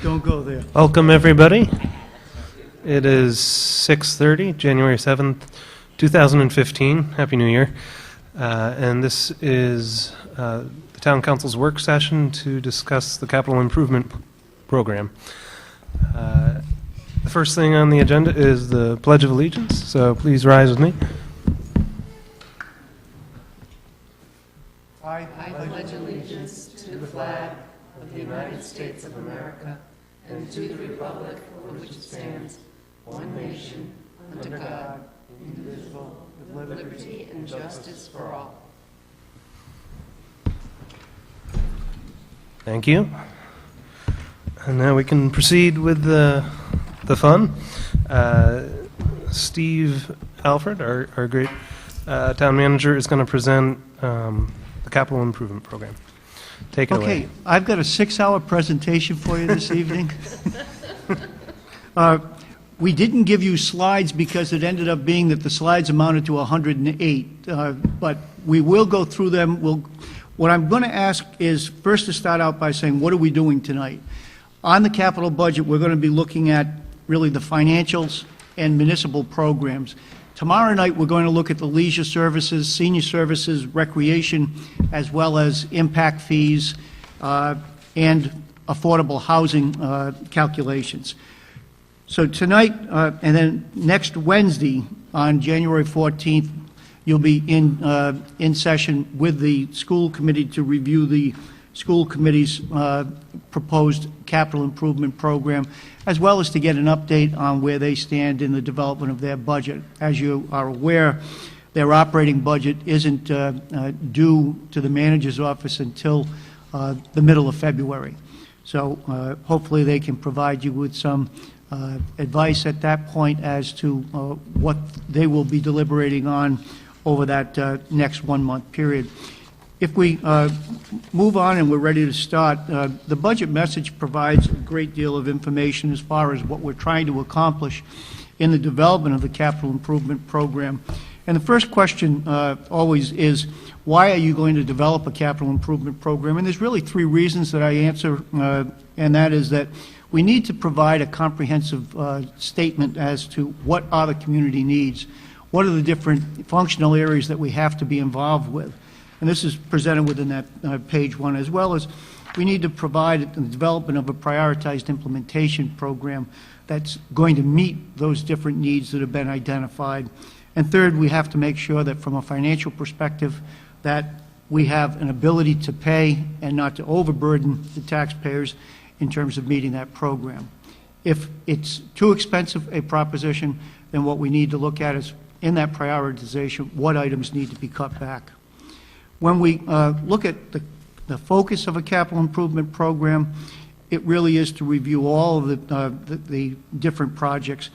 Don't go there. Welcome, everybody. It is 6:30, January 7th, 2015. Happy New Year. And this is the Town Council's work session to discuss the capital improvement program. The first thing on the agenda is the Pledge of Allegiance, so please rise with me. I pledge allegiance to the flag of the United States of America and to the republic for which it stands, one nation, under God, indivisible, with liberty and justice for all. Thank you. And now we can proceed with the fun. Steve Alfred, our great town manager, is going to present the capital improvement program. Take it away. Okay, I've got a 6-hour presentation for you this evening. We didn't give you slides because it ended up being that the slides amounted to 108, but we will go through them. What I'm going to ask is first to start out by saying, what are we doing tonight? On the capital budget, we're going to be looking at really the financials and municipal programs. Tomorrow night, we're going to look at the leisure services, senior services, recreation, as well as impact fees and affordable housing calculations. So tonight, and then next Wednesday, on January 14th, you'll be in session with the school committee to review the school committee's proposed capital improvement program, as well as to get an update on where they stand in the development of their budget. As you are aware, their operating budget isn't due to the manager's office until the middle of February. So hopefully they can provide you with some advice at that point as to what they will be deliberating on over that next 1-month period. If we move on and we're ready to start, the budget message provides a great deal of information as far as what we're trying to accomplish in the development of the capital improvement program. And the first question always is, why are you going to develop a capital improvement program? And there's really 3 reasons that I answer, and that is that we need to provide a comprehensive statement as to what are the community needs, what are the different functional areas that we have to be involved with. And this is presented within that page 1, as well as we need to provide the development of a prioritized implementation program that's going to meet those different needs that have been identified. And third, we have to make sure that from a financial perspective that we have an ability to pay and not to overburden the taxpayers in terms of meeting that program. If it's too expensive a proposition, then what we need to look at is, in that prioritization, what items need to be cut back. When we look at the focus of a capital improvement program, it really is to review all of the different projects.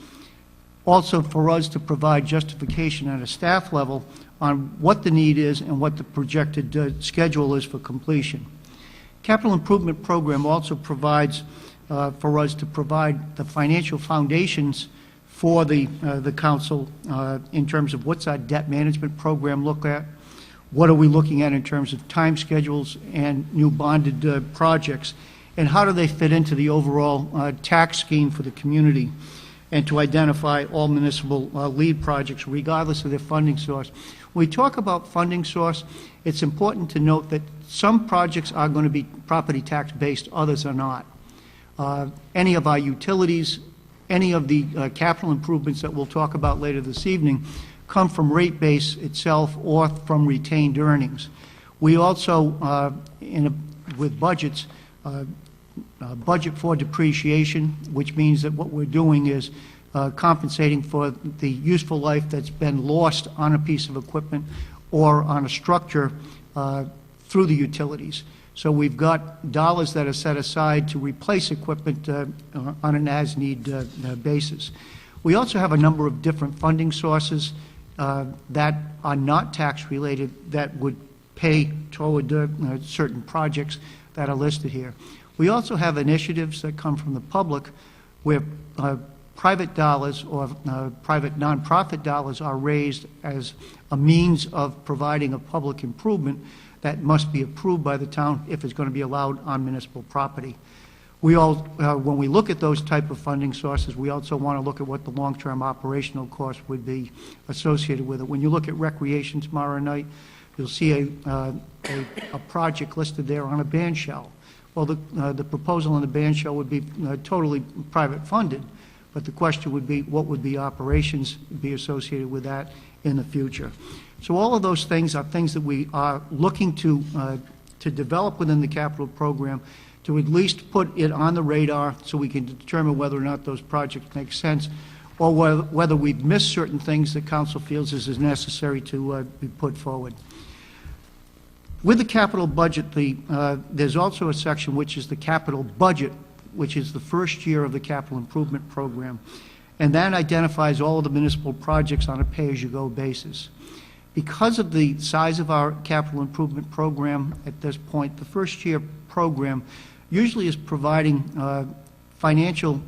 Also, for us to provide justification at a staff level on what the need is and what the projected schedule is for completion. Capital improvement program also provides for us to provide the financial foundations for the council in terms of what's our debt management program look at, what are we looking at in terms of time schedules and new bonded projects, and how do they fit into the overall tax scheme for the community, and to identify all municipal lead projects regardless of their funding source. When we talk about funding source, it's important to note that some projects are going to be property tax based, others are not. Any of our utilities, any of the capital improvements that we'll talk about later this evening come from rate base itself or from retained earnings. We also, with budgets, budget for depreciation, which means that what we're doing is compensating for the useful life that's been lost on a piece of equipment or on a structure through the utilities. So we've got dollars that are set aside to replace equipment on an as-need basis. We also have a number of different funding sources that are not tax-related that would pay toward certain projects that are listed here. We also have initiatives that come from the public where private dollars or private nonprofit dollars are raised as a means of providing a public improvement that must be approved by the town if it's going to be allowed on municipal property. We all, when we look at those type of funding sources, we also want to look at what the long-term operational cost would be associated with it. When you look at recreation tomorrow night, you'll see a project listed there on a band shell. Well, the proposal on the band shell would be totally private funded, but the question would be, what would the operations be associated with that in the future? So all of those things are things that we are looking to develop within the capital program, to at least put it on the radar so we can determine whether or not those projects make sense, or whether we've missed certain things that council feels is necessary to be put forward. With the capital budget, there's also a section which is the capital budget, which is the first year of the capital improvement program, and that identifies all of the municipal projects on a pay-as-you-go basis. Because of the size of our capital improvement program at this point, the first year program usually is providing financial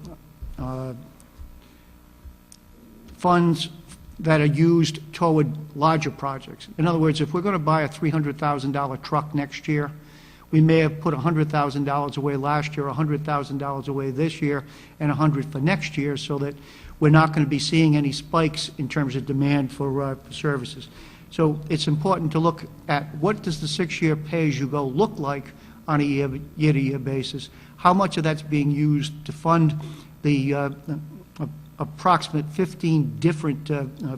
funds that are used toward larger projects. In other words, if we're going to buy a $300,000 truck next year, we may have put $100,000 away last year, $100,000 away this year, and $100,000 for next year, so that we're not going to be seeing any spikes in terms of demand for services. So it's important to look at what does the 6-year pay-as-you-go look like on a year-to-year basis, how much of that's being used to fund the approximate 15 different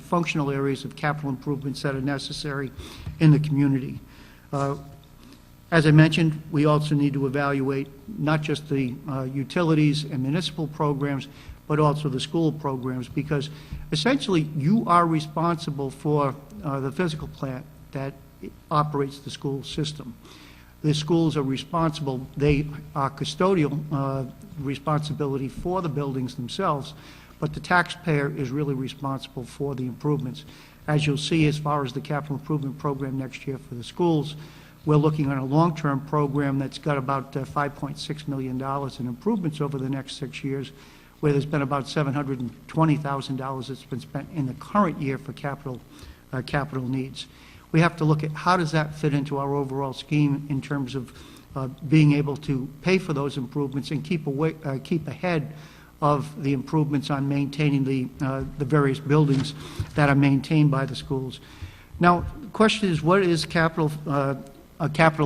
functional areas of capital improvements that are necessary in the community. As I mentioned, we also need to evaluate not just the utilities and municipal programs, but also the school programs, because essentially you are responsible for the physical plant that operates the school system. The schools are responsible, they are custodial responsibility for the buildings themselves, but the taxpayer is really responsible for the improvements. As you'll see, as far as the capital improvement program next year for the schools, we're looking at a long-term program that's got about $5.6 million in improvements over the next 6 years, where there's been about $720,000 that's been spent in the current year for capital needs. We have to look at how does that fit into our overall scheme in terms of being able to pay for those improvements and keep ahead of the improvements on maintaining the various buildings that are maintained by the schools. Now, the question is, what is a capital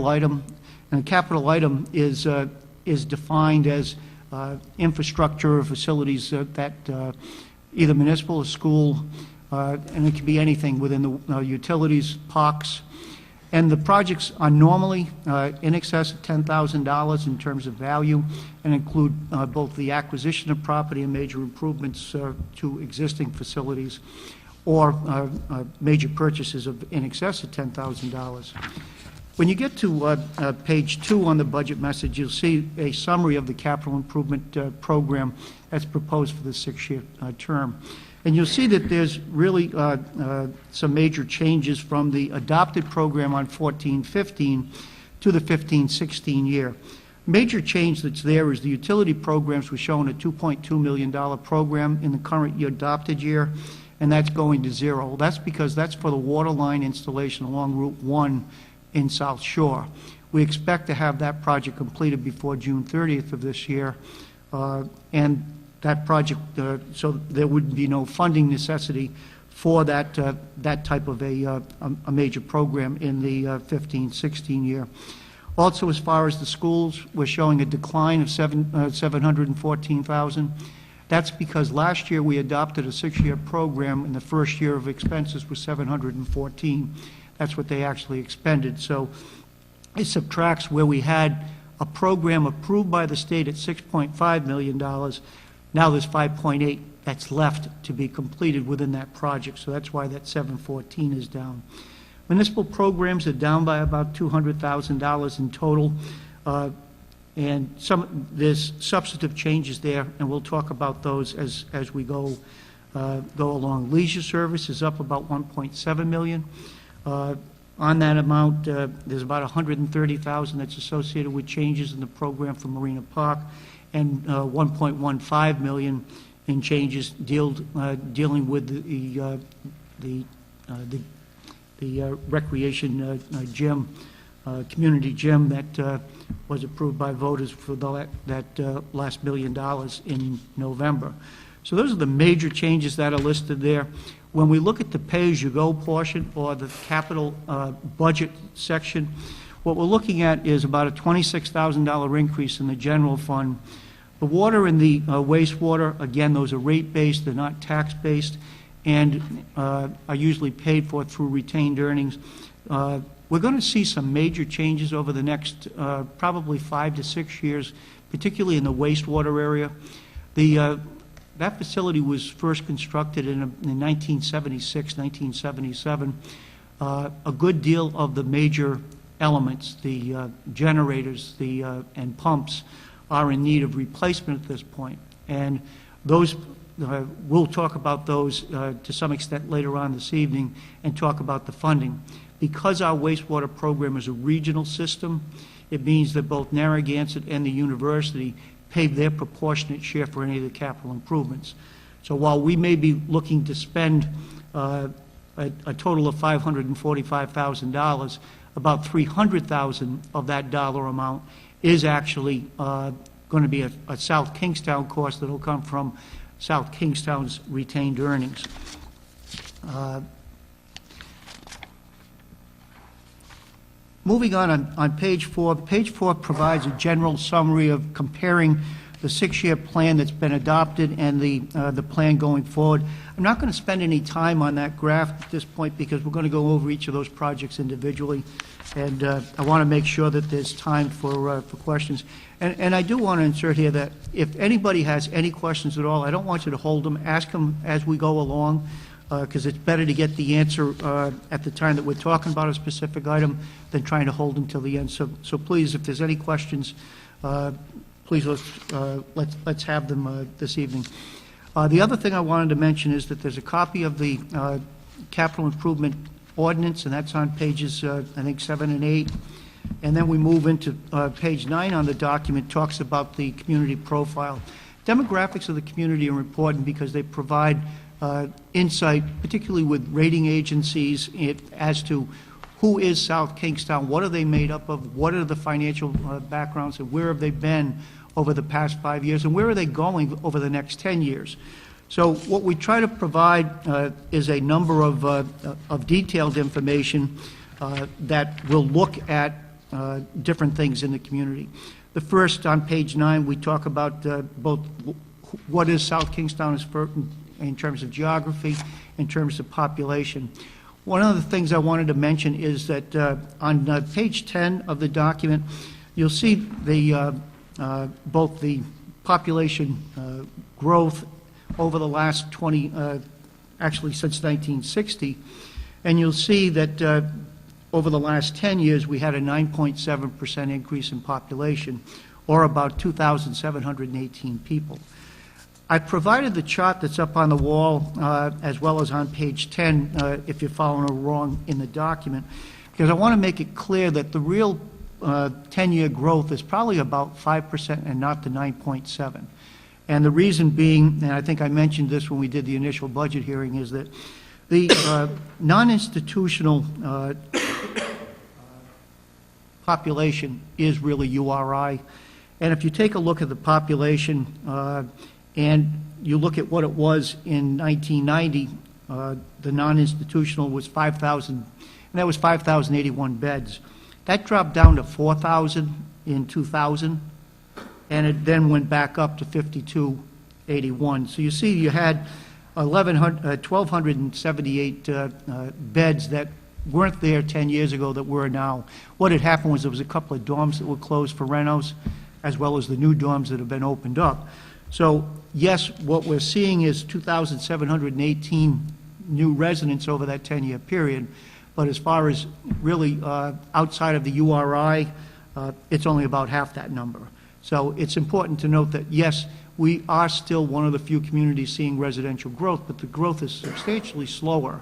item? And a capital item is defined as infrastructure or facilities that either municipal or school, and it can be anything within the utilities, parks. And the projects are normally in excess of $10,000 in terms of value, and include both the acquisition of property and major improvements to existing facilities, or major purchases of in excess of $10,000. When you get to page 2 on the budget message, you'll see a summary of the capital improvement program that's proposed for the 6-year term. And you'll see that there's really some major changes from the adopted program on 14-15 to the 15-16 year. Major change that's there is the utility programs were shown a $2.2 million program in the current year adopted year, and that's going to zero. That's because that's for the water line installation along Route 1 in South Shore. We expect to have that project completed before June 30th of this year, and that project, so there would be no funding necessity for that type of a major program in the 15-16 year. Also, as far as the schools, we're showing a decline of $714,000. That's because last year we adopted a 6-year program, and the first year of expenses was $714,000. That's what they actually expended. So it subtracts where we had a program approved by the state at $6.5 million. Now there's 5.8 that's left to be completed within that project, so that's why that 714 is down. Municipal programs are down by about $200,000 in total, and there's substantive changes there, and we'll talk about those as we go along. Leisure service is up about $1.7 million. On that amount, there's about $130,000 that's associated with changes in the program for Marina Park, and $1.15 million in changes dealing with the recreation gym, community gym that was approved by voters for that last $1 million in November. So those are the major changes that are listed there. When we look at the pay-as-you-go portion or the capital budget section, what we're looking at is about a $26,000 increase in the general fund. The water and the wastewater, again, those are rate-based, they're not tax-based, and are usually paid for through retained earnings. We're going to see some major changes over the next probably 5 to 6 years, particularly in the wastewater area. That facility was first constructed in 1976, 1977. A good deal of the major elements, the generators and pumps, are in need of replacement at this point. And those, we'll talk about those to some extent later on this evening and talk about the funding. Because our wastewater program is a regional system, it means that both Narragansett and the university pay their proportionate share for any of the capital improvements. So while we may be looking to spend a total of $545,000, about $300,000 of that dollar amount is actually going to be a South Kingstown cost that will come from South Kingstown's retained earnings. Moving on page 4, page 4 provides a general summary of comparing the 6-year plan that's been adopted and the plan going forward. I'm not going to spend any time on that graph at this point because we're going to go over each of those projects individually, and I want to make sure that there's time for questions. And I do want to insert here that if anybody has any questions at all, I don't want you to hold them. Ask them as we go along, because it's better to get the answer at the time that we're talking about a specific item than trying to hold them till the end. So please, if there's any questions, please let's have them this evening. The other thing I wanted to mention is that there's a copy of the capital improvement ordinance, and that's on pages, I think, 7 and 8. And then we move into page 9 on the document, talks about the community profile. Demographics of the community are important because they provide insight, particularly with rating agencies, as to who is South Kingstown, what are they made up of, what are the financial backgrounds, and where have they been over the past 5 years, and where are they going over the next 10 years. So what we try to provide is a number of detailed information that will look at different things in the community. The first, on page 9, we talk about both what is South Kingstown in terms of geography, in terms of population. One of the things I wanted to mention is that on page 10 of the document, you'll see both the population growth over the last actually since 1960, and you'll see that over the last 10 years we had a 9.7% increase in population, or about 2,718 people. I provided the chart that's up on the wall as well as on page 10 if you're following along in the document, because I want to make it clear that the real 10-year growth is probably about 5% and not the 9.7. And the reason being, and I think I mentioned this when we did the initial budget hearing, is that the non-institutional population is really URI. And if you take a look at the population and you look at what it was in 1990, the non-institutional was 5,000, and that was 5,081 beds. That dropped down to 4,000 in 2000, and it then went back up to 5,281. So you see you had 1,278 beds that weren't there 10 years ago that were now. What had happened was there was a couple of dorms that were closed for renos, as well as the new dorms that have been opened up. So yes, what we're seeing is 2,718 new residents over that 10-year period, but as far as really outside of the URI, it's only about half that number. So it's important to note that, yes, we are still one of the few communities seeing residential growth, but the growth is substantially slower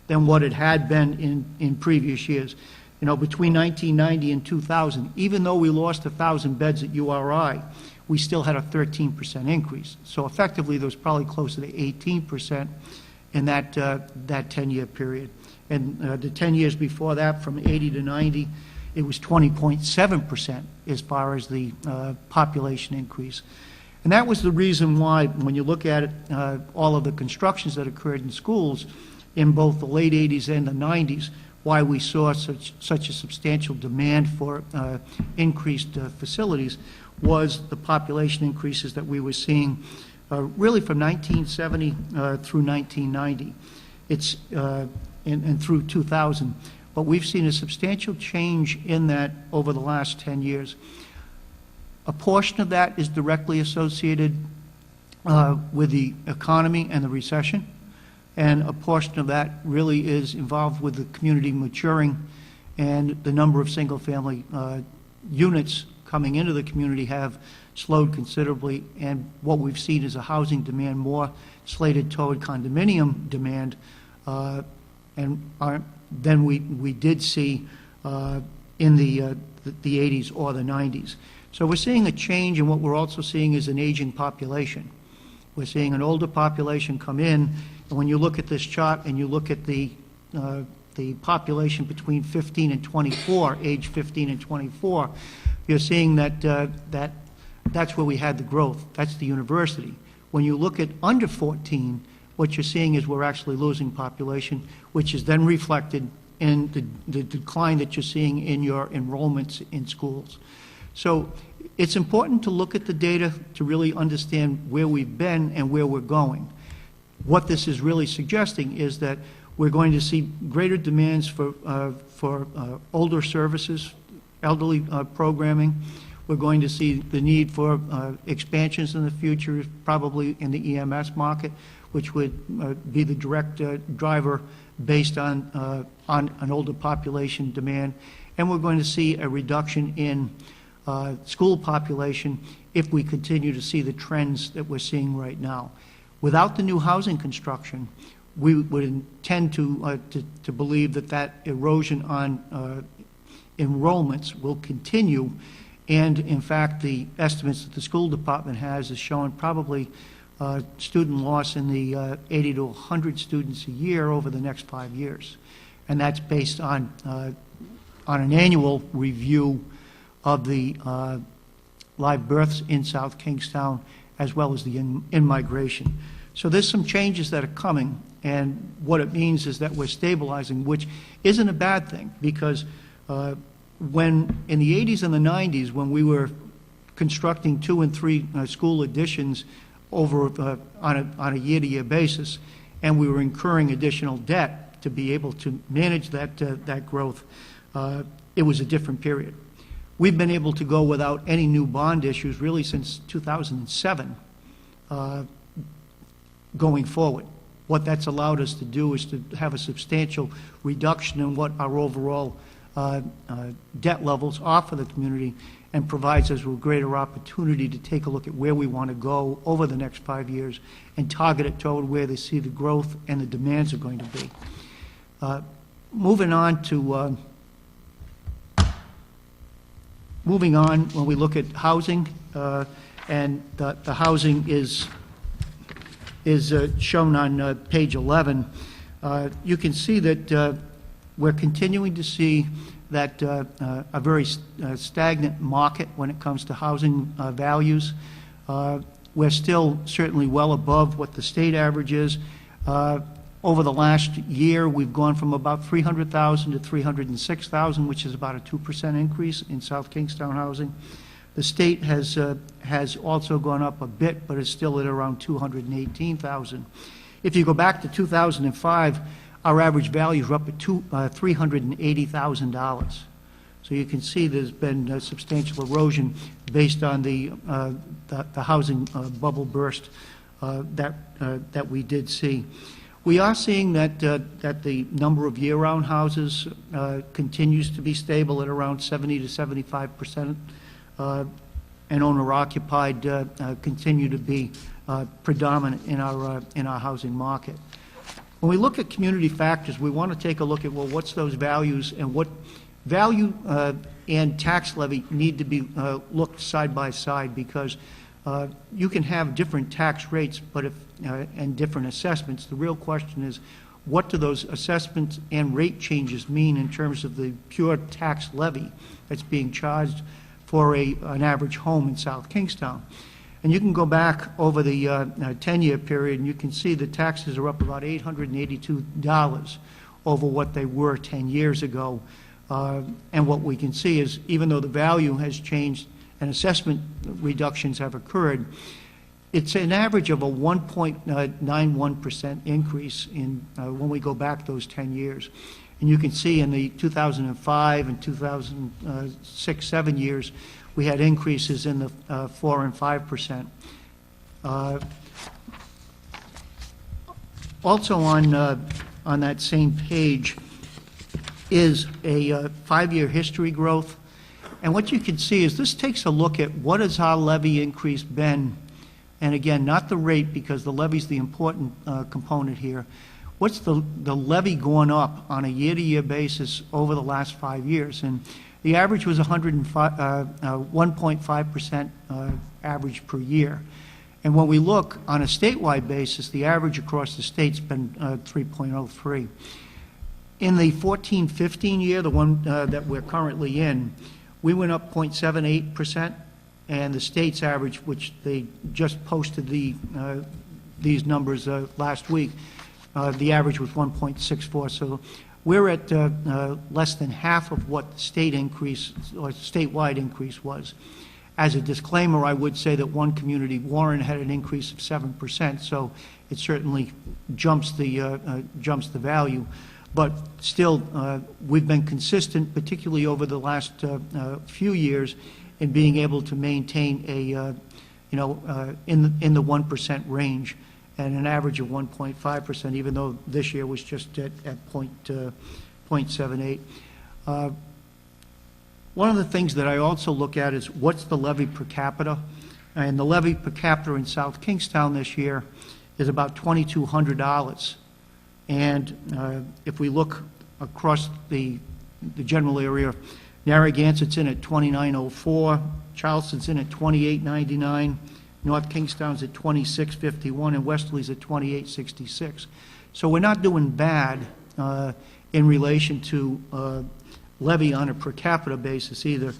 than what it had been in previous years. You know, between 1990 and 2000, even though we lost 1,000 beds at URI, we still had a 13% increase. So effectively, there was probably closer to 18% in that 10-year period. And the 10 years before that, from 80 to 90, it was 20.7% as far as the population increase. And that was the reason why, when you look at it, all of the constructions that occurred in schools in both the late 80s and the 90s, why we saw such a substantial demand for increased facilities was the population increases that we were seeing really from 1970 through 1990. It's and through 2000. But we've seen a substantial change in that over the last 10 years. A portion of that is directly associated with the economy and the recession, and a portion of that really is involved with the community maturing, and the number of single-family units coming into the community have slowed considerably, and what we've seen is a housing demand more slated toward condominium demand than we did see in the 80s or the 90s. So we're seeing a change, and what we're also seeing is an aging population. We're seeing an older population come in, and when you look at this chart and you look at the population between 15 and 24, age 15 and 24, you're seeing that that's where we had the growth. That's the university. When you look at under 14, what you're seeing is we're actually losing population, which is then reflected in the decline that you're seeing in your enrollments in schools. So it's important to look at the data to really understand where we've been and where we're going. What this is really suggesting is that we're going to see greater demands for older services, elderly programming. We're going to see the need for expansions in the future, probably in the EMS market, which would be the direct driver based on an older population demand. And we're going to see a reduction in school population if we continue to see the trends that we're seeing right now. Without the new housing construction, we would tend to believe that erosion on enrollments will continue, and in fact the estimates that the school department has is showing probably student loss in the 80 to 100 students a year over the next 5 years. And that's based on an annual review of the live births in South Kingstown, as well as the in-migration. So there's some changes that are coming, and what it means is that we're stabilizing, which isn't a bad thing, because when in the 80s and the 90s, when we were constructing 2 and 3 school additions over on a year-to-year basis, and we were incurring additional debt to be able to manage that growth, it was a different period. We've been able to go without any new bond issues really since 2007 going forward. What that's allowed us to do is to have a substantial reduction in what our overall debt levels are for the community, and provides us with greater opportunity to take a look at where we want to go over the next 5 years and target it toward where they see the growth and the demands are going to be. Moving on, when we look at housing, and the housing is shown on page 11, you can see that we're continuing to see that a very stagnant market when it comes to housing values. We're still certainly well above what the state average is. Over the last year, we've gone from about 300,000 to 306,000, which is about a 2% increase in South Kingstown housing. The state has also gone up a bit, but is still at around 218,000. If you go back to 2005, our average values are up at $380,000. So you can see there's been a substantial erosion based on the housing bubble burst that we did see. We are seeing that the number of year-round houses continues to be stable at around 70 to 75%, and owner-occupied continue to be predominant in our housing market. When we look at community factors, we want to take a look at, well, what's those values, and what value and tax levy need to be looked side by side, because You can have different tax rates but and different assessments. The real question is, what do those assessments and rate changes mean in terms of the pure tax levy that's being charged for an average home in South Kingstown? And you can go back over the 10-year period, and you can see the taxes are up about $882 over what they were 10 years ago. And what we can see is, even though the value has changed and assessment reductions have occurred, it's an average of a 1.91% increase in when we go back those 10 years. And you can see in the 2005 and 2006-7 years, we had increases in the 4 and 5%. Also on that same page is a 5-year history growth. And what you can see is this takes a look at what has our levy increase been. And again, not the rate, because the levy is the important component here. What's the levy going up on a year-to-year basis over the last 5 years? And the average was 1.5% average per year. And when we look on a statewide basis, the average across the state's been 3.03. In the 14-15 year, the one that we're currently in, we went up 0.78%. And the state's average, which they just posted these numbers last week, the average was 1.64. So we're at less than half of what the state increase or statewide increase was. As a disclaimer, I would say that one community, Warren, had an increase of 7%, so it certainly jumps the value. But still, we've been consistent, particularly over the last few years, in being able to maintain a, in the 1% range, and an average of 1.5%, even though this year was just at 0.78. One of the things that I also look at is what's the levy per capita, and the levy per capita in South Kingstown this year is about $2,200. And if we look across the general area, Narragansett's in at $2,904, Charleston's in at $2,899, North Kingstown's at $2,651, and Westerly's at $2,866. So we're not doing bad in relation to levy on a per capita basis either,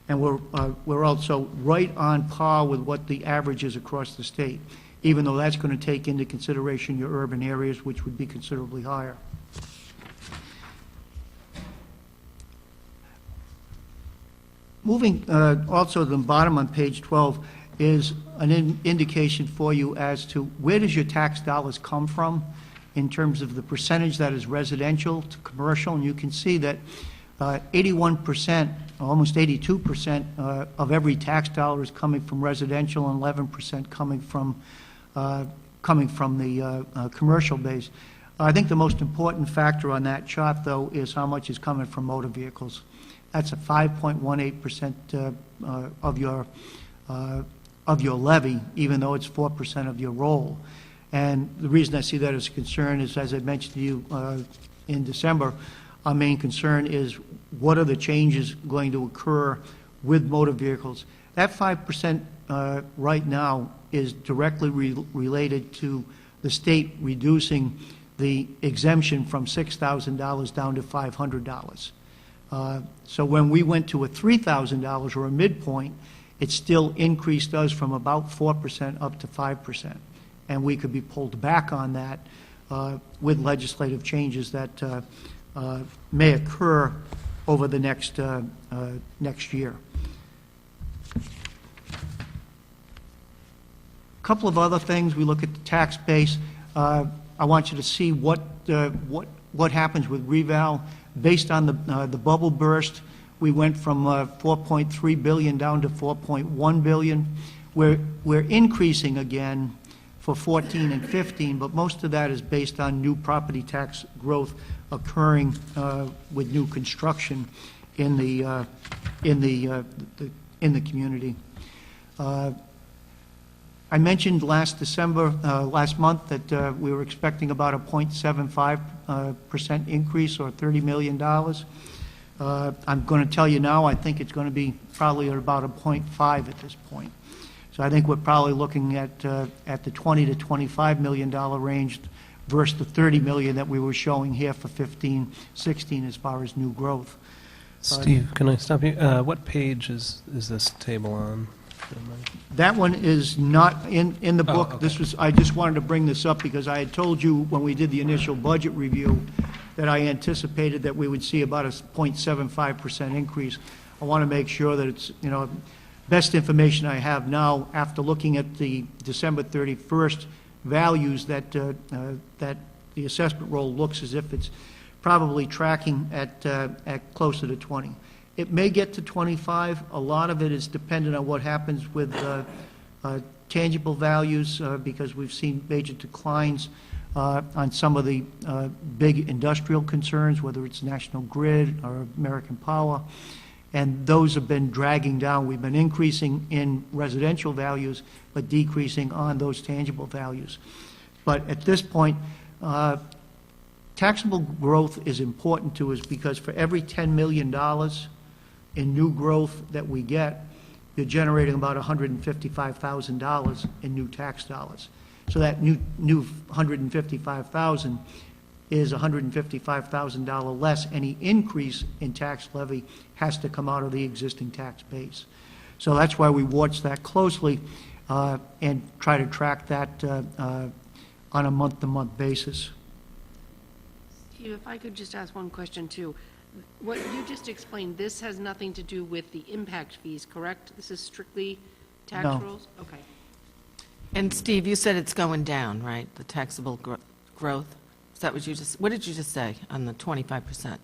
and we're also right on par with what the average is across the state, even though that's going to take into consideration your urban areas, which would be considerably higher. Moving also to the bottom on page 12 is an indication for you as to where does your tax dollars come from in terms of the percentage that is residential to commercial. And you can see that 81%, almost 82% of every tax dollar is coming from residential, and 11% coming from the commercial base. I think the most important factor on that chart, though, is how much is coming from motor vehicles. That's a 5.18% of your levy, even though it's 4% of your roll. And the reason I see that as a concern is, as I mentioned to you in December, our main concern is what are the changes going to occur with motor vehicles. That 5% right now is directly related to the state reducing the exemption from $6,000 down to $500. So when we went to a $3,000 or a midpoint, it still increased us from about 4% up to 5%. And we could be pulled back on that with legislative changes that may occur over the next year. A couple of other things. We look at the tax base. I want you to see what happens with reval. Based on the bubble burst, we went from 4.3 billion down to 4.1 billion. We're increasing again for 14 and 15, but most of that is based on new property tax growth occurring with new construction in the community. I mentioned last month that we were expecting about a 0.75% increase, or $30 million. I'm going to tell you now, I think it's going to be probably at about a 0.5 at this point. So I think we're probably looking at the $20 to $25 million range versus the $30 million that we were showing here for 15-16 as far as new growth. Steve, can I stop you? What page is this table on? That one is not in the book. okay. This was, I just wanted to bring this up because I had told you when we did the initial budget review that I anticipated that we would see about a 0.75% increase. I want to make sure that it's, best information I have now after looking at the December 31st values that the assessment roll looks as if it's probably tracking at closer to 20. It may get to 25. A lot of it is dependent on what happens with tangible values because we've seen major declines on some of the big industrial concerns, whether it's National Grid or American Power, and those have been dragging down. We've been increasing in residential values, but decreasing on those tangible values. But at this point, taxable growth is important to us because for every $10 million in new growth that we get, you're generating about $155,000 in new tax dollars. So that new $155,000 is $155,000 less. Any increase in tax levy has to come out of the existing tax base. So that's why we watch that closely and try to track that on a month-to-month basis. Steve, if I could just ask one question too. What you just explained, this has nothing to do with the impact fees, correct? This is strictly tax No. rolls? Okay. And Steve, you said it's going down, right? The taxable growth? Is that what did you just say on the 25%?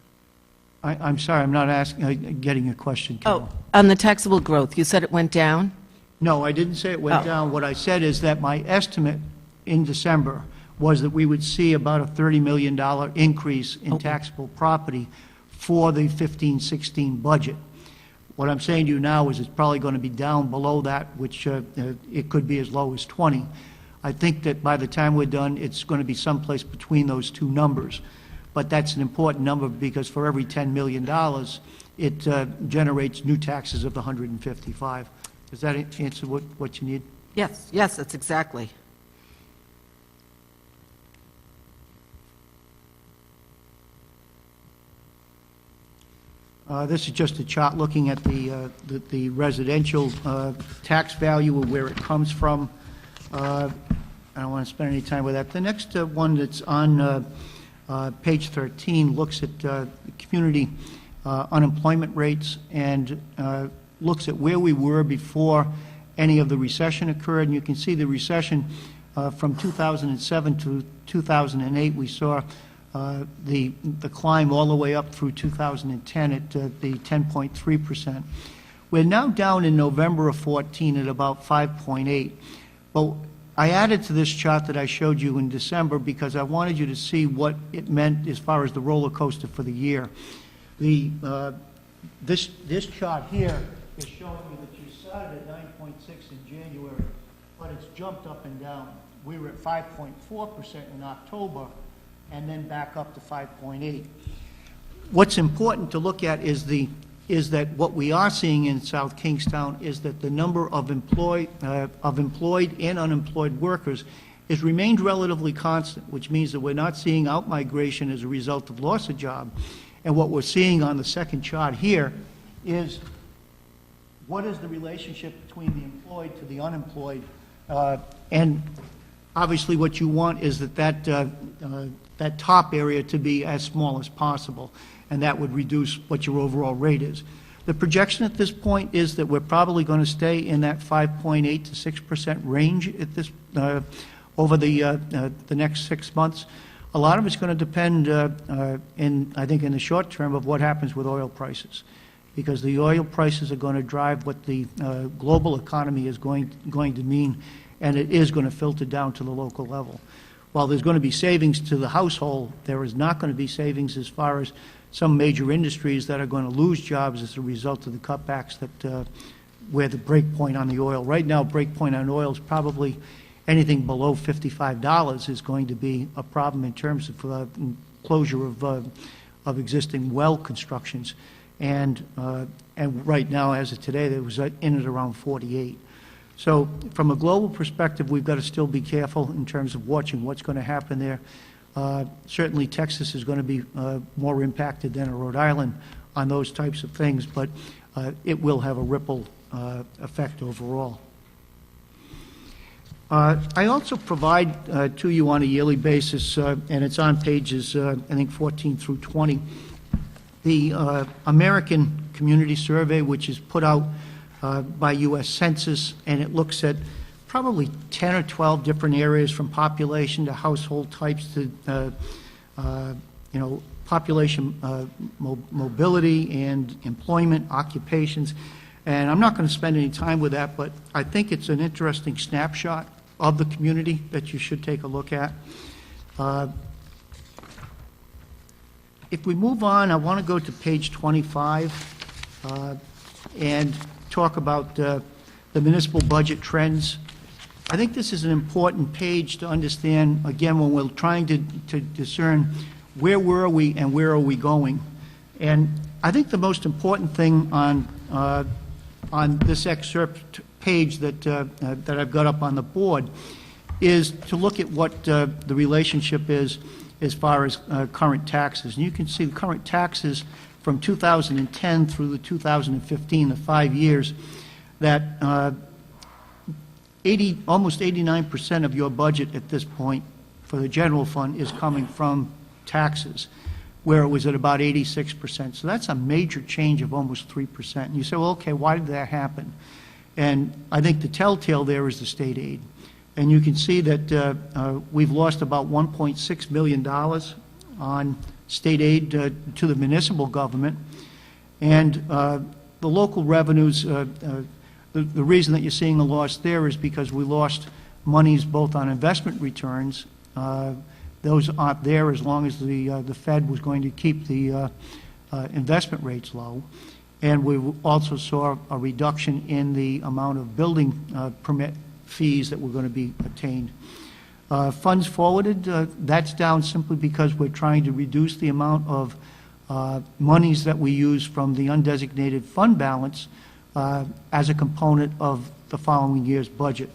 I'm sorry, I'm not asking, getting your question, Carol. Oh, on the taxable growth, you said it went down? No, I didn't say it went Oh. down. What I said is that my estimate in December was that we would see about a $30 million increase in taxable property for the 15-16 budget. What I'm saying to you now is it's probably going to be down below that, which it could be as low as 20. I think that by the time we're done, it's going to be someplace between those two numbers. But that's an important number because for every $10 million, it generates new taxes of the 155. Does that answer what you need? Yes, yes, that's exactly. This is just a chart looking at the residential tax value of where it comes from. I don't want to spend any time with that. The next one that's on page 13 looks at community unemployment rates and looks at where we were before any of the recession occurred. And you can see the recession from 2007 to 2008, we saw the climb all the way up through 2010 at the 10.3%. We're now down in November of 14 at about 5.8. But I added to this chart that I showed you in December because I wanted you to see what it meant as far as the roller coaster for the year. This chart here is showing you that you started at 9.6 in January, but it's jumped up and down. We were at 5.4% in October, and then back up to 5.8. What's important to look at is that what we are seeing in South Kingstown is that the number of employed and unemployed workers has remained relatively constant, which means that we're not seeing out-migration as a result of loss of job. And what we're seeing on the second chart here is what is the relationship between the employed to the unemployed. And obviously what you want is that top area to be as small as possible, and that would reduce what your overall rate is. The projection at this point is that we're probably going to stay in that 5.8 to 6% range at this over the next 6 months. A lot of it's going to depend, I think, in the short term, of what happens with oil prices, because the oil prices are going to drive what the global economy is going to mean, and it is going to filter down to the local level. While there's going to be savings to the household, there is not going to be savings as far as some major industries that are going to lose jobs as a result of the cutbacks that where the break point on the oil. Right now, break point on oil is probably anything below $55 is going to be a problem in terms of closure of existing well constructions. And right now, as of today, it was in at around 48. So from a global perspective, we've got to still be careful in terms of watching what's going to happen there. Certainly, Texas is going to be more impacted than Rhode Island on those types of things, but it will have a ripple effect overall. I also provide to you on a yearly basis, and it's on pages, I think, 14 through 20, the American Community Survey, which is put out by U.S. Census, and it looks at probably 10 or 12 different areas, from population to household types to, population mobility and employment, occupations. And I'm not going to spend any time with that, but I think it's an interesting snapshot of the community that you should take a look at. If we move on, I want to go to page 25 and talk about the municipal budget trends. I think this is an important page to understand, again, when we're trying to discern where were we and where are we going. And I think the most important thing on this excerpt page that I've got up on the board is to look at what the relationship is as far as current taxes. And you can see the current taxes from 2010 through the 2015, the 5 years, that almost 89% of your budget at this point for the general fund is coming from taxes, where it was at about 86%. So that's a major change of almost 3%. And you say, well, okay, why did that happen? And I think the telltale there is the state aid. And you can see that we've lost about $1.6 million on state aid to the municipal government. And the local revenues, the reason that you're seeing the loss there is because we lost monies both on investment returns. Those aren't there as long as the Fed was going to keep the investment rates low. And we also saw a reduction in the amount of building permit fees that were going to be obtained. Funds forwarded, that's down simply because we're trying to reduce the amount of monies that we use from the undesignated fund balance as a component of the following year's budget.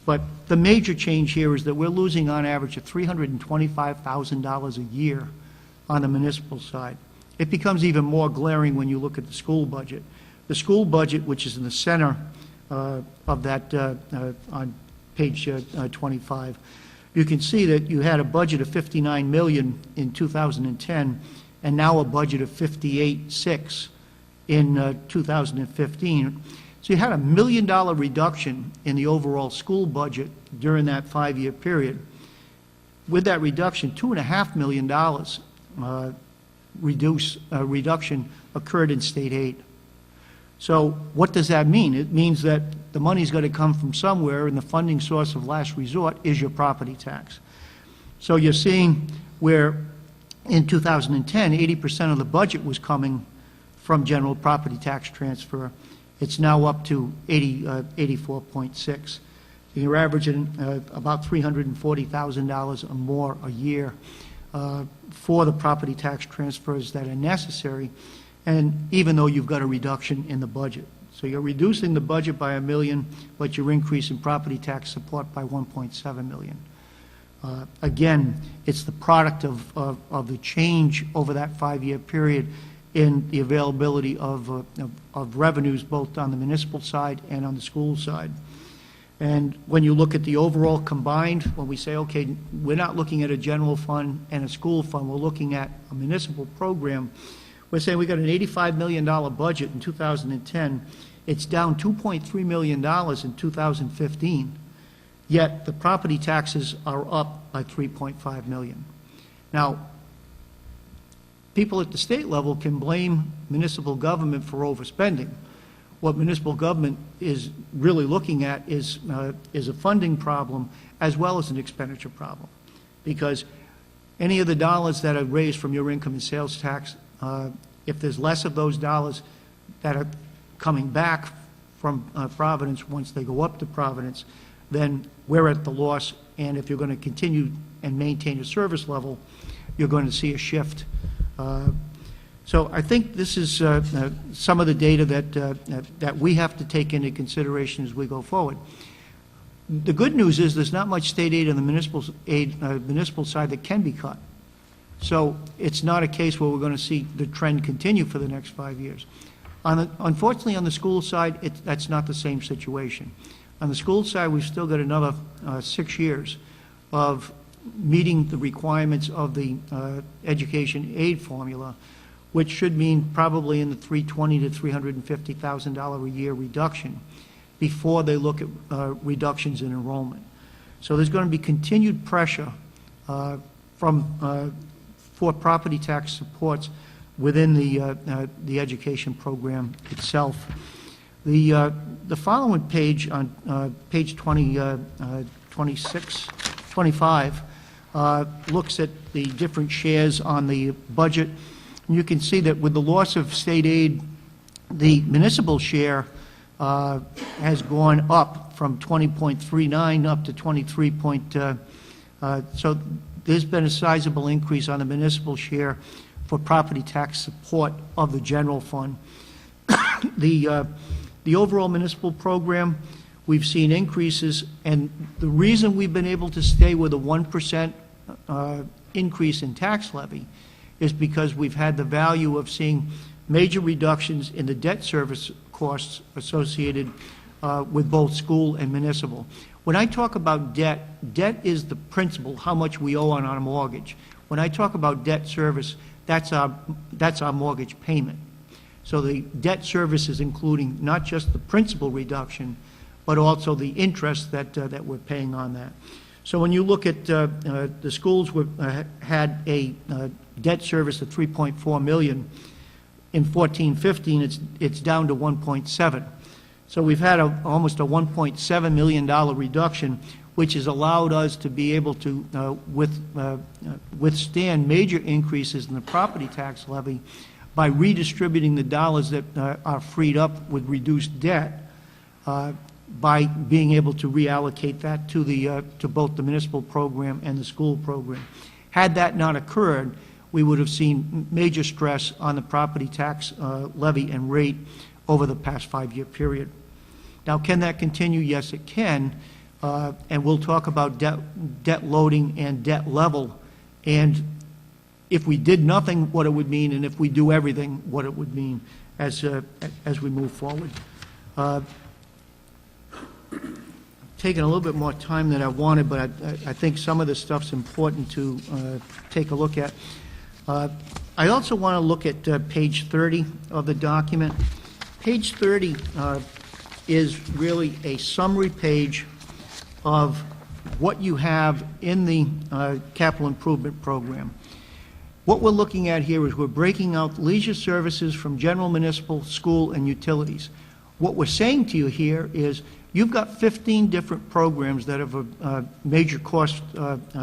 But the major change here is that we're losing on average of $325,000 a year on the municipal side. It becomes even more glaring when you look at the school budget. The school budget, which is in the center of that on page 25, you can see that you had a budget of $59 million in 2010 and now a budget of $58.6 in 2015. So you had $1 million reduction in the overall school budget during that 5-year period. With that reduction, $2.5 million reduction occurred in state aid. So what does that mean? It means that the money's got to come from somewhere, and the funding source of last resort is your property tax. So you're seeing where in 2010, 80% of the budget was coming from general property tax transfer. It's now up to 84.6. You're averaging about $340,000 or more a year for the property tax transfers that are necessary, and even though you've got a reduction in the budget. So you're reducing the budget by $1 million, but you're increasing property tax support by $1.7 million. Again, it's the product of the change over that 5-year period in the availability of revenues both on the municipal side and on the school side. And when you look at the overall combined, when we say, okay, we're not looking at a general fund and a school fund, we're looking at a municipal program, we're saying we got an $85 million budget in 2010. It's down $2.3 million in 2015, yet the property taxes are up by $3.5 million. Now, people at the state level can blame municipal government for overspending. What municipal government is really looking at is a funding problem as well as an expenditure problem. Because any of the dollars that are raised from your income and sales tax, if there's less of those dollars that are coming back from Providence once they go up to Providence, then we're at the loss. And if you're going to continue and maintain a service level, you're going to see a shift. So I think this is some of the data that we have to take into consideration as we go forward. The good news is there's not much state aid on the municipal side that can be cut. So it's not a case where we're going to see the trend continue for the next 5 years. Unfortunately, on the school side, that's not the same situation. On the school side, we've still got another 6 years of meeting the requirements of the education aid formula, which should mean probably in the $320,000 to $350,000 a year reduction before they look at reductions in enrollment. So there's going to be continued pressure for property tax supports within the education program itself. The following page, on page 25, looks at the different shares on the budget. And you can see that with the loss of state aid, the municipal share has gone up from 20.39 up to 23. So there's been a sizable increase on the municipal share for property tax support of the general fund. The overall municipal program, we've seen increases, and the reason we've been able to stay with a 1% increase in tax levy is because we've had the value of seeing major reductions in the debt service costs associated with both school and municipal. When I talk about debt, debt is the principal, how much we owe on our mortgage. When I talk about debt service, that's our mortgage payment. So the debt service is including not just the principal reduction, but also the interest that we're paying on that. So when you look at the schools, had a debt service of $3.4 million. In 14-15, it's down to 1.7. So we've had almost a $1.7 million reduction, which has allowed us to be able to withstand major increases in the property tax levy by redistributing the dollars that are freed up with reduced debt, by being able to reallocate that to both the municipal program and the school program. Had that not occurred, we would have seen major stress on the property tax levy and rate over the past 5-year period. Now, can that continue? Yes, it can. And we'll talk about debt loading and debt level, and if we did nothing, what it would mean, and if we do everything, what it would mean as we move forward. Taking a little bit more time than I wanted, but I think some of this stuff's important to take a look at. I also want to look at page 30 of the document. Page 30 is really a summary page of what you have in the capital improvement program. What we're looking at here is we're breaking out leisure services from general, municipal, school, and utilities. What we're saying to you here is you've got 15 different programs that have major cost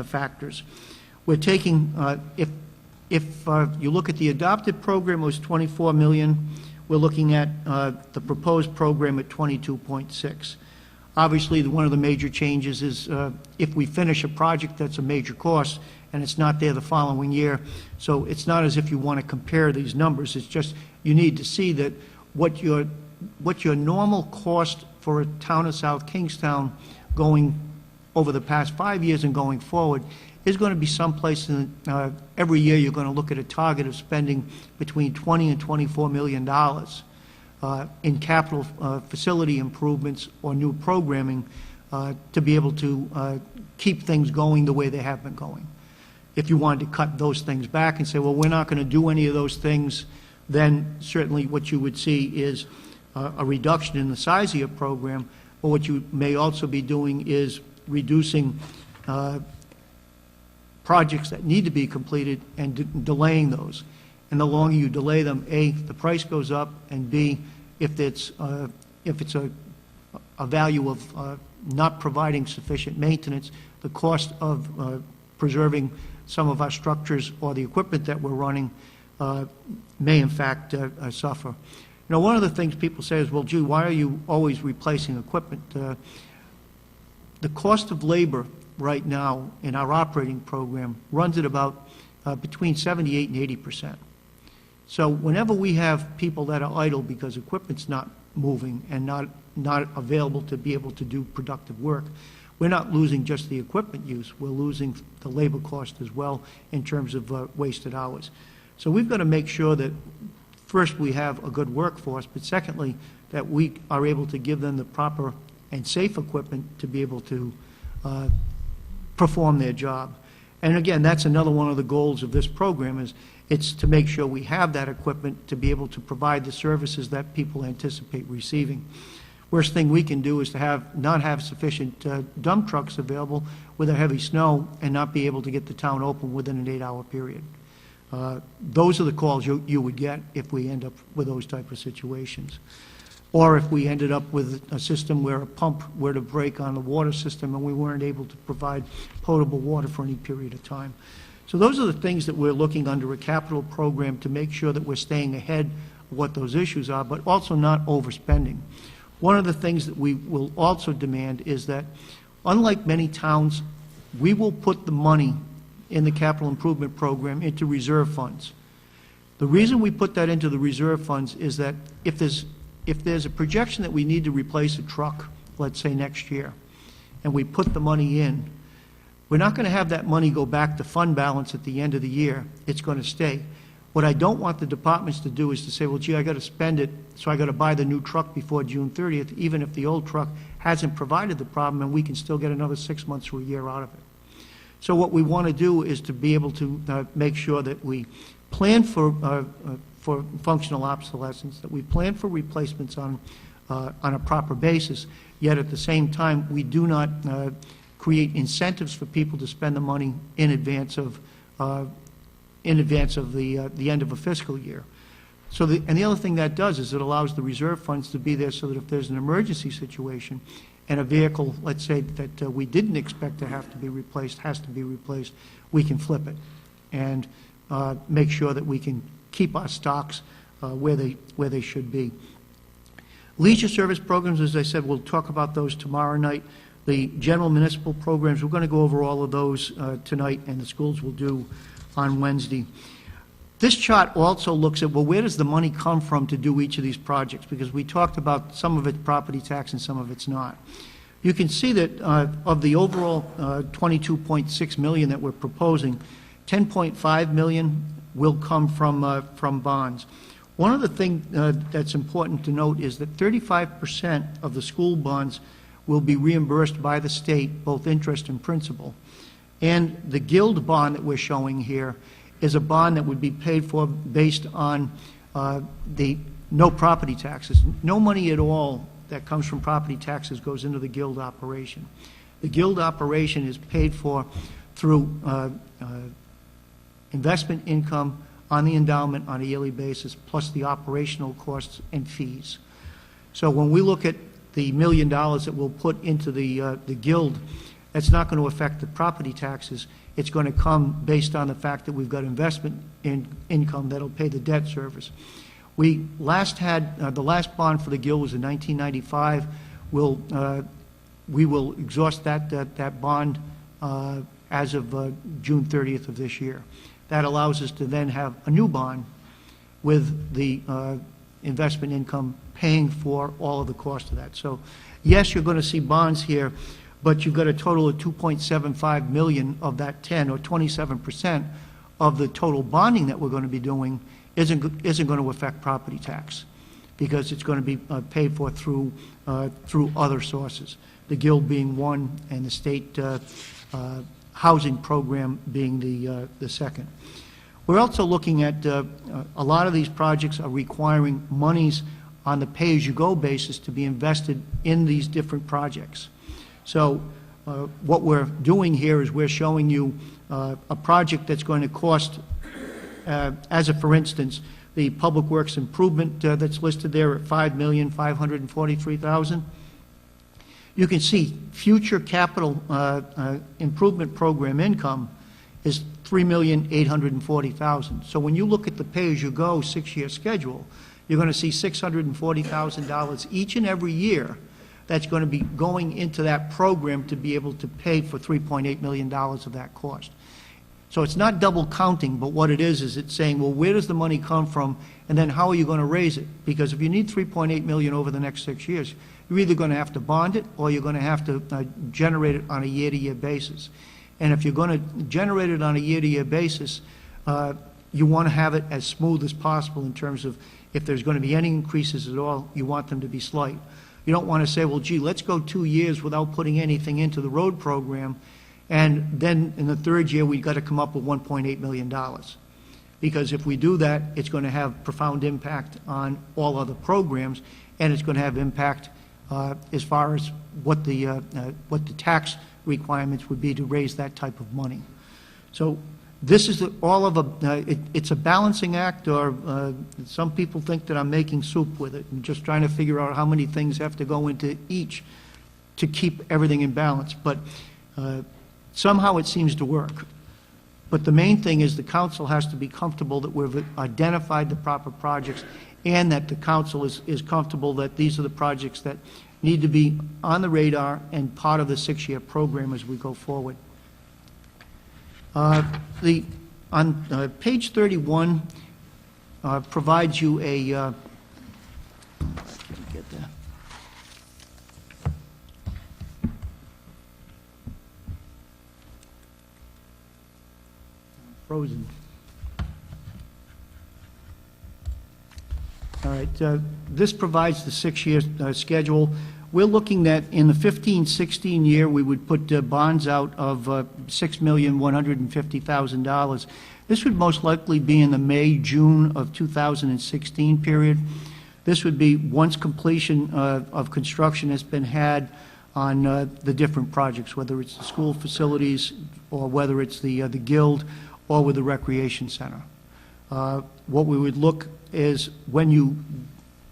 factors. We're taking, if you look at the adopted program, it was $24 million. We're looking at the proposed program at 22.6. Obviously, one of the major changes is if we finish a project that's a major cost and it's not there the following year. So it's not as if you want to compare these numbers. It's just you need to see that what your normal cost for a town of South Kingstown going over the past 5 years and going forward is going to be someplace in every year you're going to look at a target of spending between $20 and $24 million in capital facility improvements or new programming to be able to keep things going the way they have been going. If you wanted to cut those things back and say, well, we're not going to do any of those things, then certainly what you would see is a reduction in the size of your program. But what you may also be doing is reducing projects that need to be completed and delaying those. And the longer you delay them, A, the price goes up, and B, if it's a value of not providing sufficient maintenance, the cost of preserving some of our structures or the equipment that we're running may in fact suffer. You know, one of the things people say is, well, gee, why are you always replacing equipment? The cost of labor right now in our operating program runs at about between 78% and 80%. So whenever we have people that are idle because equipment's not moving and not available to be able to do productive work, we're not losing just the equipment use, we're losing the labor cost as well in terms of wasted hours. So we've got to make sure that, first, we have a good workforce, but secondly, that we are able to give them the proper and safe equipment to be able to perform their job. And again, that's another one of the goals of this program, is it's to make sure we have that equipment to be able to provide the services that people anticipate receiving. Worst thing we can do is to not have sufficient dump trucks available with a heavy snow and not be able to get the town open within an 8-hour period. Those are the calls you would get if we end up with those type of situations. Or if we ended up with a system where a pump were to break on the water system and we weren't able to provide potable water for any period of time. So those are the things that we're looking under a capital program to make sure that we're staying ahead of what those issues are, but also not overspending. One of the things that we will also demand is that, unlike many towns, we will put the money in the capital improvement program into reserve funds. The reason we put that into the reserve funds is that if there's a projection that we need to replace a truck, let's say next year, and we put the money in, we're not going to have that money go back to fund balance at the end of the year. It's going to stay. What I don't want the departments to do is to say, well, gee, I got to spend it, so I got to buy the new truck before June 30th, even if the old truck hasn't provided the problem, and we can still get another 6 months to a year out of it. So what we want to do is to be able to make sure that we plan for functional obsolescence, that we plan for replacements on a proper basis, yet at the same time, we do not create incentives for people to spend the money in advance of the end of a fiscal year. So and the other thing that does is it allows the reserve funds to be there so that if there's an emergency situation and a vehicle, let's say, that we didn't expect to have to be replaced, has to be replaced, we can flip it and make sure that we can keep our stocks where they should be. Leisure service programs, as I said, we'll talk about those tomorrow night. The general municipal programs, we're going to go over all of those tonight, and the schools will do on Wednesday. This chart also looks at, well, where does the money come from to do each of these projects? Because we talked about some of it's property tax and some of it's not. You can see that of the overall $22.6 million that we're proposing, $10.5 million will come from bonds. One of the things that's important to note is that 35% of the school bonds will be reimbursed by the state, both interest and principal. And the Guild bond that we're showing here is a bond that would be paid for based on the no property taxes. No money at all that comes from property taxes goes into the Guild operation. The Guild operation is paid for through investment income on the endowment on a yearly basis, plus the operational costs and fees. So when we look at the $1 million that we'll put into the Guild, that's not going to affect the property taxes. It's going to come based on the fact that we've got investment income that'll pay the debt service. We last had, the last bond for the Guild was in 1995. We will exhaust that bond as of June 30th of this year. That allows us to then have a new bond with the investment income paying for all of the cost of that. So yes, you're going to see bonds here, but you've got a total of $2.75 million of that 10, or 27% of the total bonding that we're going to be doing isn't going to affect property tax, because it's going to be paid for through other sources, the Guild being one and the state housing program being the second. We're also looking at a lot of these projects are requiring monies on the pay-as-you-go basis to be invested in these different projects. So what we're doing here is we're showing you a project that's going to cost, for instance, the Public Works improvement that's listed there at $5,543,000. You can see future capital improvement program income is $3,840,000. So when you look at the pay-as-you-go 6-year schedule, you're going to see $640,000 each and every year that's going to be going into that program to be able to pay for $3.8 million of that cost. So it's not double counting, but what it is it's saying, well, where does the money come from, and then how are you going to raise it? Because if you need $3.8 million over the next 6 years, you're either going to have to bond it, or you're going to have to generate it on a year-to-year basis. And if you're going to generate it on a year-to-year basis, you want to have it as smooth as possible in terms of if there's going to be any increases at all, you want them to be slight. You don't want to say, well, gee, let's go 2 years without putting anything into the road program, and then in the third year, we've got to come up with $1.8 million. Because if we do that, it's going to have profound impact on all other programs, and it's going to have impact as far as what the tax requirements would be to raise that type of money. So this is all of it's a balancing act, or some people think that I'm making soup with it and just trying to figure out how many things have to go into each to keep everything in balance. But somehow it seems to work. But the main thing is the council has to be comfortable that we've identified the proper projects, and that the council is comfortable that these are the projects that need to be on the radar and part of the 6-year program as we go forward. On page 31 provides you a let me get there. Frozen. All right, this provides the 6-year schedule. We're looking at, in the 15-16 year, we would put bonds out of $6,150,000. This would most likely be in the May-June of 2016 period. This would be once completion of construction has been had on the different projects, whether it's the school facilities or whether it's the Guild or with the recreation center. What we would look is when you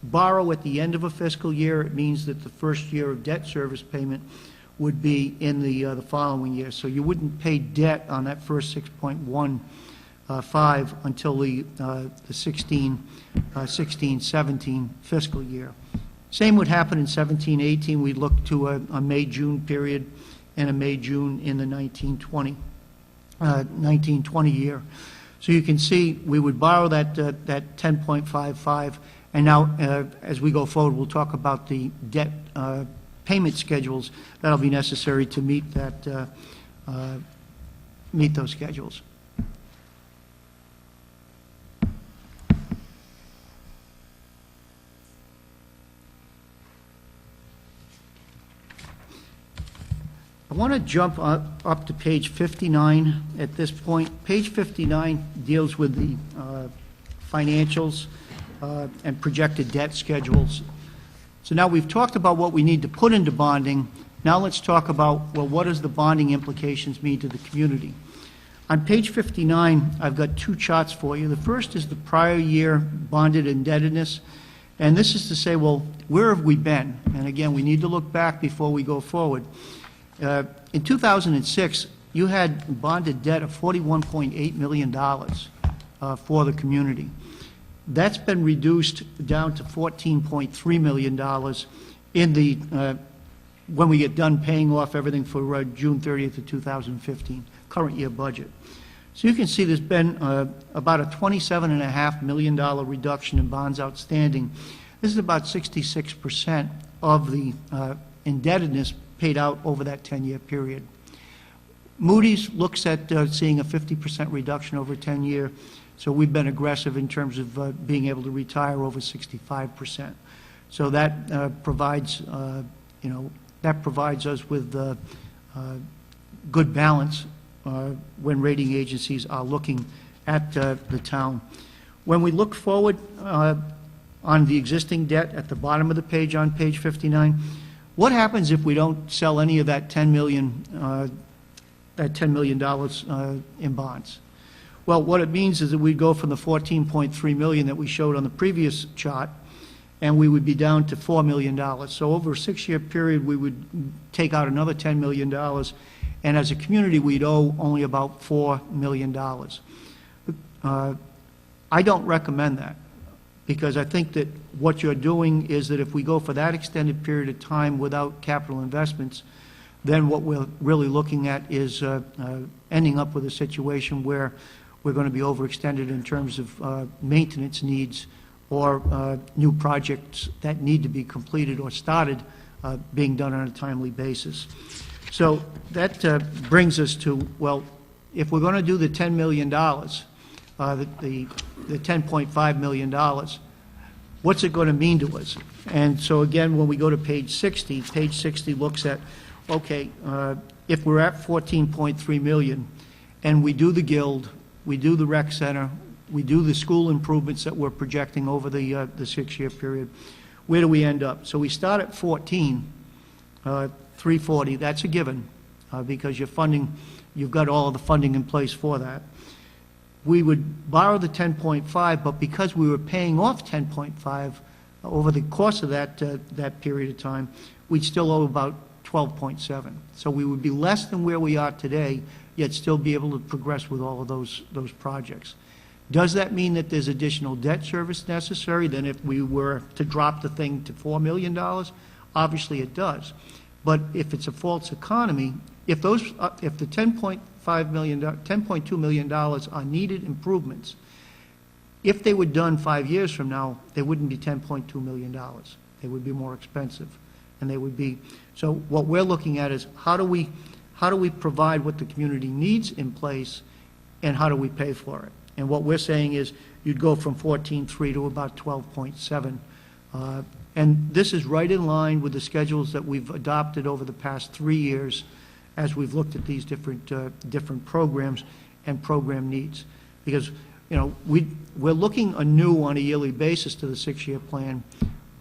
borrow at the end of a fiscal year, it means that the first year of debt service payment would be in the following year. So you wouldn't pay debt on that first 6.15 until the 16-17 fiscal year. Same would happen in 17-18. We'd look to a May-June period and a May-June in the 1920 year. So you can see we would borrow that 10.55, and now as we go forward, we'll talk about the debt payment schedules that'll be necessary to meet that meet those schedules. I want to jump up to page 59 at this point. Page 59 deals with the financials and projected debt schedules. So now we've talked about what we need to put into bonding. Now let's talk about, well, what does the bonding implications mean to the community? On page 59, I've got two charts for you. The first is the prior year bonded indebtedness. And this is to say, well, where have we been? And again, we need to look back before we go forward. In 2006, you had bonded debt of $41.8 million for the community. That's been reduced down to $14.3 million in the when we get done paying off everything for June 30th of 2015, current year budget. So you can see there's been about a $27.5 million reduction in bonds outstanding. This is about 66% of the indebtedness paid out over that 10-year period. Moody's looks at seeing a 50% reduction over a 10-year, so we've been aggressive in terms of being able to retire over 65%. So that provides, that provides us with good balance when rating agencies are looking at the town. When we look forward on the existing debt at the bottom of the page on page 59, what happens if we don't sell any of that $10 million in bonds? Well, what it means is that we'd go from the $14.3 million that we showed on the previous chart, and we would be down to $4 million. So over a 6-year period, we would take out another $10 million, and as a community, we'd owe only about $4 million. I don't recommend that, because I think that what you're doing is that if we go for that extended period of time without capital investments, then what we're really looking at is ending up with a situation where we're going to be overextended in terms of maintenance needs or new projects that need to be completed or started being done on a timely basis. So that brings us to, well, if we're going to do the $10 million, the $10.5 million, what's it going to mean to us? And so again, when we go to page 60 looks at, okay, if we're at 14.3 million and we do the Guild, we do the rec center, we do the school improvements that we're projecting over the 6-year period, where do we end up? So we start at 340, that's a given, because you're funding, you've got all of the funding in place for that. We would borrow the 10.5, but because we were paying off 10.5 over the course of that period of time, we'd still owe about 12.7. So we would be less than where we are today, yet still be able to progress with all of those projects. Does that mean that there's additional debt service necessary than if we were to drop the thing to $4 million? Obviously it does. But if it's a false economy, if the $10.2 million are needed improvements, if they were done 5 years from now, they wouldn't be $10.2 million. They would be more expensive. And they would be, so what we're looking at is how do we provide what the community needs in place, and how do we pay for it? And what we're saying is you'd go from 14.3 to about 12.7. And this is right in line with the schedules that we've adopted over the past 3 years as we've looked at these different programs and program needs. Because, you know, we're looking anew on a yearly basis to the 6-year plan,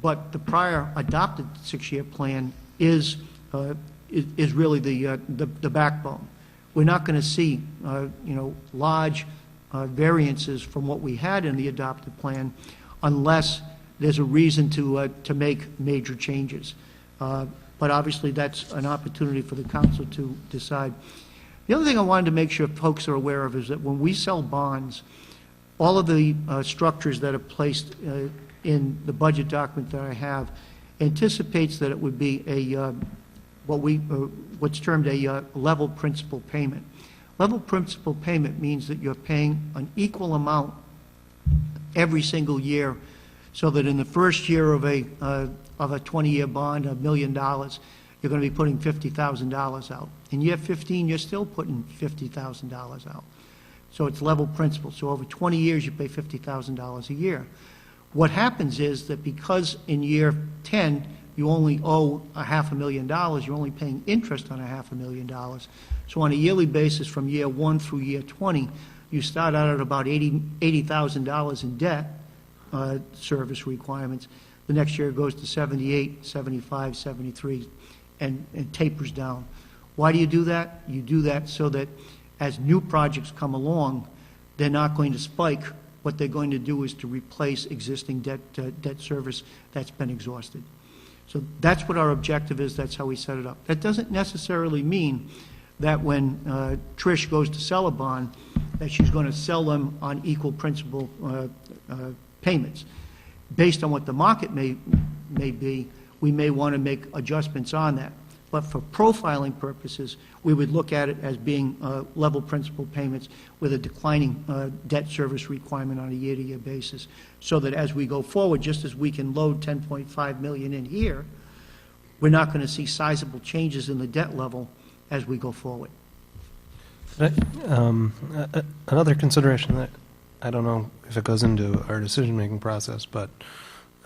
but the prior adopted 6-year plan is really the backbone. We're not going to see, large variances from what we had in the adopted plan unless there's a reason to make major changes. But obviously, that's an opportunity for the council to decide. The other thing I wanted to make sure folks are aware of is that when we sell bonds, all of the structures that are placed in the budget document that I have anticipates that it would be a what's termed a level principal payment. Level principal payment means that you're paying an equal amount every single year, so that in the first year of a 20-year bond, $1 million, you're going to be putting $50,000 out. In year 15, you're still putting $50,000 out. So it's level principal. So over 20 years, you pay $50,000 a year. What happens is that because in year 10, you only owe $500,000, you're only paying interest on $500,000. So on a yearly basis from year 1 through year 20, you start out at about $80,000 in debt service requirements. The next year it goes to 78, 75, 73, and tapers down. Why do you do that? You do that so that as new projects come along, they're not going to spike. What they're going to do is to replace existing debt service that's been exhausted. So that's what our objective is. That's how we set it up. That doesn't necessarily mean that when Trish goes to sell a bond, that she's going to sell them on equal principal payments. Based on what the market may be, we may want to make adjustments on that. But for profiling purposes, we would look at it as being level principal payments with a declining debt service requirement on a year-to-year basis, so that as we go forward, just as we can load $10.5 million in here, we're not going to see sizable changes in the debt level as we go forward. Another consideration that I don't know if it goes into our decision-making process, but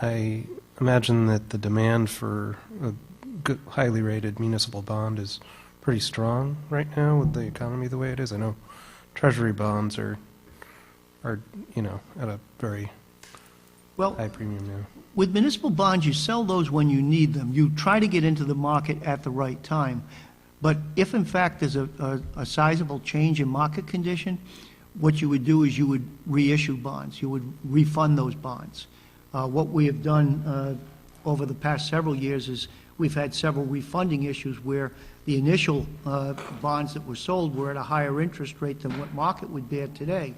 I imagine that the demand for a good, highly rated municipal bond is pretty strong right now with the economy the way it is. I know treasury bonds are at a very high premium now. With municipal bonds, you sell those when you need them. You try to get into the market at the right time. But if, in fact, there's a sizable change in market condition, what you would do is you would reissue bonds. You would refund those bonds. What we have done over the past several years is we've had several refunding issues where the initial bonds that were sold were at a higher interest rate than what market would bear today.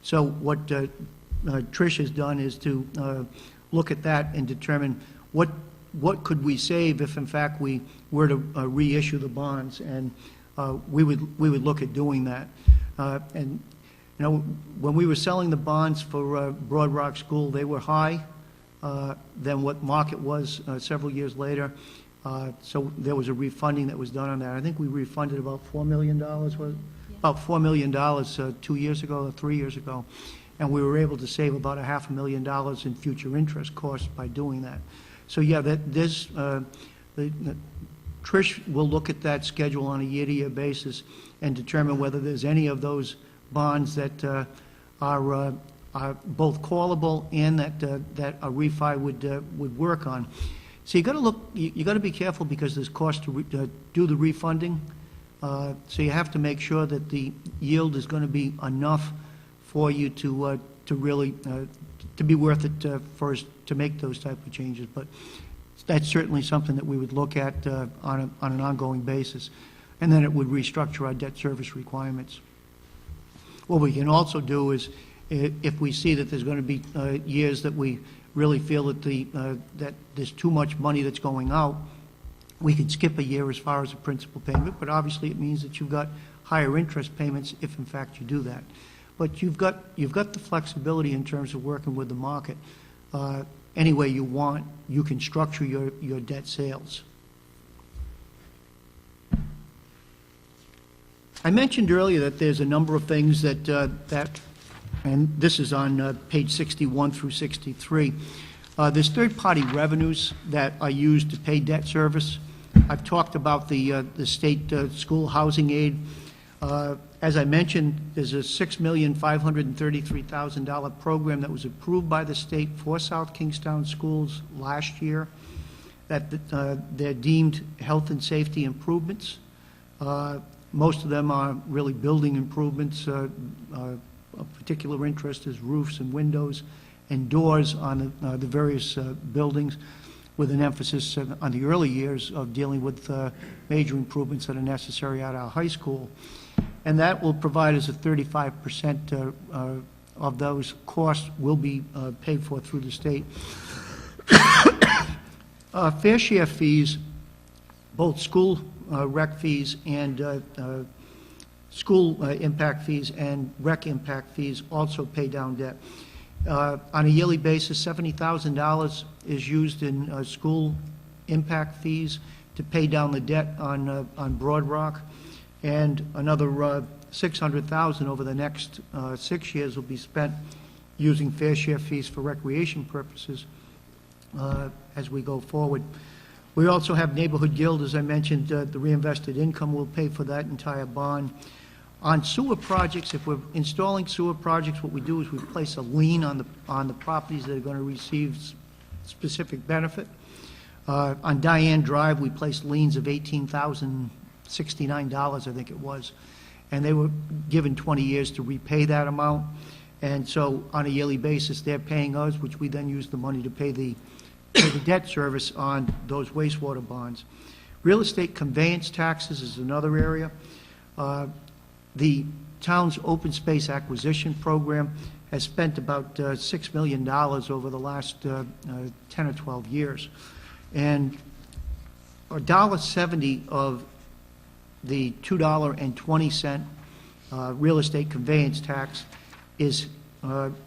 So what Trish has done is to look at that and determine what could we save if, in fact, we were to reissue the bonds. And we would look at doing that. And, you know, when we were selling the bonds for Broad Rock School, they were high than what market was several years later. So there was a refunding that was done on that. I think we refunded about $4 million, was it? About $4 million 2 years ago or 3 years ago. And we were able to save about $500,000 in future interest costs by doing that. So, yeah, Trish will look at that schedule on a year-to-year basis and determine whether there's any of those bonds that are both callable and that a refi would work on. So you got to look. You got to be careful because there's cost to do the refunding. So you have to make sure that the yield is going to be enough for you to really to be worth it for us to make those type of changes. But that's certainly something that we would look at on an ongoing basis, and then it would restructure our debt service requirements. What we can also do is, if we see that there's going to be years that we really feel that that there's too much money that's going out, we could skip a year as far as the principal payment, but obviously it means that you've got higher interest payments if in fact you do that. But you've got the flexibility in terms of working with the market. Any way you want, you can structure your debt sales. I mentioned earlier that there's a number of things that and this is on page 61 through 63. There's third-party revenues that are used to pay debt service. I've talked about the state school housing aid. As I mentioned, there's a $6,533,000 program that was approved by the state for South Kingstown schools last year that they're deemed health and safety improvements. Most of them are really building improvements. Of particular interest is roofs and windows and doors on the various buildings, with an emphasis on the early years of dealing with major improvements that are necessary at our high school. And that will provide us a 35% of those costs will be paid for through the state. Fair share fees, both school rec fees and school impact fees and rec impact fees also pay down debt. On a yearly basis, $70,000 is used in school impact fees to pay down the debt on Broad Rock, and another $600,000 over the next 6 years will be spent using fair share fees for recreation purposes as we go forward. We also have Neighborhood Guild, as I mentioned, the reinvested income will pay for that entire bond. On sewer projects, if we're installing sewer projects, what we do is we place a lien on the properties that are going to receive specific benefit. On Diane Drive, we placed liens of $18,069, I think it was, and they were given 20 years to repay that amount. And so on a yearly basis, they're paying us, which we then use the money to pay the debt service on those wastewater bonds. Real estate conveyance taxes is another area. The town's open space acquisition program has spent about $6 million over the last 10 or 12 years. And $1.70 of the $2.20 real estate conveyance tax is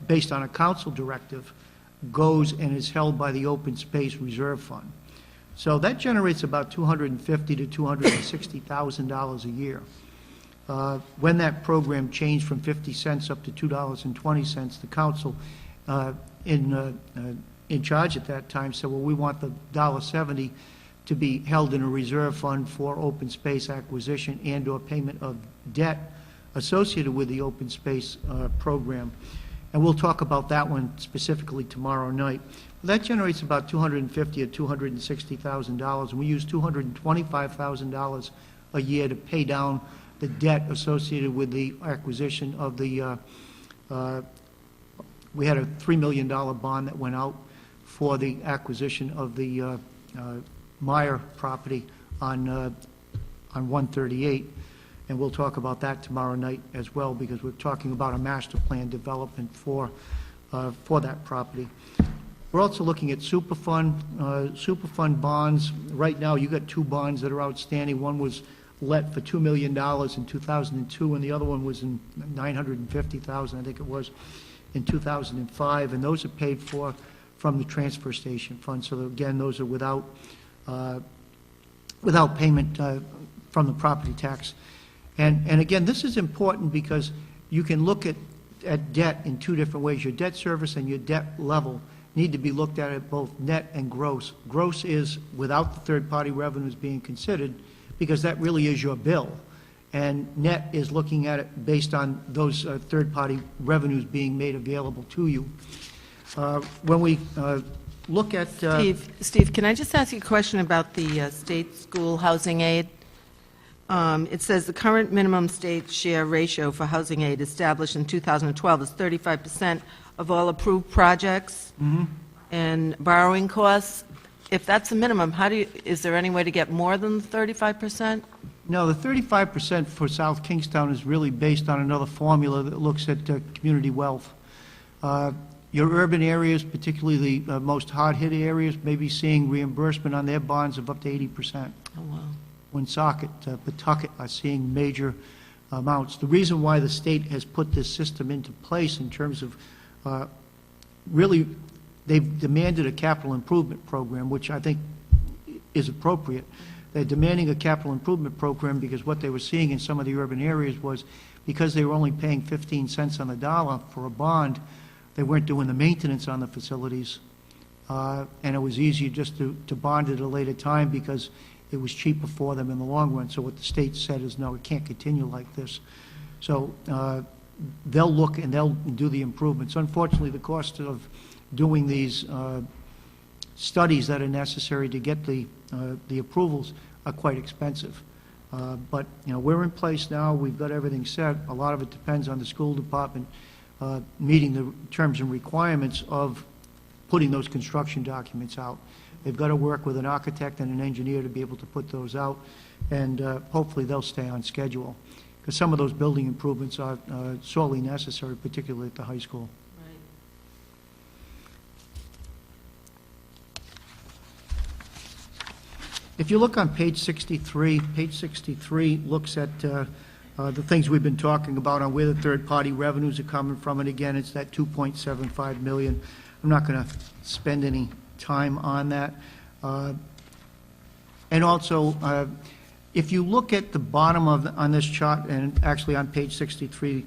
based on a council directive, goes and is held by the Open Space Reserve Fund. So that generates about $250,000 to $260,000 a year. When that program changed from 50 cents up to $2.20, the council in charge at that time said, well, we want the $1.70 to be held in a reserve fund for open space acquisition and or payment of debt associated with the open space program. And we'll talk about that one specifically tomorrow night. That generates about $250,000 or $260,000, and we use $225,000 a year to pay down the debt associated with the acquisition of the, we had a $3 million bond that went out for the acquisition of the Meyer property on 138, and we'll talk about that tomorrow night as well, because we're talking about a master plan development for that property. We're also looking at Superfund bonds. Right now, you got two bonds that are outstanding. One was let for $2 million in 2002, and the other one was in $950,000, I think it was, in 2005, and those are paid for from the transfer station fund. So again, those are without payment from the property tax. And again, this is important because you can look at debt in two different ways. Your debt service and your debt level need to be looked at both net and gross. Gross is without the third-party revenues being considered, because that really is your bill. And net is looking at it based on those third-party revenues being made available to you. When we look at... Steve, can I just ask you a question about the state school housing aid? It says the current minimum state share ratio for housing aid established in 2012 is 35% of all approved projects and borrowing costs. If that's the minimum, is there any way to get more than 35%? No, the 35% for South Kingstown is really based on another formula that looks at community wealth. Your urban areas, particularly the most hard-hit areas, may be seeing reimbursement on their bonds of up to 80%. Oh, wow. Woonsocket, Pawtucket are seeing major amounts. The reason why the state has put this system into place in terms of really, they've demanded a capital improvement program, which I think is appropriate. They're demanding a capital improvement program because what they were seeing in some of the urban areas was because they were only paying 15 cents on the dollar for a bond, they weren't doing the maintenance on the facilities, and it was easier just to bond at a later time because it was cheaper for them in the long run. So what the state said is, no, it can't continue like this. So they'll look and they'll do the improvements. Unfortunately, the cost of doing these studies that are necessary to get the approvals are quite expensive. But, you know, we're in place now. We've got everything set. A lot of it depends on the school department meeting the terms and requirements of putting those construction documents out. They've got to work with an architect and an engineer to be able to put those out, and hopefully they'll stay on schedule, because some of those building improvements are sorely necessary, particularly at the high school. Right. If you look on page 63 looks at the things we've been talking about on where the third-party revenues are coming from, and again, it's that $2.75 million. I'm not going to spend any time on that. And also, if you look at the bottom on this chart, and actually on page 63,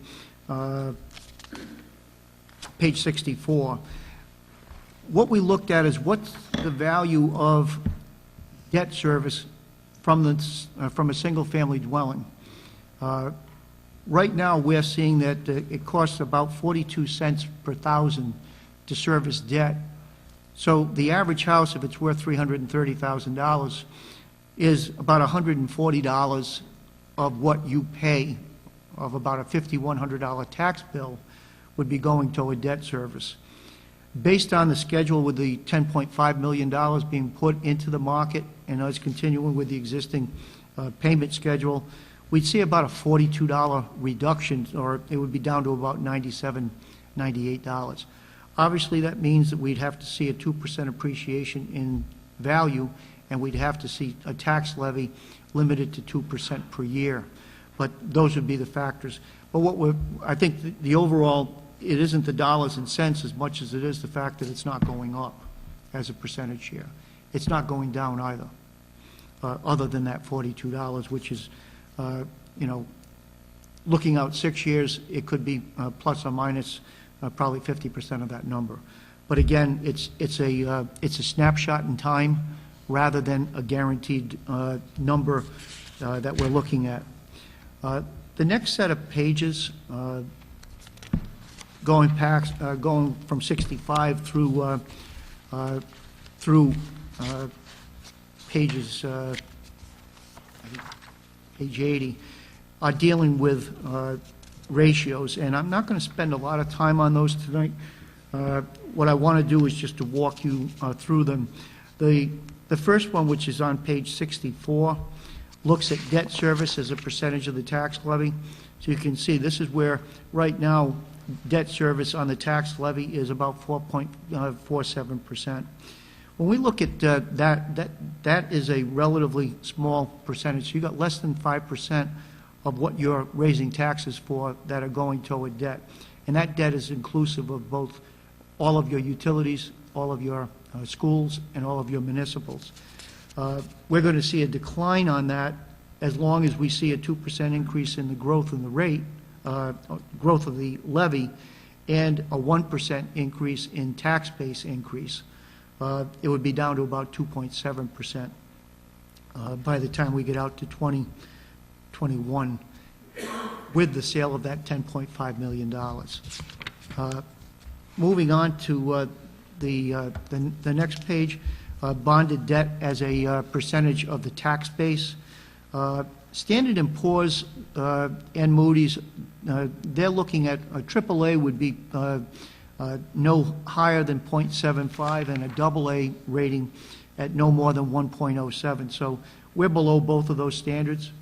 page 64, what we looked at is what's the value of debt service from a single-family dwelling. Right now, we're seeing that it costs about 42 cents per thousand to service debt. So the average house, if it's worth $330,000, is about $140 of what you pay, of about a $5,100 tax bill, would be going toward debt service. Based on the schedule with the $10.5 million being put into the market and us continuing with the existing payment schedule, we'd see about a $42 reduction, or it would be down to about $97, $98. Obviously, that means that we'd have to see a 2% appreciation in value, and we'd have to see a tax levy limited to 2% per year. But those would be the factors. But I think the overall, it isn't the dollars and cents as much as it is the fact that it's not going up as a percentage share. It's not going down either, other than that $42, which is, you know, looking out 6 years, it could be plus or minus probably 50% of that number. But again, it's a snapshot in time rather than a guaranteed number that we're looking at. The next set of pages, going from 65 through pages page 80, are dealing with ratios, and I'm not going to spend a lot of time on those tonight. What I want to do is just to walk you through them. The first one, which is on page 64, looks at debt service as a percentage of the tax levy. So you can see this is where, right now, debt service on the tax levy is about 4.47%. When we look at that is a relatively small percentage. You got less than 5% of what you're raising taxes for that are going toward debt. And that debt is inclusive of both all of your utilities, all of your schools, and all of your municipals. We're going to see a decline on that as long as we see a 2% increase in the growth in the rate, growth of the levy, and a 1% increase in tax base increase. It would be down to about 2.7% by the time we get out to 2021 with the sale of that $10.5 million. Moving on to the next page, bonded debt as a percentage of the tax base. Standard & Poor's and Moody's, they're looking at a AAA would be no higher than 0.75 and a AA rating at no more than 1.07. So we're below both of those standards.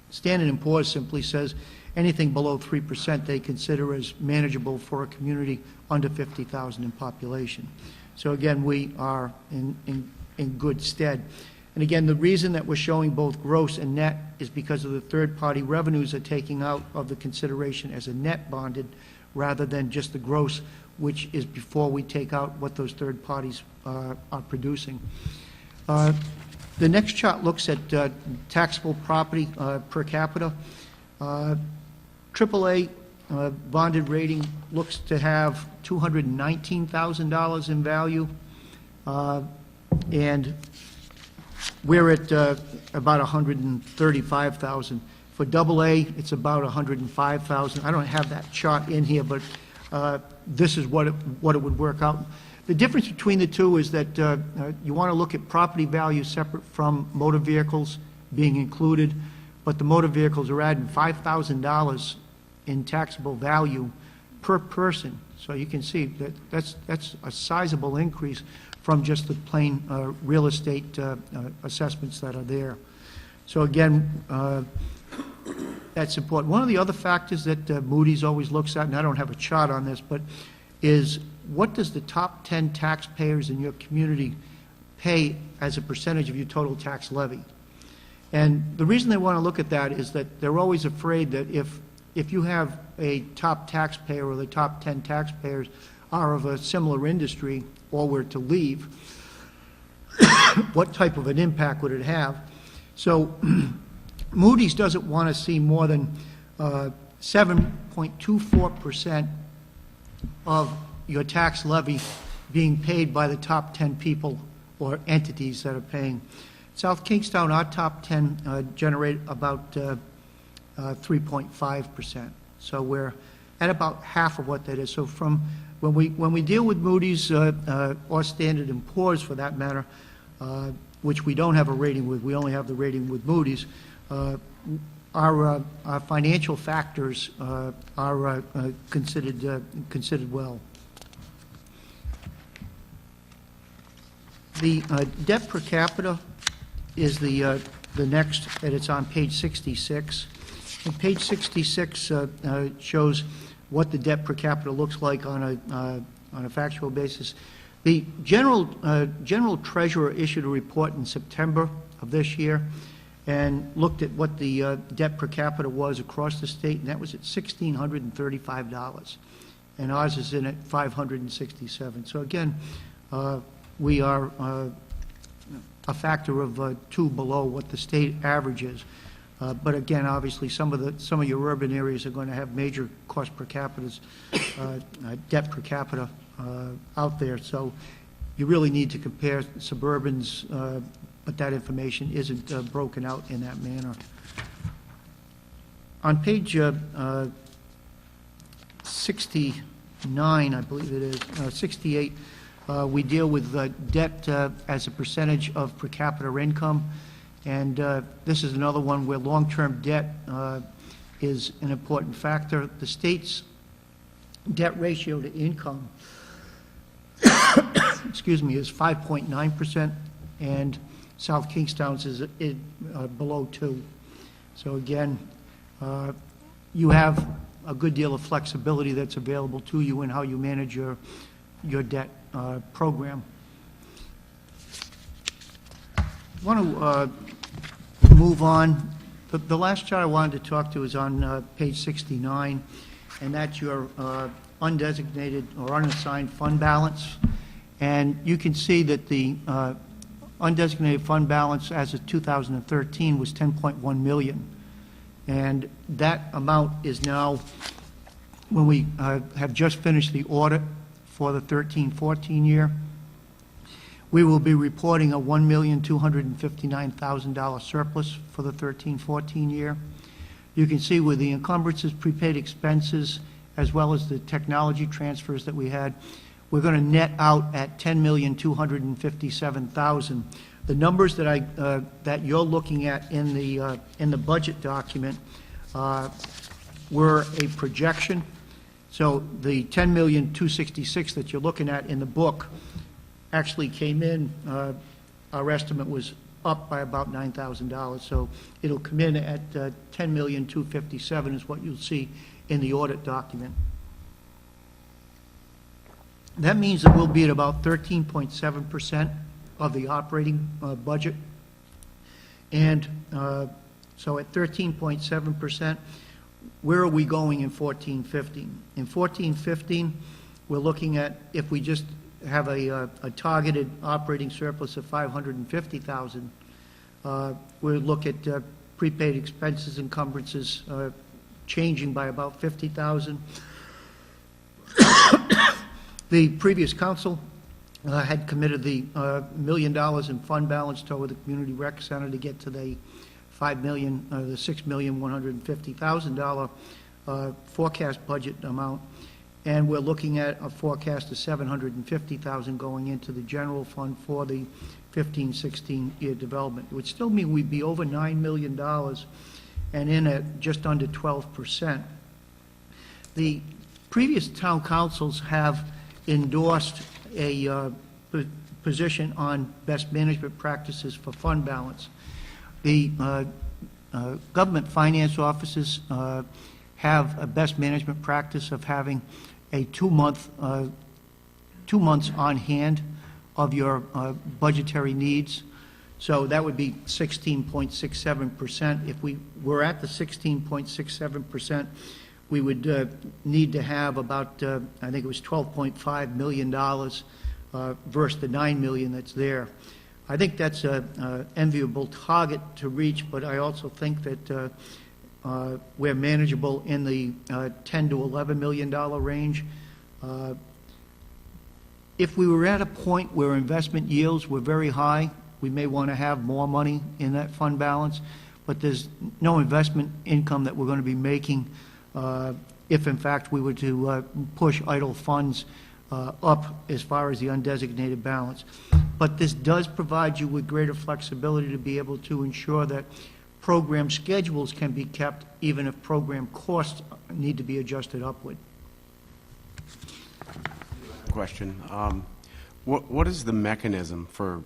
Standard & Poor's simply says anything below 3% they consider as manageable for a community under 50,000 in population. So again, we are in good stead. And again, the reason that we're showing both gross and net is because of the third-party revenues are taking out of the consideration as a net bonded rather than just the gross, which is before we take out what those third parties are producing. The next chart looks at taxable property per capita. AAA bonded rating looks to have $219,000 in value, and we're at about $135,000. For AA, it's about $105,000. I don't have that chart in here, but this is what it would work out. The difference between the two is that you want to look at property value separate from motor vehicles being included, but the motor vehicles are adding $5,000 in taxable value per person. So you can see that that's a sizable increase from just the plain real estate assessments that are there. So again, that's important. One of the other factors that Moody's always looks at, and I don't have a chart on this, but is what does the top 10 taxpayers in your community pay as a percentage of your total tax levy? And the reason they want to look at that is that they're always afraid that if you have a top taxpayer or the top 10 taxpayers are of a similar industry or were to leave, what type of an impact would it have? So Moody's doesn't want to see more than 7.24% of your tax levy being paid by the top 10 people or entities that are paying. South Kingstown, our top 10 generate about 3.5%. So we're at about half of what that is. So from when we deal with Moody's or Standard & Poor's for that matter, which we don't have a rating with, we only have the rating with Moody's, our financial factors are considered well. The debt per capita is the next, and it's on page 66. And page 66 shows what the debt per capita looks like on a factual basis. The general treasurer issued a report in September of this year and looked at what the debt per capita was across the state, and that was at $1,635. And ours is in at $567. So again, we are a factor of 2 below what the state average is. But again, obviously, some of your urban areas are going to have major cost per capitas, debt per capita out there. So you really need to compare suburbans, but that information isn't broken out in that manner. On page 69, I believe it is, 68, we deal with debt as a percentage of per capita income. And this is another one where long-term debt is an important factor. The state's debt ratio to income, excuse me, is 5.9%, and South Kingstown's is below 2. So again, you have a good deal of flexibility that's available to you in how you manage your debt program. want to move on. The last chart I wanted to talk to is on page 69, and that's your undesignated or unassigned fund balance. And you can see that the undesignated fund balance as of 2013 was 10.1 million. And that amount is now, when we have just finished the audit for the 13-14 year, we will be reporting a $1,259,000 surplus for the 13-14 year. You can see with the encumbrances, prepaid expenses, as well as the technology transfers that we had, we're going to net out at $10,257,000. The numbers that that you're looking at in the budget document were a projection. So the $10,266,000 that you're looking at in the book actually came in. Our estimate was up by about $9,000. So it'll come in at $10,257,000 is what you'll see in the audit document. That means that we'll be at about 13.7% of the operating budget. And so at 13.7%, where are we going in 14-15? In 14-15, we're looking at, if we just have a targeted operating surplus of $550,000, we'll look at prepaid expenses, encumbrances changing by about $50,000. The previous council had committed the $1 million in fund balance toward the community rec center to get to the $6,150,000 forecast budget amount, and we're looking at a forecast of $750,000 going into the general fund for the 15-16 year development. It would still mean we'd be over $9 million and in at just under 12%. The previous town councils have endorsed a position on best management practices for fund balance. The government finance offices have a best management practice of having a 2 months on hand of your budgetary needs. So that would be 16.67%. If we were at the 16.67%, we would need to have about, I think it was $12.5 million versus the $9 million that's there. I think that's an enviable target to reach, but I also think that we're manageable in the $10 to $11 million range. If we were at a point where investment yields were very high, we may want to have more money in that fund balance, but there's no investment income that we're going to be making if, in fact, we were to push idle funds up as far as the undesignated balance. But this does provide you with greater flexibility to be able to ensure that program schedules can be kept even if program costs need to be adjusted upward. Question. What is the mechanism for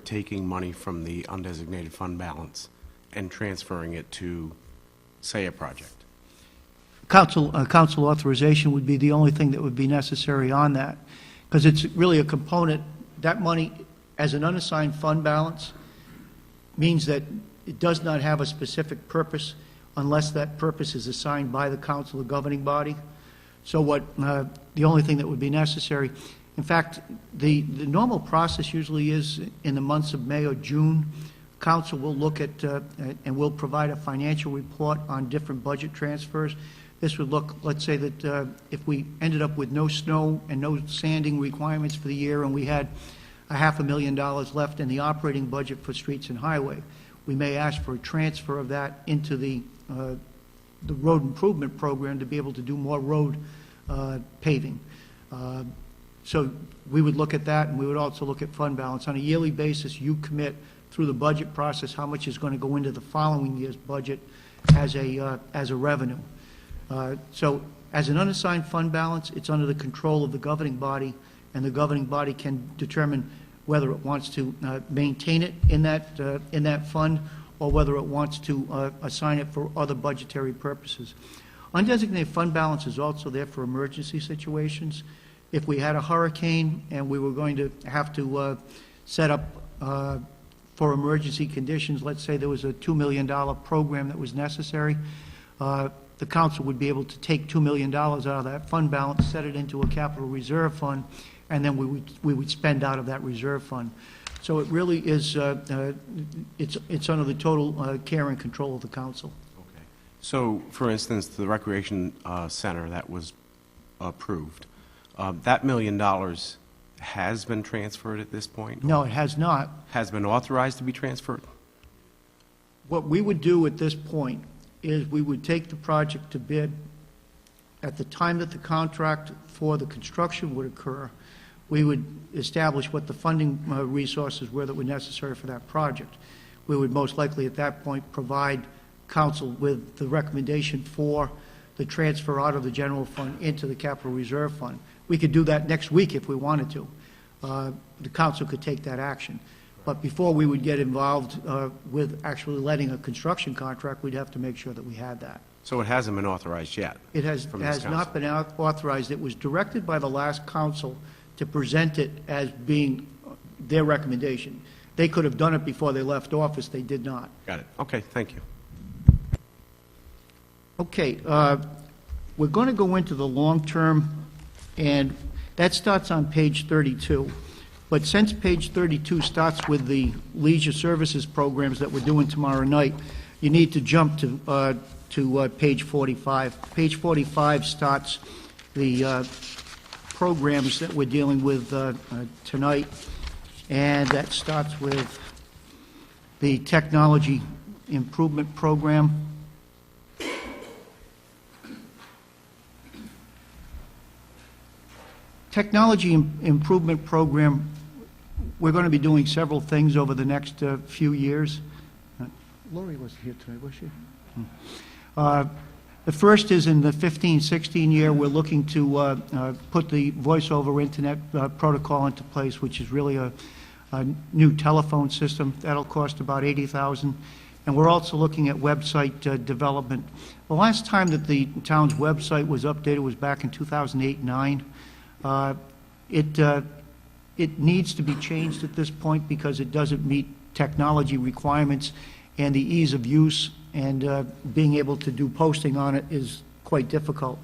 taking money from the undesignated fund balance and transferring it to, say, a project? Council authorization would be the only thing that would be necessary on that, because it's really a component. That money, as an unassigned fund balance, means that it does not have a specific purpose unless that purpose is assigned by the council, the governing body. So the only thing that would be necessary, in fact, the normal process usually is in the months of May or June, council will look at and will provide a financial report on different budget transfers. This would look, let's say that if we ended up with no snow and no sanding requirements for the year and we had $500,000 left in the operating budget for streets and highway, we may ask for a transfer of that into the road improvement program to be able to do more road paving. So we would look at that, and we would also look at fund balance. On a yearly basis, you commit through the budget process how much is going to go into the following year's budget as a revenue. So as an unassigned fund balance, it's under the control of the governing body, and the governing body can determine whether it wants to maintain it in that fund or whether it wants to assign it for other budgetary purposes. Undesignated fund balance is also there for emergency situations. If we had a hurricane and we were going to have to set up for emergency conditions. Let's say there was a $2 million program that was necessary. The council would be able to take $2 million out of that fund balance, set it into a capital reserve fund, and then we would spend out of that reserve fund. So it really is, it's under the total care and control of the council. Okay. So, for instance, the recreation center that was approved, that $1 million has been transferred at this point? No, it has not. Has been authorized to be transferred? What we would do at this point is we would take the project to bid. At the time that the contract for the construction would occur, we would establish what the funding resources were that were necessary for that project. We would most likely at that point provide council with the recommendation for the transfer out of the general fund into the capital reserve fund. We could do that next week if we wanted to. The council could take that action. But before we would get involved with actually letting a construction contract, we'd have to make sure that we had that. So it hasn't been authorized yet? It has From this not been authorized. It was directed by the last council to present it as being their recommendation. They could have done it before they left office. They did not. Got it. Okay, thank you. Okay, we're going to go into the long-term, and that starts on page 32. But since page 32 starts with the leisure services programs that we're doing tomorrow night, you need to jump to page 45. Page 45 starts the programs that we're dealing with tonight, and that starts with the technology improvement program. Technology improvement program, we're going to be doing several things over the next few years. Lori wasn't here tonight, was she? The first is in the 15-16 year, we're looking to put the voice over internet protocol into place, which is really a new telephone system. That'll cost about $80,000. And we're also looking at website development. The last time that the town's website was updated was back in 2008-9. It needs to be changed at this point because it doesn't meet technology requirements, and the ease of use and being able to do posting on it is quite difficult.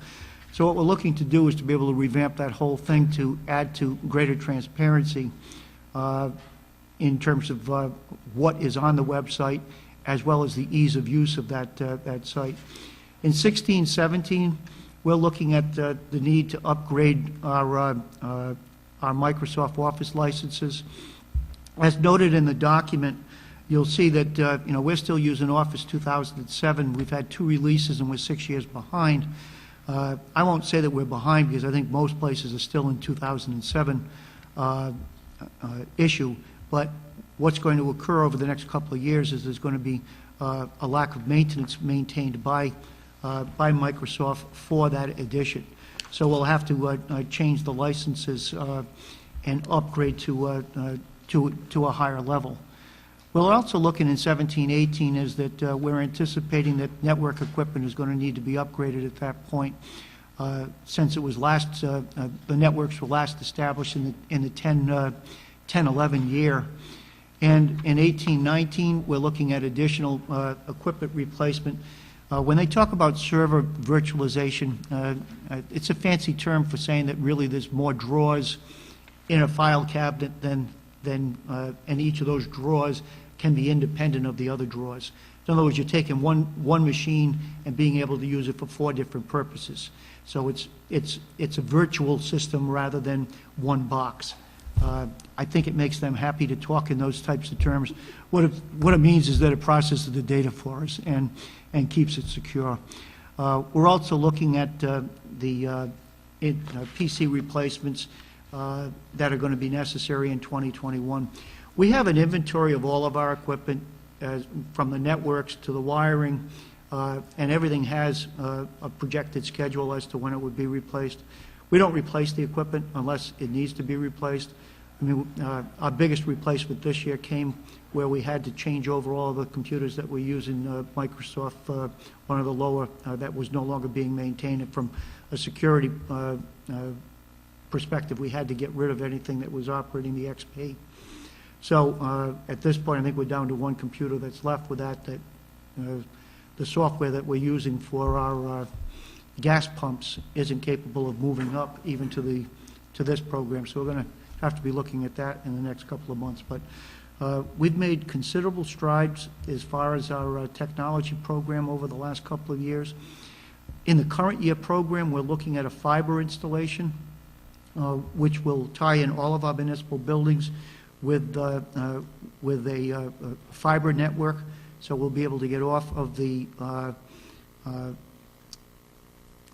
So what we're looking to do is to be able to revamp that whole thing to add to greater transparency in terms of what is on the website, as well as the ease of use of that site. In 16-17, we're looking at the need to upgrade our Microsoft Office licenses. As noted in the document, you'll see that we're still using Office 2007. We've had 2 releases and we're 6 years behind. I won't say that we're behind because I think most places are still in 2007 issue, but what's going to occur over the next couple of years is there's going to be a lack of maintenance maintained by Microsoft for that edition. So we'll have to change the licenses and upgrade to a higher level. We're also looking in 17-18 is that we're anticipating that network equipment is going to need to be upgraded at that point. Since it was last, the networks were last established in the 10-11 year. And in 18-19, we're looking at additional equipment replacement. When they talk about server virtualization, it's a fancy term for saying that really there's more drawers in a file cabinet and each of those drawers can be independent of the other drawers. In other words, you're taking one machine and being able to use it for 4 different purposes. So it's a virtual system rather than one box. I think it makes them happy to talk in those types of terms. What it means is that it processes the data for us and keeps it secure. We're also looking at the PC replacements that are going to be necessary in 2021. We have an inventory of all of our equipment, from the networks to the wiring, and everything has a projected schedule as to when it would be replaced. We don't replace the equipment unless it needs to be replaced. I mean, our biggest replacement this year came where we had to change over all of the computers that we use in Microsoft, one of the lower that was no longer being maintained. And from a security perspective, we had to get rid of anything that was operating the XP. So at this point, I think we're down to one computer that's left with that, the software that we're using for our gas pumps isn't capable of moving up even to this program. So we're going to have to be looking at that in the next couple of months. But we've made considerable strides as far as our technology program over the last couple of years. In the current year program, we're looking at a fiber installation, which will tie in all of our municipal buildings with a fiber network. So we'll be able to get off of the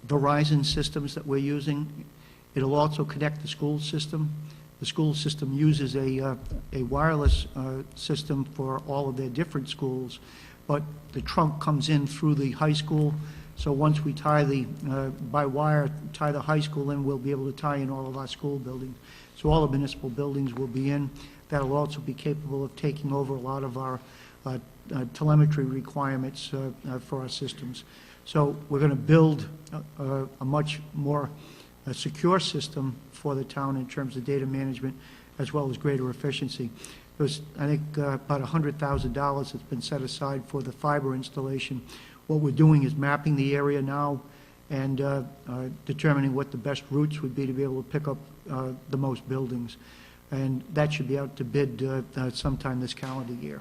Verizon systems that we're using. It'll also connect the school system. The school system uses a wireless system for all of their different schools, but the trunk comes in through the high school. So once we tie by wire, tie the high school in, we'll be able to tie in all of our school buildings. So all the municipal buildings will be in. That'll also be capable of taking over a lot of our telemetry requirements for our systems. So we're going to build a much more secure system for the town in terms of data management as well as greater efficiency. There's, I think, about $100,000 that's been set aside for the fiber installation. What we're doing is mapping the area now and determining what the best routes would be to be able to pick up the most buildings. And that should be out to bid sometime this calendar year.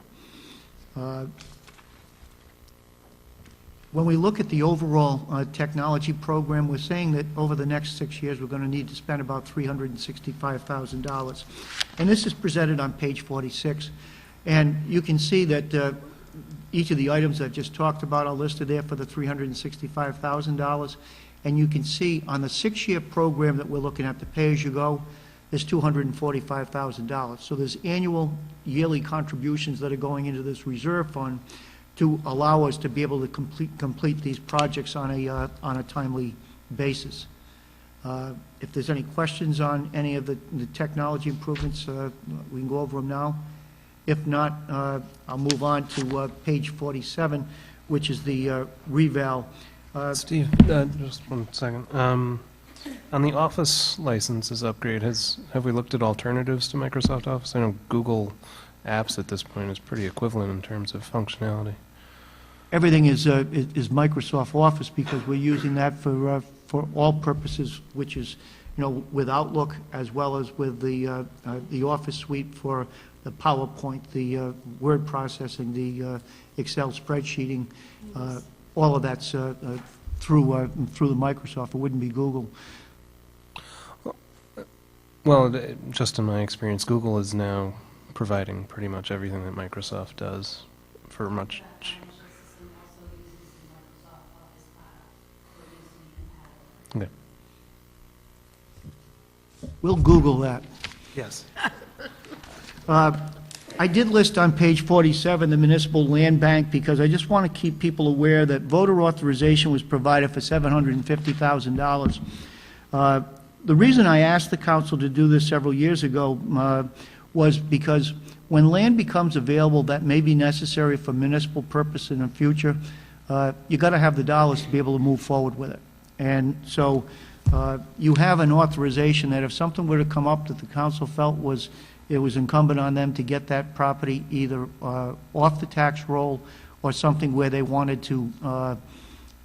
When we look at the overall technology program, we're saying that over the next 6 years, we're going to need to spend about $365,000. And this is presented on page 46. And you can see that each of the items I've just talked about are listed there for the $365,000. And you can see on the 6-year program that we're looking at, the pay-as-you-go, is $245,000. So there's annual yearly contributions that are going into this reserve fund to allow us to be able to complete these projects on a timely basis. If there's any questions on any of the technology improvements, we can go over them now. If not, I'll move on to page 47, which is the reval. Steve, just one second. On the Office licenses upgrade, have we looked at alternatives to Microsoft Office? I know Google Apps at this point is pretty equivalent in terms of functionality. Everything is Microsoft Office because we're using that for all purposes, which is, with Outlook as well as with the Office suite for the PowerPoint, the word processing, the Excel spreadsheeting. All of that's through the Microsoft. It wouldn't be Google. Well, just in my experience, Google is now providing pretty much everything that Microsoft does for much. Okay. We'll Google that. Yes. I did list on page 47 the municipal land bank because I just want to keep people aware that voter authorization was provided for $750,000. The reason I asked the council to do this several years ago was because when land becomes available that may be necessary for municipal purpose in the future, you got to have the dollars to be able to move forward with it. And so you have an authorization that if something were to come up that the council felt it was incumbent on them to get that property either off the tax roll or something where they wanted to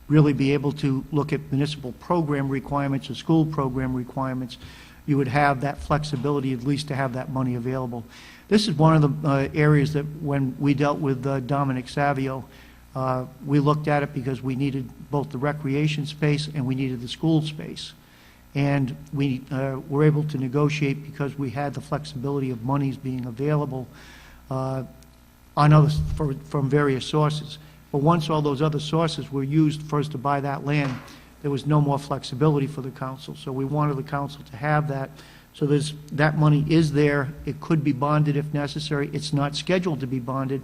really be able to look at municipal program requirements or school program requirements, you would have that flexibility at least to have that money available. This is one of the areas that when we dealt with Dominic Savio, we looked at it because we needed both the recreation space and we needed the school space. And we were able to negotiate because we had the flexibility of monies being available on others from various sources. But once all those other sources were used for us to buy that land, there was no more flexibility for the council. So we wanted the council to have that. So that money is there. It could be bonded if necessary. It's not scheduled to be bonded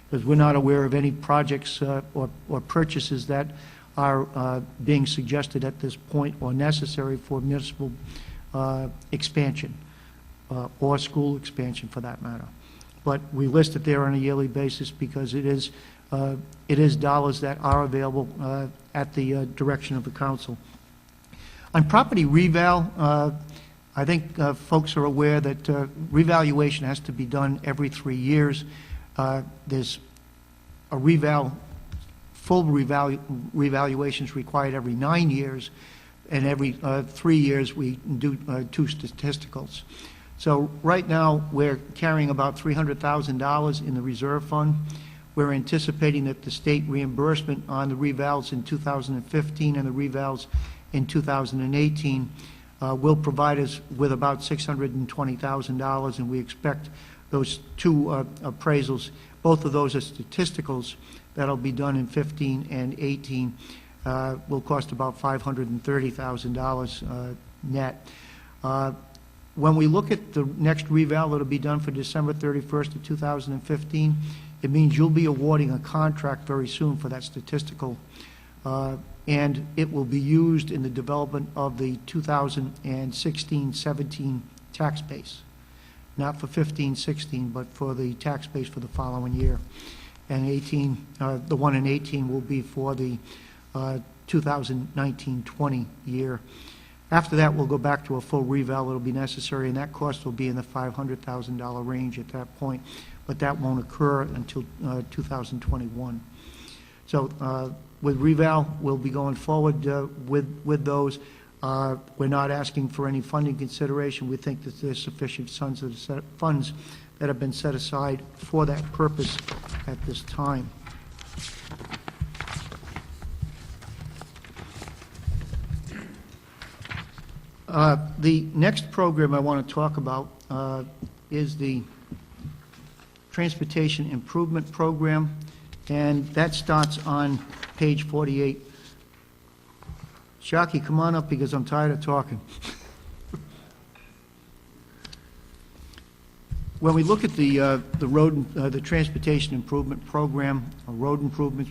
because we're not aware of any projects or purchases that are being suggested at this point or necessary for municipal expansion or school expansion for that matter. But we list it there on a yearly basis because it is dollars that are available at the direction of the council. On property reval, I think folks are aware that revaluation has to be done every 3 years. There's a full revaluation is required every 9 years, and every 3 years we do 2 statisticals. So right now, we're carrying about $300,000 in the reserve fund. We're anticipating that the state reimbursement on the revals in 2015 and the revals in 2018 will provide us with about $620,000, and we expect those 2 appraisals, both of those are statisticals, that'll be done in 15 and 18, will cost about $530,000 net. When we look at the next reval that'll be done for December 31st of 2015, it means you'll be awarding a contract very soon for that statistical, and it will be used in the development of the 2016-17 tax base. Not for 15-16, but for the tax base for the following year. And the one in 18 will be for the 2019-20 year. After that, we'll go back to a full reval that'll be necessary, and that cost will be in the $500,000 range at that point, but that won't occur until 2021. So with reval, we'll be going forward with those. We're not asking for any funding consideration. We think that there's sufficient funds that have been set aside for that purpose at this time. The next program I want to talk about is the Transportation Improvement Program, and that starts on page 48. Shockey, come on up because I'm tired of talking. When we look at the Transportation Improvement Program, road improvements,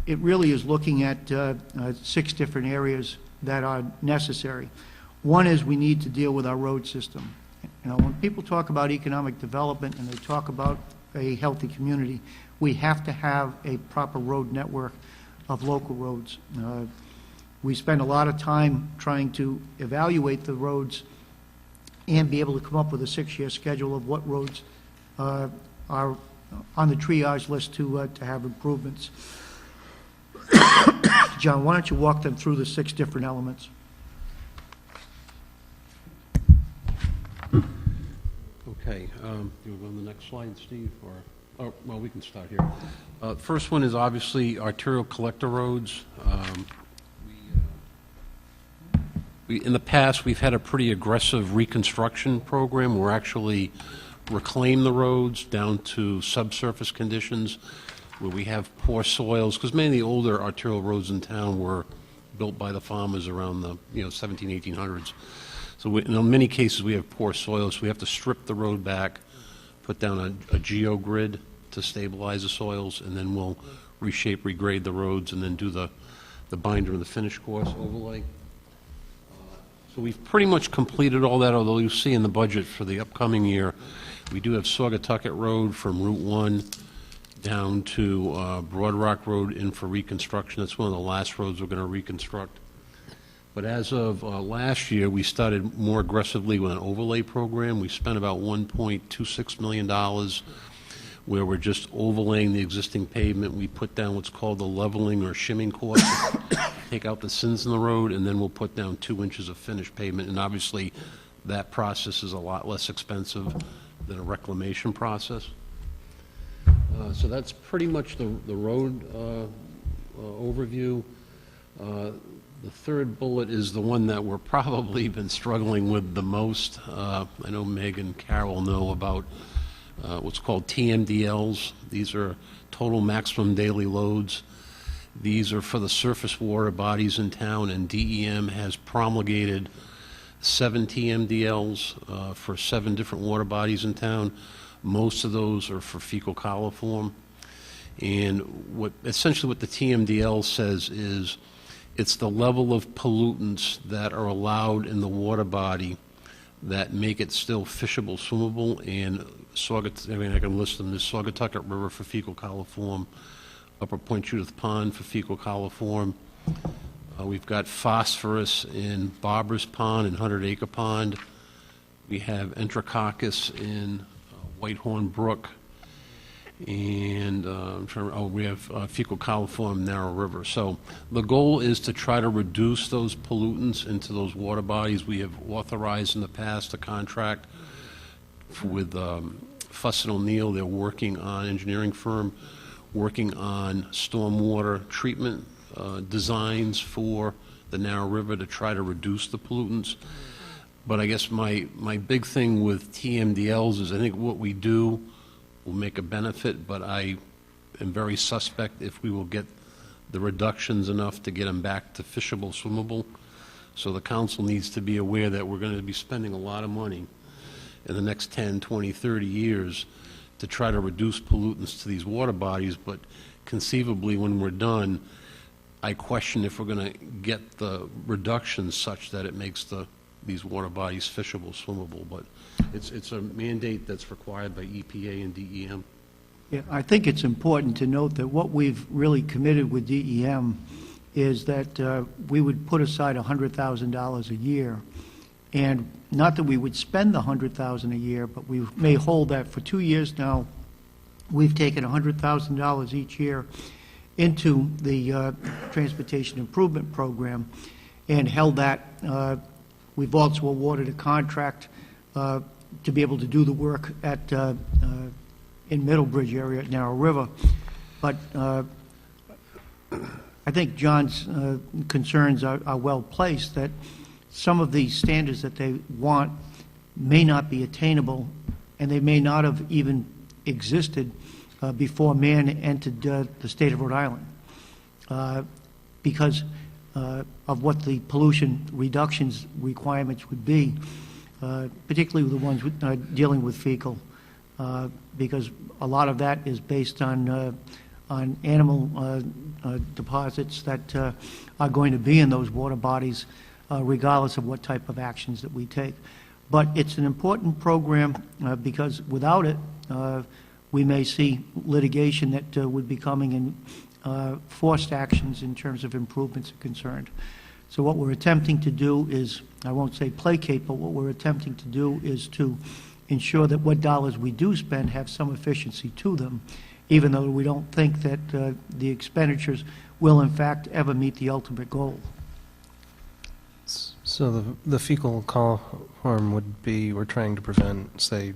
it really is looking at 6 different areas that are necessary. One is we need to deal with our road system. You know, when people talk about economic development and they talk about a healthy community, we have to have a proper road network of local roads. We spend a lot of time trying to evaluate the roads and be able to come up with a 6-year schedule of what roads are on the triage list to have improvements. John, why don't you walk them through the 6 different elements? Okay, you want to go on the next slide, Steve, or, oh, well, we can start here. First one is obviously arterial collector roads. In the past, we've had a pretty aggressive reconstruction program. We're actually reclaim the roads down to subsurface conditions where we have poor soils, because many of the older arterial roads in town were built by the farmers around the 1800s. So in many cases, we have poor soils, so we have to strip the road back, put down a geogrid to stabilize the soils, and then we'll reshape, regrade the roads, and then do the binder and the finish course overlay. So we've pretty much completed all that, although you see in the budget for the upcoming year, we do have Saugatucket Road from Route 1 down to Broad Rock Road in for reconstruction. That's one of the last roads we're going to reconstruct. But as of last year, we started more aggressively with an overlay program. We spent about $1.26 million where we're just overlaying the existing pavement. We put down what's called the leveling or shimming course, take out the sins in the road, and then we'll put down 2 inches of finished pavement. And obviously, that process is a lot less expensive than a reclamation process. So that's pretty much the road overview. The third bullet is the one that we're probably been struggling with the most. I know Meg and Carol know about what's called TMDLs. These are total maximum daily loads. These are for the surface water bodies in town, and DEM has promulgated 7 TMDLs for 7 different water bodies in town. Most of those are for fecal coliform. And essentially what the TMDL says is it's the level of pollutants that are allowed in the water body that make it still fishable, swimmable, and I can list them. There's Saugatucket River for fecal coliform, Upper Point Judith Pond for fecal coliform, We've got phosphorus in Barbara's Pond and 100 Acre Pond. We have Enterococcus in Whitehorn Brook. And we have fecal coliform Narrow River. So the goal is to try to reduce those pollutants into those water bodies. We have authorized in the past a contract with Fuss & O'Neill. They're working on, engineering firm, working on stormwater treatment designs for the Narrow River to try to reduce the pollutants. But I guess my big thing with TMDLs is I think what we do will make a benefit, but I am very suspect if we will get the reductions enough to get them back to fishable, swimmable. So the council needs to be aware that we're going to be spending a lot of money in the next 10, 20, 30 years to try to reduce pollutants to these water bodies, but conceivably when we're done, I question if we're going to get the reductions such that it makes these water bodies fishable, swimmable, but it's a mandate that's required by EPA and DEM. Yeah, I think it's important to note that what we've really committed with DEM is that we would put aside $100,000 a year, and not that we would spend the $100,000 a year, but we may hold that for 2 years now. We've taken $100,000 each year into the Transportation Improvement Program and held that. We've also awarded a contract to be able to do the work at in Middlebridge area at Narrow River. But I think John's concerns are well placed, that some of the standards that they want may not be attainable, and they may not have even existed before man entered the state of Rhode Island, because of what the pollution reductions requirements would be, particularly the ones dealing with fecal, because a lot of that is based on animal deposits that are going to be in those water bodies, regardless of what type of actions that we take. But it's an important program because without it, we may see litigation that would be coming in forced actions in terms of improvements are concerned. So what we're attempting to do is, I won't say placate, but what we're attempting to do is to ensure that what dollars we do spend have some efficiency to them, even though we don't think that the expenditures will in fact ever meet the ultimate goal. So the fecal coliform would be, we're trying to prevent, say,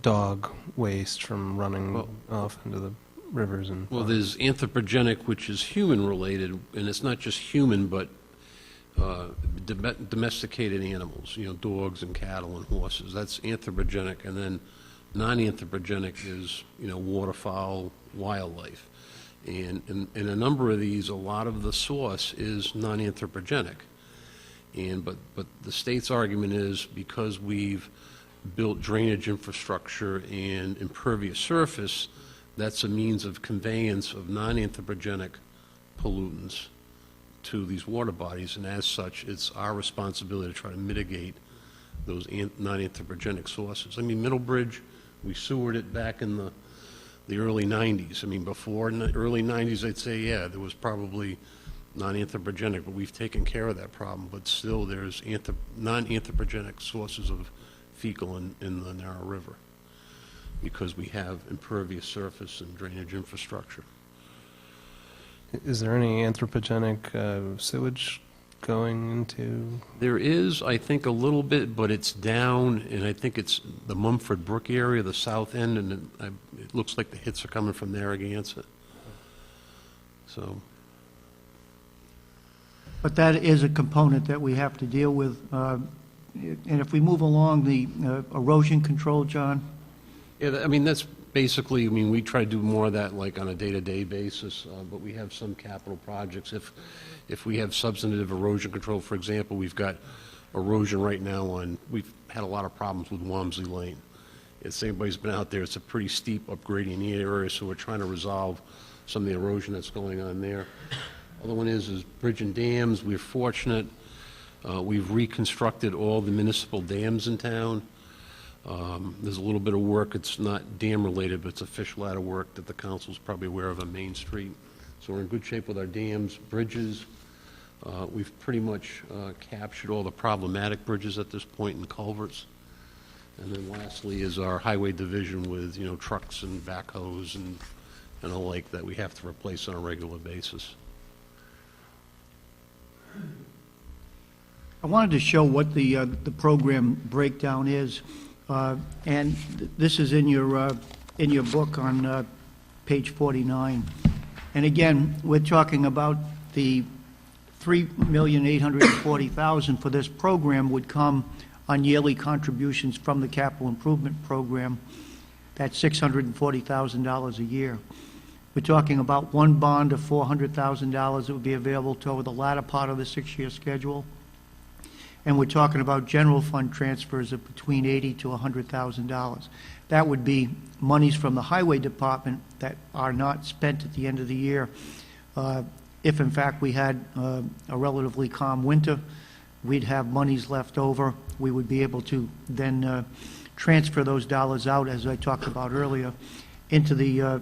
dog waste from running off into the rivers and... Well, there's anthropogenic, which is human-related, and it's not just human, but domesticated animals, dogs and cattle and horses. That's anthropogenic, and then non-anthropogenic is, waterfowl, wildlife. And in a number of these, a lot of the source is non-anthropogenic. But the state's argument is because we've built drainage infrastructure and impervious surface, that's a means of conveyance of non-anthropogenic pollutants to these water bodies, and as such, it's our responsibility to try to mitigate those non-anthropogenic sources. I mean, Middlebridge, we sewered it back in the early 90s. I mean, before in the early 90s, I'd say, yeah, there was probably non-anthropogenic, but we've taken care of that problem. But still, there's non-anthropogenic sources of fecal in the Narrow River because we have impervious surface and drainage infrastructure. Is there any anthropogenic sewage going into... There is, I think, a little bit, but it's down, and I think it's the Mumford Brook area, the south end, and it looks like the hits are coming from Narragansett. So... But that is a component that we have to deal with. And if we move along the erosion control, John? Yeah, I mean, that's basically, we try to do more of that like on a day-to-day basis, but we have some capital projects. If we have substantive erosion control, for example, we've got erosion right now we've had a lot of problems with Walmsley Lane. If anybody's been out there, it's a pretty steep upgrading area, so we're trying to resolve some of the erosion that's going on there. Other one is bridge and dams. We're fortunate. We've reconstructed all the municipal dams in town. There's a little bit of work. It's not dam-related, but it's a fish ladder work that the council's probably aware of on Main Street. So we're in good shape with our dams, bridges. We've pretty much captured all the problematic bridges at this point and culverts. And then lastly is our highway division with, trucks and backhoes and the like that we have to replace on a regular basis. I wanted to show what the program breakdown is, and this is in your book on page 49. And again, we're talking about the $3,840,000 for this program would come on yearly contributions from the capital improvement program. That's $640,000 a year. We're talking about one bond of $400,000 that would be available to over the latter part of the 6-year schedule. And we're talking about general fund transfers of between $80,000 to $100,000. That would be monies from the highway department that are not spent at the end of the year. If in fact we had a relatively calm winter, we'd have monies left over. We would be able to then transfer those dollars out, as I talked about earlier, into this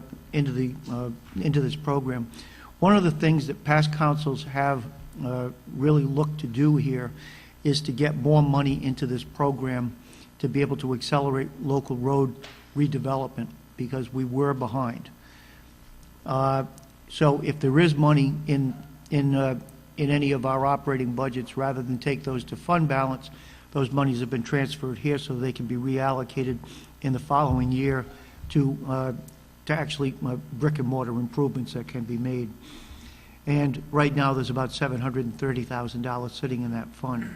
program. One of the things that past councils have really looked to do here is to get more money into this program to be able to accelerate local road redevelopment, because we were behind. So if there is money in any of our operating budgets, rather than take those to fund balance, those monies have been transferred here so they can be reallocated in the following year to actually brick and mortar improvements that can be made. And right now, there's about $730,000 sitting in that fund.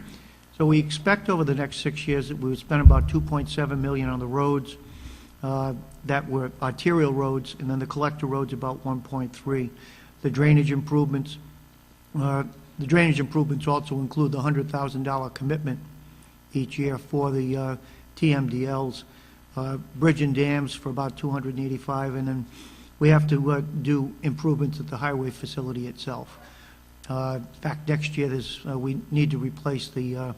So we expect over the next 6 years that we would spend about $2.7 million on the roads that were arterial roads, and then the collector roads about 1.3. The drainage improvements also include the $100,000 commitment each year for the TMDLs, bridge and dams for about $285, and then we have to do improvements at the highway facility itself. In fact, next year we need to replace the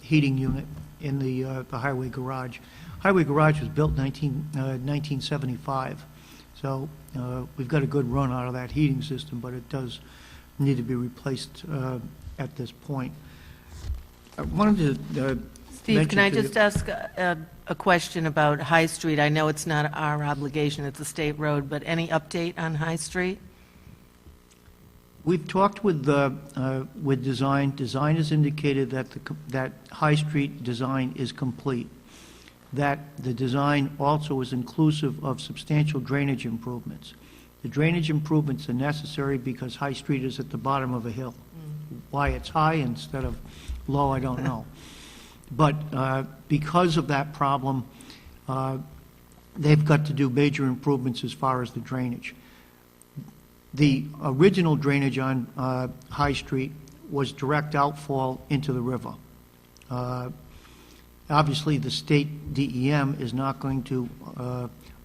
heating unit in the highway garage. Highway garage was built in 1975, so we've got a good run out of that heating system, but it does need to be replaced at this point. I wanted to Steve, can I mention to just ask a question about High Street? I know it's not our obligation, it's a state road, but any update on High Street? We've talked with design. Design has indicated that High Street design is complete, that the design also is inclusive of substantial drainage improvements. The drainage improvements are necessary because High Street is at the bottom of a hill. Why it's high instead of low, I don't know. But because of that problem, they've got to do major improvements as far as the drainage. The original drainage on High Street was direct outfall into the river. Obviously, the state DEM is not going to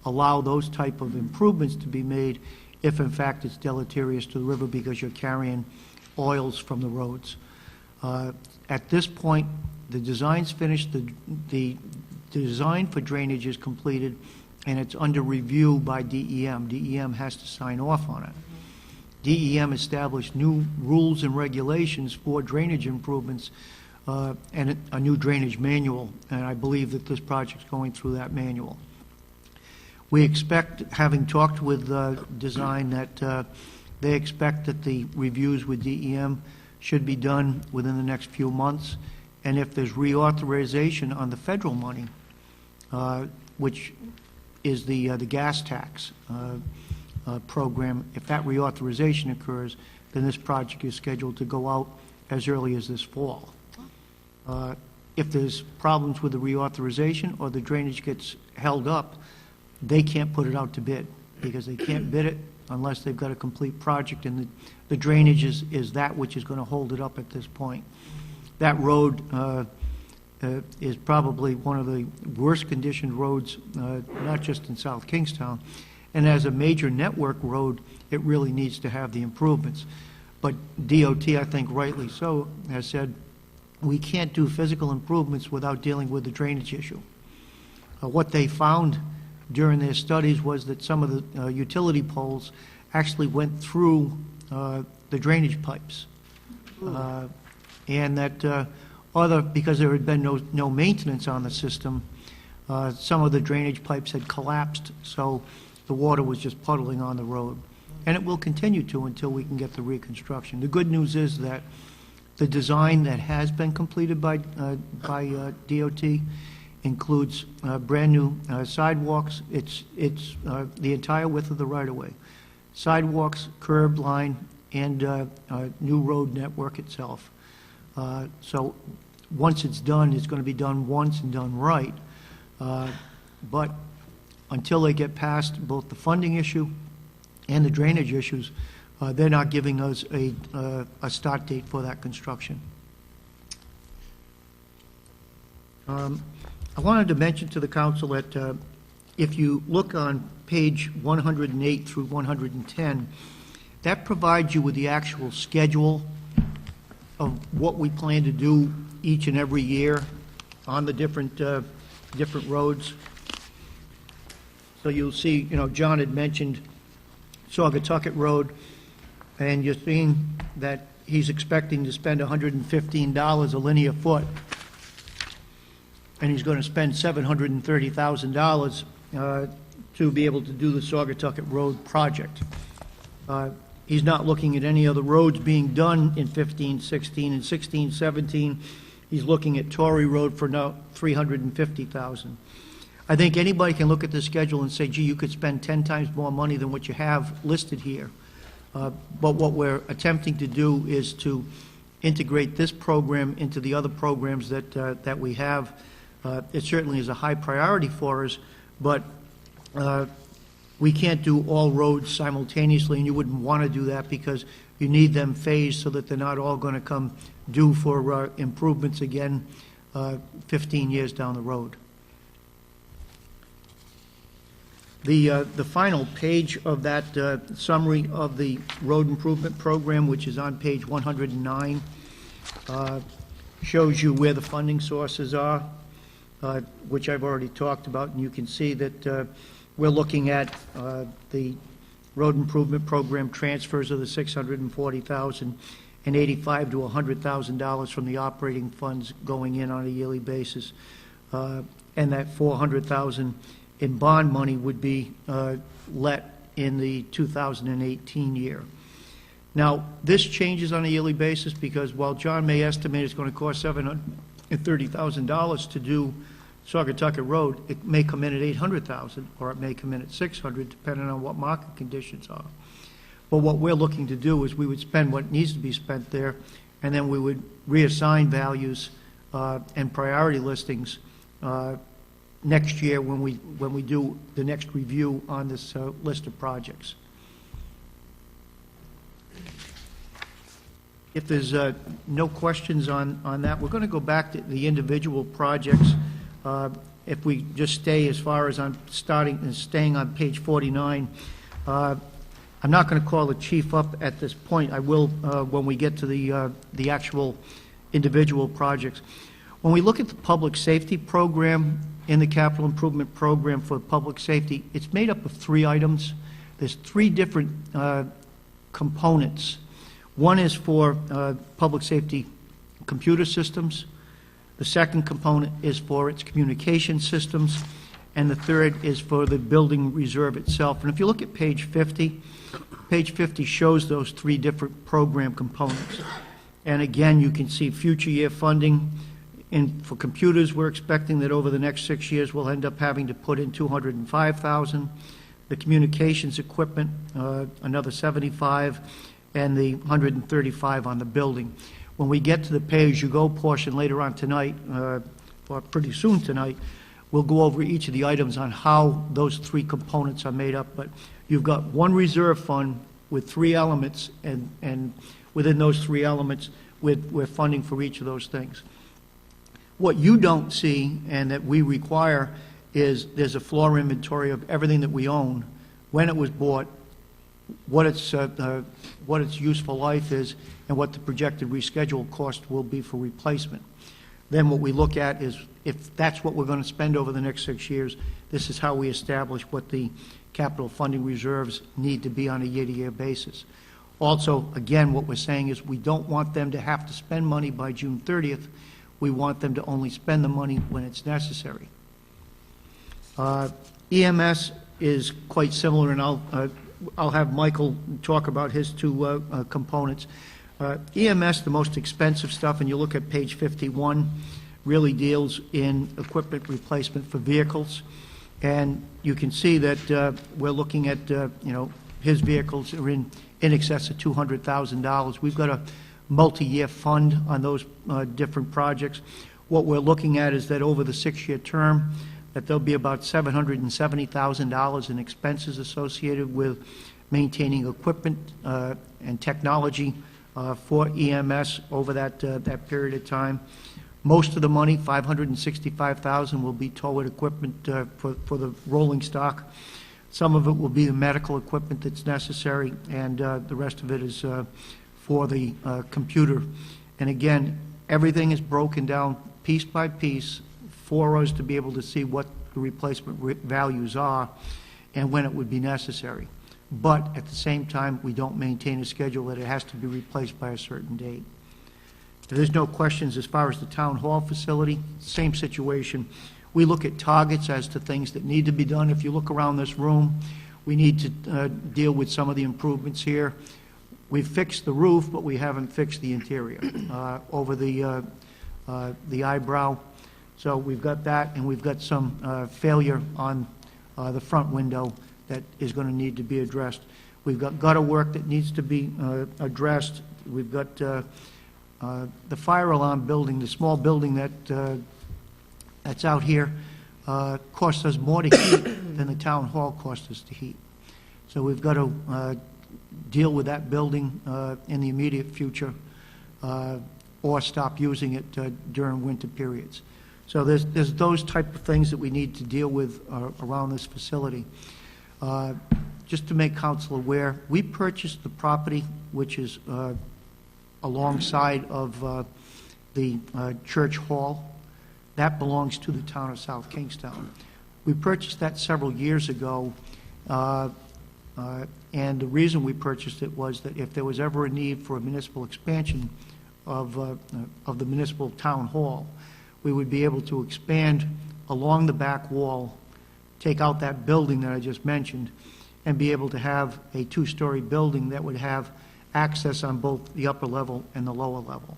allow those type of improvements to be made if, in fact, it's deleterious to the river because you're carrying oils from the roads. At this point, the design's finished, the design for drainage is completed, and it's under review by DEM. DEM has to sign off on it. DEM established new rules and regulations for drainage improvements and a new drainage manual, and I believe that this project's going through that manual. We expect, having talked with design, that they expect that the reviews with DEM should be done within the next few months, and if there's reauthorization on the federal money, which is the gas tax program, if that reauthorization occurs, then this project is scheduled to go out as early as this fall. If there's problems with the reauthorization or the drainage gets held up, they can't put it out to bid because they can't bid it unless they've got a complete project, and the drainage is that which is going to hold it up at this point. That road is probably one of the worst conditioned roads, not just in South Kingstown, and as a major network road, it really needs to have the improvements. But DOT, I think rightly so, has said we can't do physical improvements without dealing with the drainage issue. What they found during their studies was that some of the utility poles actually went through the drainage pipes. And that because there had been no maintenance on the system, some of the drainage pipes had collapsed, so the water was just puddling on the road. And it will continue to until we can get the reconstruction. The good news is that the design that has been completed by DOT includes brand-new sidewalks. It's the entire width of the right-of-way. Sidewalks, curb line, and new road network itself. So once it's done, it's going to be done once and done right. But until they get past both the funding issue and the drainage issues, they're not giving us a start date for that construction. I wanted to mention to the council that if you look on page 108 through 110, that provides you with the actual schedule of what we plan to do each and every year on the different roads. So you'll see, John had mentioned Saugatucket Road, and you're seeing that he's expecting to spend $115 a linear foot, and he's going to spend $730,000 to be able to do the Saugatucket Road project. He's not looking at any other roads being done in 15, 16, and 16, 17. He's looking at Torrey Road for now $350,000. I think anybody can look at the schedule and say, gee, you could spend 10 times more money than what you have listed here. But what we're attempting to do is to integrate this program into the other programs that we have. It certainly is a high priority for us, but we can't do all roads simultaneously, and you wouldn't want to do that because you need them phased so that they're not all going to come due for improvements again 15 years down the road. The final page of that summary of the road improvement program, which is on page 109, shows you where the funding sources are, which I've already talked about, and you can see that we're looking at the road improvement program transfers of the $640,000 and $85,000 to $100,000 from the operating funds going in on a yearly basis, and that $400,000 in bond money would be let in the 2018 year. Now, this changes on a yearly basis because while John may estimate it's going to cost $730,000 to do Saugatucket Road, it may come in at $800,000 or it may come in at $600,000 depending on what market conditions are. But what we're looking to do is we would spend what needs to be spent there, and then we would reassign values and priority listings next year when we do the next review on this list of projects. If there's no questions on that, we're going to go back to the individual projects. If we just stay as far as I'm staying on page 49, I'm not going to call the chief up at this point. I will when we get to the actual individual projects. When we look at the public safety program in the capital improvement program for public safety, it's made up of 3 items. There's 3 different components. One is for public safety computer systems. The second component is for its communication systems. And the third is for the building reserve itself. And if you look at page 50 shows those 3 different program components. And again, you can see future year funding. And for computers, we're expecting that over the next 6 years, we'll end up having to put in $205,000. The communications equipment, another $75,000, and the $135,000 on the building. When we get to the pay-as-you-go portion later on tonight, or pretty soon tonight, we'll go over each of the items on how those 3 components are made up. But you've got one reserve fund with 3 elements, and within those 3 elements, we're funding for each of those things. What you don't see and that we require is there's a floor inventory of everything that we own, when it was bought, what its useful life is, and what the projected reschedule cost will be for replacement. Then what we look at is, if that's what we're going to spend over the next 6 years, this is how we establish what the capital funding reserves need to be on a year-to-year basis. Also, again, what we're saying is we don't want them to have to spend money by June 30th. We want them to only spend the money when it's necessary. EMS is quite similar, and I'll have Michael talk about his two components. EMS, the most expensive stuff, and you look at page 51, really deals in equipment replacement for vehicles. And you can see that we're looking at, his vehicles are in excess of $200,000. We've got a multi-year fund on those different projects. What we're looking at is that over the 6-year term, that there'll be about $770,000 in expenses associated with maintaining equipment and technology for EMS over that period of time. Most of the money, $565,000, will be toward equipment for the rolling stock. Some of it will be the medical equipment that's necessary, and the rest of it is for the computer. And again, everything is broken down piece by piece for us to be able to see what the replacement values are and when it would be necessary. But at the same time, we don't maintain a schedule that it has to be replaced by a certain date. There's no questions as far as the town hall facility, same situation. We look at targets as to things that need to be done. If you look around this room, we need to deal with some of the improvements here. We've fixed the roof, but we haven't fixed the interior over the eyebrow. So we've got that, and we've got some failure on the front window that is going to need to be addressed. We've got gutter work that needs to be addressed. We've got the fire alarm building, the small building that's out here, costs us more to heat than the town hall cost us to heat. So we've got to deal with that building in the immediate future or stop using it during winter periods. So there's those type of things that we need to deal with around this facility. Just to make council aware, we purchased the property, which is alongside of the church hall. That belongs to the town of South Kingstown. We purchased that several years ago, and the reason we purchased it was that if there was ever a need for a municipal expansion of the municipal town hall, we would be able to expand along the back wall, take out that building that I just mentioned, and be able to have a 2-story building that would have access on both the upper level and the lower level.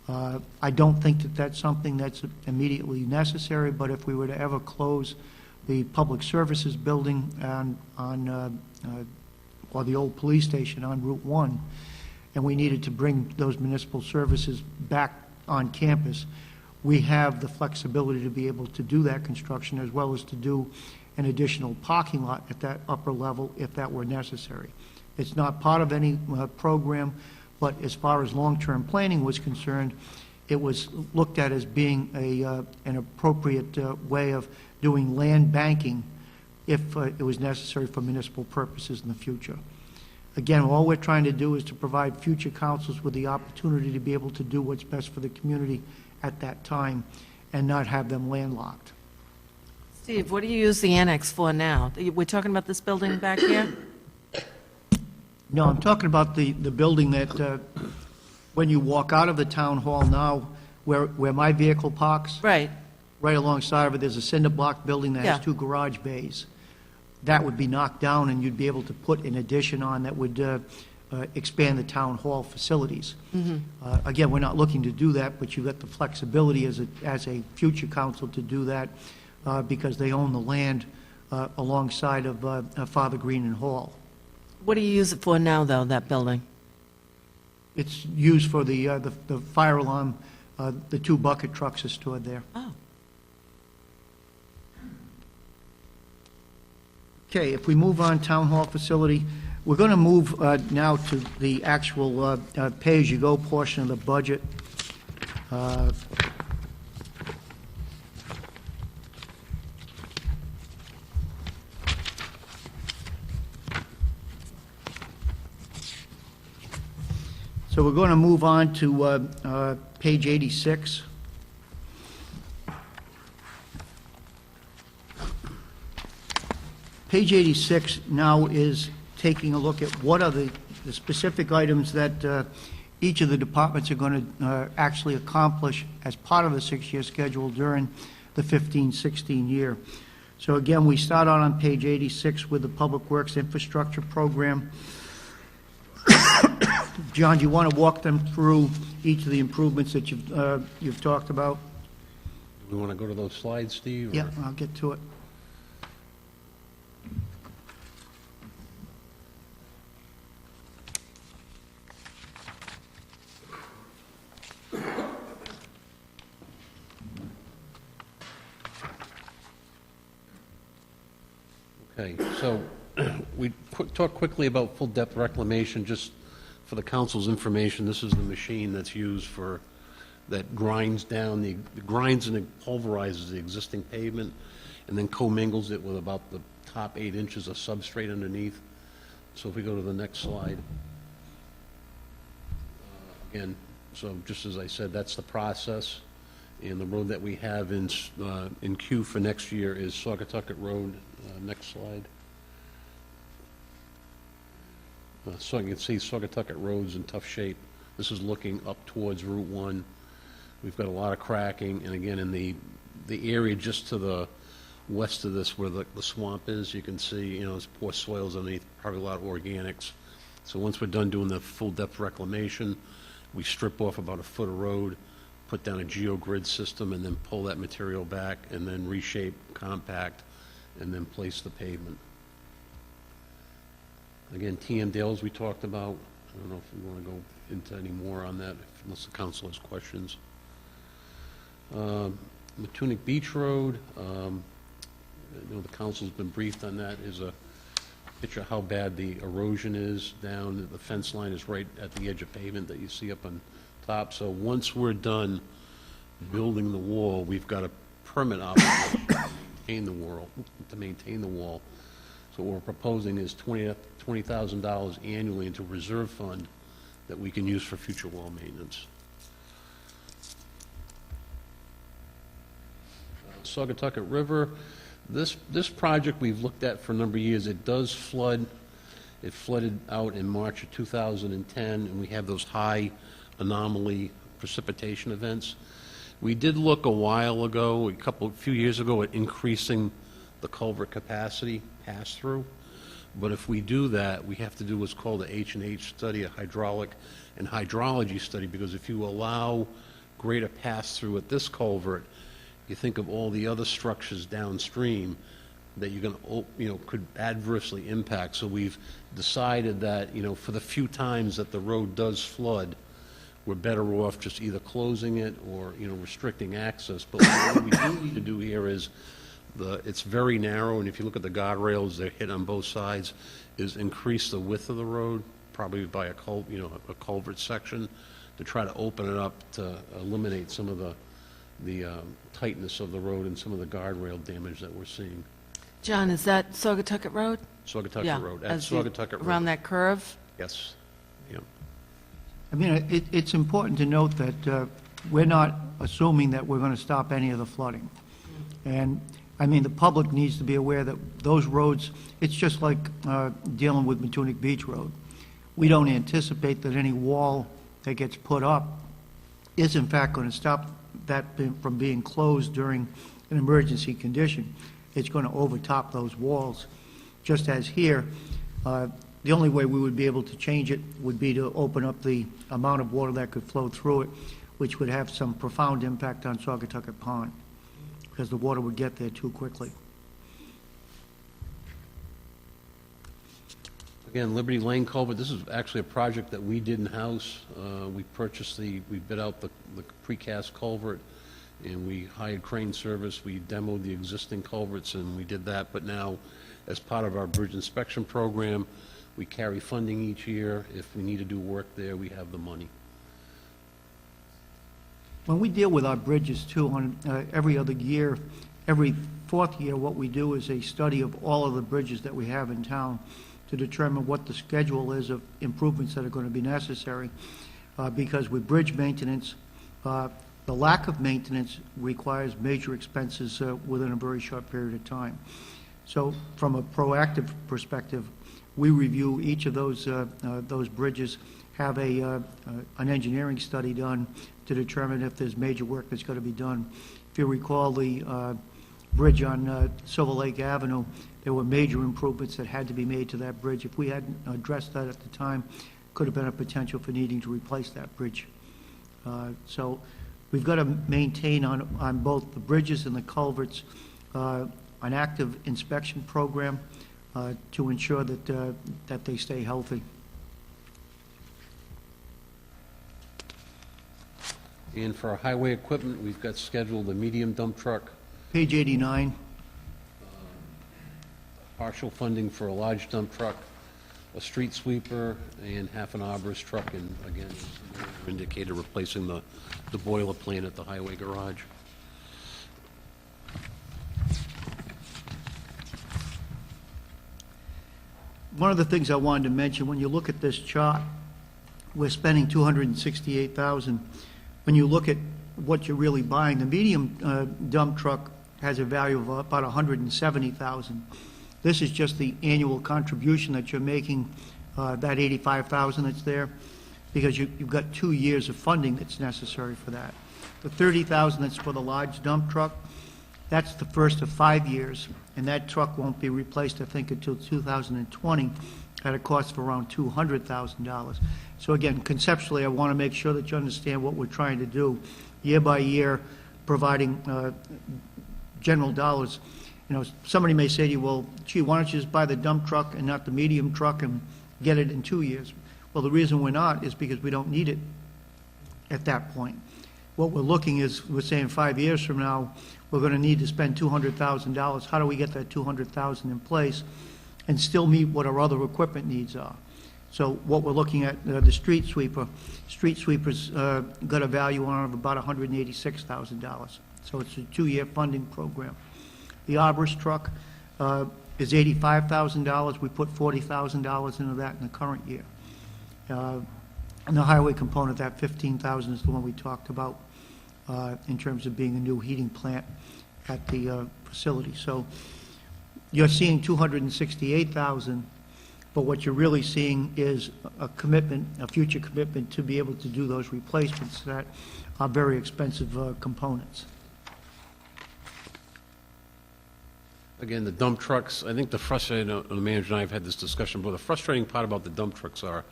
I don't think that that's something that's immediately necessary, but if we were to ever close the public services building or the old police station on Route 1, and we needed to bring those municipal services back on campus, we have the flexibility to be able to do that construction as well as to do an additional parking lot at that upper level if that were necessary. It's not part of any program, but as far as long-term planning was concerned, it was looked at as being an appropriate way of doing land banking if it was necessary for municipal purposes in the future. Again, all we're trying to do is to provide future councils with the opportunity to be able to do what's best for the community at that time and not have them landlocked. Steve, what do you use the annex for now? We're talking about this building back here? No, I'm talking about the building that, when you walk out of the town hall now, where my vehicle parks, Right. right alongside of it, there's a cinder block building that has Yeah. 2 garage bays. That would be knocked down, and you'd be able to put an addition on that would expand the town hall facilities. Again, we're not looking to do that, but you've got the flexibility as a future council to do that because they own the land alongside of Father Green and Hall. What do you use it for now, though, that building? It's used for the fire alarm. The 2 bucket trucks are stored there. Oh. Okay, if we move on, town hall facility, we're going to move now to the actual pay-as-you-go portion of the budget. So we're going to move on to page 86. Page 86 now is taking a look at what are the specific items that each of the departments are going to actually accomplish as part of the 6-year schedule during the 15-16 year. So again, we start out on page 86 with the Public Works Infrastructure Program. John, do you want to walk them through each of the improvements that you've talked about? Do we want to go to those slides, Steve? or- Yeah, I'll get to it. Okay, so we talk quickly about full-depth reclamation, just for the council's information. This is the machine that's used for, that grinds down, grinds and pulverizes the existing pavement, and then commingles it with about the top 8 inches of substrate underneath. So if we go to the next slide. Again, so just as I said, that's the process. And the road that we have in queue for next year is Saugatucket Road. Next slide. So you can see Saugatucket Road's in tough shape. This is looking up towards Route 1. We've got a lot of cracking, and again, in the area just to the west of this where the swamp is, you can see, there's poor soils underneath, probably a lot of organics. So once we're done doing the full depth reclamation, we strip off about a foot of road, put down a geogrid system, and then pull that material back, and then reshape, compact, and then place the pavement. Again, TM Dales we talked about. I don't know if we want to go into any more on that, unless the council has questions. Matunic Beach Road, I know the council's been briefed on that. Is a picture of how bad the erosion is down. The fence line is right at the edge of pavement that you see up on top. So once we're done building the wall, we've got a permit obligation to maintain the wall. So what we're proposing is $20,000 annually into a reserve fund that we can use for future wall maintenance. Saugatucket River, this project we've looked at for a number of years. It does flood. It flooded out in March of 2010, and we have those high anomaly precipitation events. We did look a while ago, a few years ago, at increasing the culvert capacity pass-through. But if we do that, we have to do what's called a H&H study, a hydraulic and hydrology study, because if you allow greater pass-through at this culvert, you think of all the other structures downstream that you're going to, could adversely impact. So we've decided that, for the few times that the road does flood, we're better off just either closing it or, restricting access. But what we do need to do here is, it's very narrow, and if you look at the guardrails, they're hit on both sides, is increase the width of the road, probably by a culvert section, to try to open it up to eliminate some of the tightness of the road and some of the guardrail damage that we're seeing. John, is that Saugatucket Road? Saugatucket Road, at as Saugatucket Road. around that curve? Yes, yeah. I mean, it's important to note that we're not assuming that we're going to stop any of the flooding. And, I mean, the public needs to be aware that those roads, it's just like dealing with Matunic Beach Road. We don't anticipate that any wall that gets put up is in fact going to stop that from being closed during an emergency condition. It's going to overtop those walls. Just as here, the only way we would be able to change it would be to open up the amount of water that could flow through it, which would have some profound impact on Saugatucket Pond, because the water would get there too quickly. Again, Liberty Lane culvert, this is actually a project that we did in-house. We bid out the precast culvert, and we hired crane service. We demoed the existing culverts, and we did that. But now, as part of our bridge inspection program, we carry funding each year. If we need to do work there, we have the money. When we deal with our bridges too, on every other year, every fourth year, what we do is a study of all of the bridges that we have in town to determine what the schedule is of improvements that are going to be necessary. Because with bridge maintenance, the lack of maintenance requires major expenses within a very short period of time. So from a proactive perspective, we review each of those bridges, have an engineering study done to determine if there's major work that's got to be done. If you recall the bridge on Silver Lake Avenue, there were major improvements that had to be made to that bridge. If we hadn't addressed that at the time, could have been a potential for needing to replace that bridge. So we've got to maintain on both the bridges and the culverts an active inspection program to ensure that they stay healthy. And for our highway equipment, we've got scheduled a medium dump truck, Page 89. partial funding for a large dump truck, a street sweeper, and half an arborist truck, and again, as indicated, replacing the boiler plant at the highway garage. One of the things I wanted to mention, when you look at this chart, we're spending $268,000. When you look at what you're really buying, the medium dump truck has a value of about $170,000. This is just the annual contribution that you're making, that $85,000 that's there, because you've got 2 years of funding that's necessary for that. The $30,000 that's for the large dump truck, that's the first of 5 years, and that truck won't be replaced, I think, until 2020 at a cost of around $200,000. So again, conceptually, I want to make sure that you understand what we're trying to do year by year, providing general dollars. You know, somebody may say to you, well, gee, why don't you just buy the dump truck and not the medium truck and get it in 2 years? Well, the reason we're not is because we don't need it at that point. What we're looking is, we're saying 5 years from now, we're going to need to spend $200,000. How do we get that $200,000 in place and still meet what our other equipment needs are? So what we're looking at, the street sweeper's got a value on it of about $186,000. So it's a 2-year funding program. The arborist truck is $85,000. We put $40,000 into that in the current year. And the highway component, that $15,000 is the one we talked about in terms of being a new heating plant at the facility. So you're seeing $268,000, but what you're really seeing is a commitment, a future commitment to be able to do those replacements that are very expensive components. Again, the dump trucks, I think the frustrating, the manager and I have had this discussion, but the frustrating part about the dump trucks are,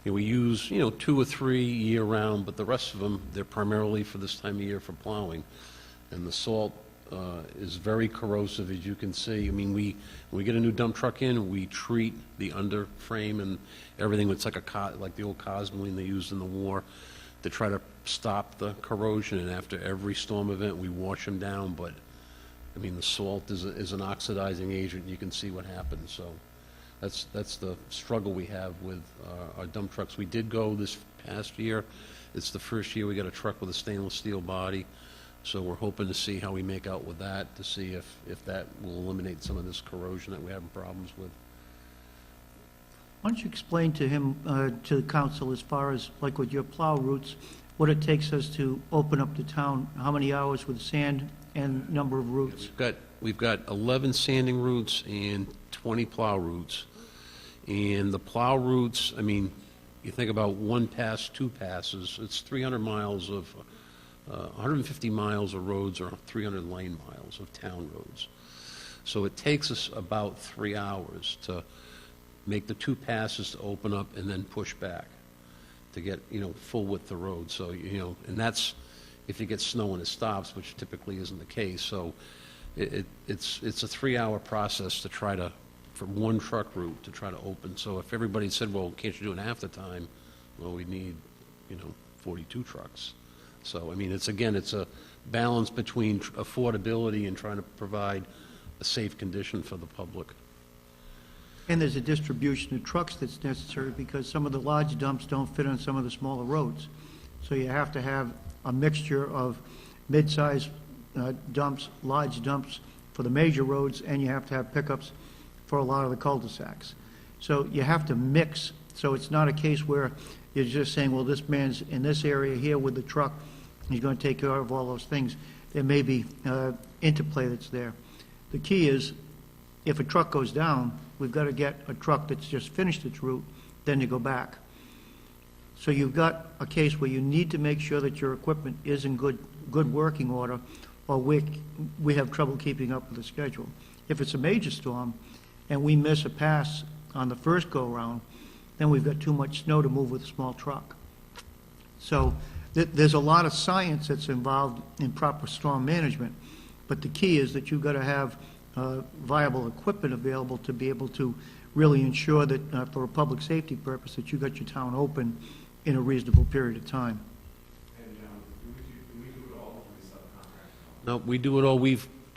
you know, we use, 2 or 3 year-round, but the rest of them, they're primarily for this time of year for plowing. And the salt is very corrosive, as you can see. I mean, when we get a new dump truck in, we treat the under frame and everything. It's like like the old Cosmoline they used in the war to try to stop the corrosion. And after every storm event, we wash them down. But I mean, the salt is an oxidizing agent. You can see what happens. So that's the struggle we have with our dump trucks. We did go this past year. It's the first year we got a truck with a stainless steel body. So we're hoping to see how we make out with that, to see if that will eliminate some of this corrosion that we're having problems with. Why don't you explain to him, to the council, as far as, like with your plow routes, what it takes us to open up the town, how many hours with sand and number of routes? We've got 11 sanding routes and 20 plow routes. And the plow routes, I mean, you think about 1 pass, 2 passes, it's 300 miles of, 150 miles of roads or 300 lane miles of town roads. So it takes us about 3 hours to make the 2 passes to open up and then push back to get, full width the road. So, and that's if you get snow and it stops, which typically isn't the case. So it's a 3-hour process to try to, from 1 truck route to try to open. So if everybody said, well, can't you do it in half the time? Well, we need, 42 trucks. So, I mean, it's a balance between affordability and trying to provide a safe condition for the public. And there's a distribution of trucks that's necessary because some of the large dumps don't fit on some of the smaller roads. So you have to have a mixture of mid-size dumps, large dumps for the major roads, and you have to have pickups for a lot of the cul-de-sacs. So you have to mix. So it's not a case where you're just saying, well, this man's in this area here with the truck, he's going to take care of all those things. There may be interplay that's there. The key is if a truck goes down, we've got to get a truck that's just finished its route, then you go back. So you've got a case where you need to make sure that your equipment is in good working order, or we have trouble keeping up with the schedule. If it's a major storm, and we miss a pass on the first go-round, then we've got too much snow to move with a small truck. So there's a lot of science that's involved in proper storm management, but the key is that you've got to have viable equipment available to be able to really ensure that, for a public safety purpose, that you got your town open in a reasonable period of time. No, we do it all.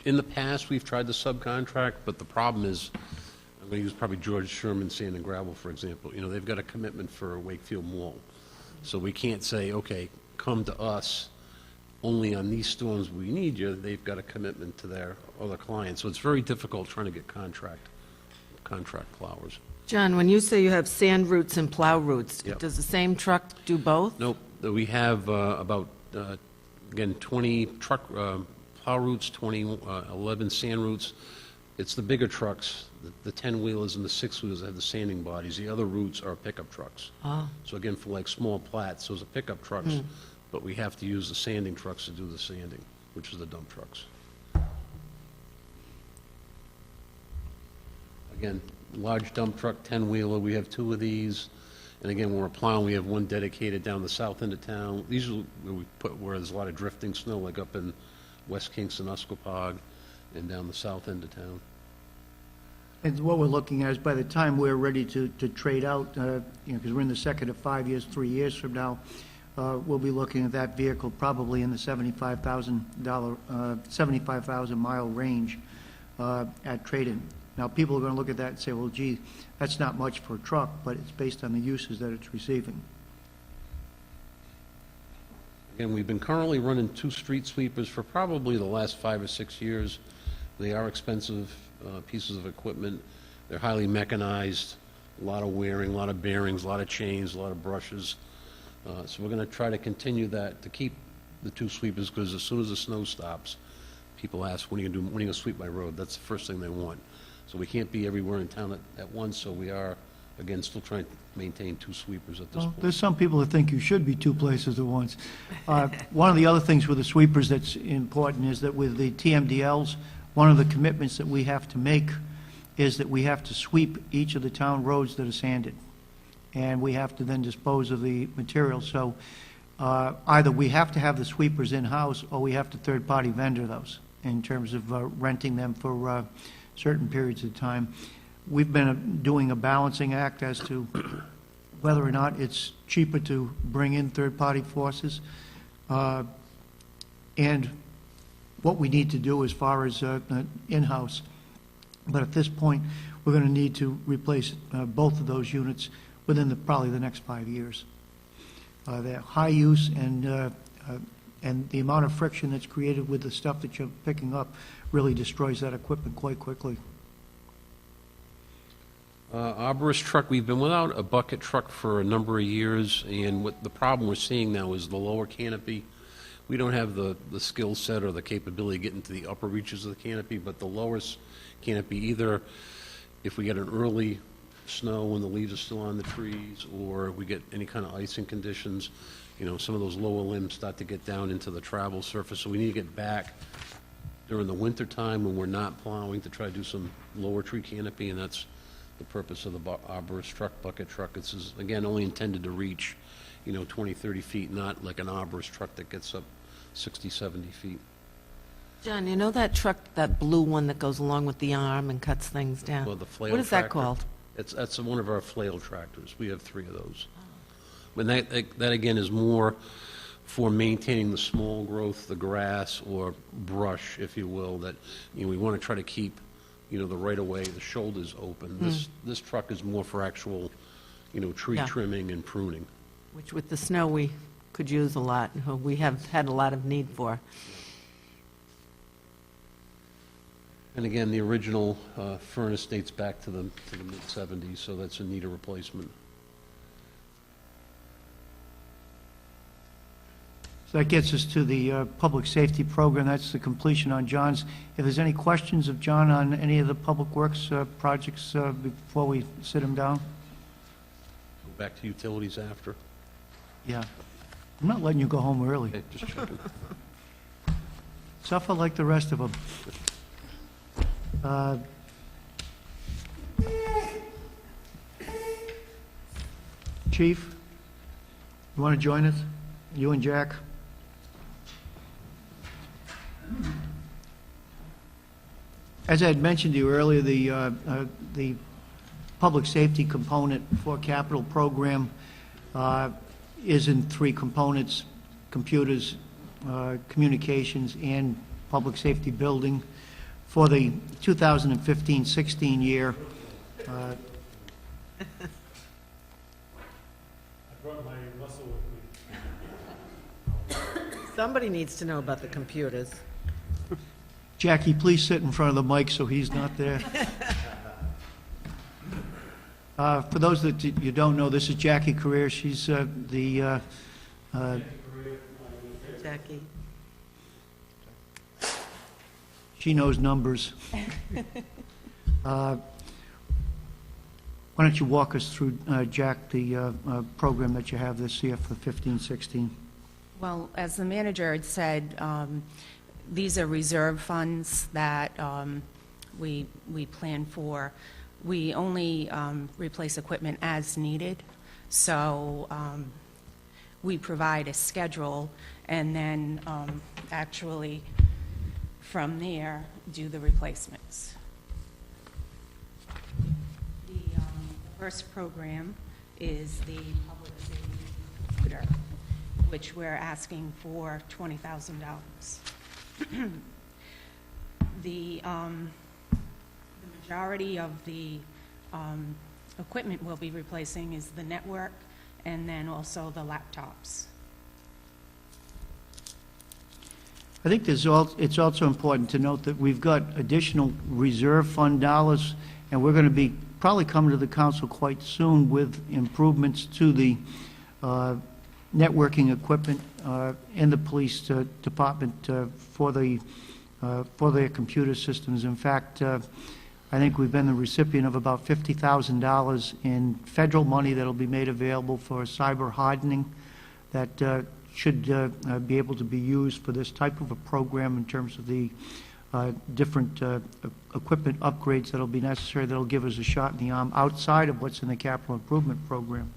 In the past, we've tried to subcontract, but the problem is, I'm going to use probably George Sherman Sand and Gravel, for example. You know, they've got a commitment for Wakefield Mall. So we can't say, okay, come to us only on these storms we need you. They've got a commitment to their other clients. So it's very difficult trying to get contract plowers. John, when you say you have sand routes and plow routes, Yep. does the same truck do both? Nope, we have about, again, 20 truck plow routes, 11 sand routes. It's the bigger trucks, the 10-wheelers and the 6-wheelers that have the sanding bodies. The other routes are pickup trucks. Oh, So again, for like small plats, those are pickup trucks, but we have to use the sanding trucks to do the sanding, which is the dump trucks. Again, large dump truck, 10-wheeler, we have 2 of these. And again, when we're plowing, we have one dedicated down the south end of town. These are where there's a lot of drifting snow, like up in West Kingston, Usquepaug, and down the south end of town. And what we're looking at is by the time we're ready to trade out, because we're in the second of 5 years, 3 years from now, we'll be looking at that vehicle probably in the $75,000 mile range at trade-in. Now, people are going to look at that and say, well, gee, that's not much for a truck, but it's based on the uses that it's receiving. Again, we've been currently running 2 street sweepers for probably the last 5 or 6 years. They are expensive pieces of equipment. They're highly mechanized, a lot of wearing, a lot of bearings, a lot of chains, a lot of brushes. So we're going to try to continue that, to keep the 2 sweepers, because as soon as the snow stops, people ask, when are you going to sweep my road? That's the first thing they want. So we can't be everywhere in town at once, so we are, again, still trying to maintain 2 sweepers at this Well, point. there's some people that think you should be 2 places at once. One of the other things with the sweepers that's important is that with the TMDLs, one of the commitments that we have to make is that we have to sweep each of the town roads that are sanded. And we have to then dispose of the material. So either we have to have the sweepers in-house, or we have to third-party vendor those in terms of renting them for certain periods of time. We've been doing a balancing act as to whether or not it's cheaper to bring in third-party forces, and what we need to do as far as in-house. But at this point, we're going to need to replace both of those units within probably the next 5 years. They're high use, and the amount of friction that's created with the stuff that you're picking up really destroys that equipment quite quickly. Arborist truck, we've been without a bucket truck for a number of years, and what the problem we're seeing now is the lower canopy. We don't have the skill set or the capability to get into the upper reaches of the canopy, but the lower canopy, either if we get an early snow when the leaves are still on the trees, or we get any kind of icing conditions, some of those lower limbs start to get down into the travel surface, so we need to get back during the winter time when we're not plowing to try to do some lower tree canopy, and that's the purpose of the arborist truck, bucket truck. It's, again, only intended to reach, 20, 30 feet, not like an arborist truck that gets up 60, 70 feet. John, you know that truck, that blue one that goes along with the arm and cuts things down? Well, the flail What is that tractor. called? That's one of our flail tractors. We have 3 of those. But that again is more for maintaining the small growth, the grass or brush, if you will, that, we want to try to keep, the right of way, the shoulders open. This truck is more for actual, tree Yeah. trimming and pruning. Which with the snow, we could use a lot. We have had a lot of need for. And again, the original furnace dates back to the mid-'70s, so that's in need of replacement. So that gets us to the public safety program. That's the completion on John's. If there's any questions of John on any of the public works projects before we sit him down? Go back to utilities after. Yeah. I'm not letting you go home early. Okay, just checking. Suffer like the rest of them. Chief, you want to join us? You and Jack? As I had mentioned to you earlier, the public safety component for capital program is in three components: computers, communications, and public safety building. For the 2015-16 year, Somebody needs to know about the computers. Jackie, please sit in front of the mic so he's not there. For those that you don't know, this is Jackie Carrere. She's the Jackie. she knows numbers. Why don't you walk us through, Jack, the program that you have this year for 15-16? Well, as the manager had said, these are reserve funds that we plan for. We only replace equipment as needed, so we provide a schedule and then actually from there do the replacements. The first program is the public safety computer, which we're asking for $20,000. The majority of the equipment we'll be replacing is the network and then also the laptops. I think it's also important to note that we've got additional reserve fund dollars, and we're going to be probably coming to the council quite soon with improvements to the networking equipment in the police department for their computer systems. In fact, I think we've been the recipient of about $50,000 in federal money that'll be made available for cyber hardening that should be able to be used for this type of a program in terms of the different equipment upgrades that'll be necessary that'll give us a shot in the arm outside of what's in the capital improvement program.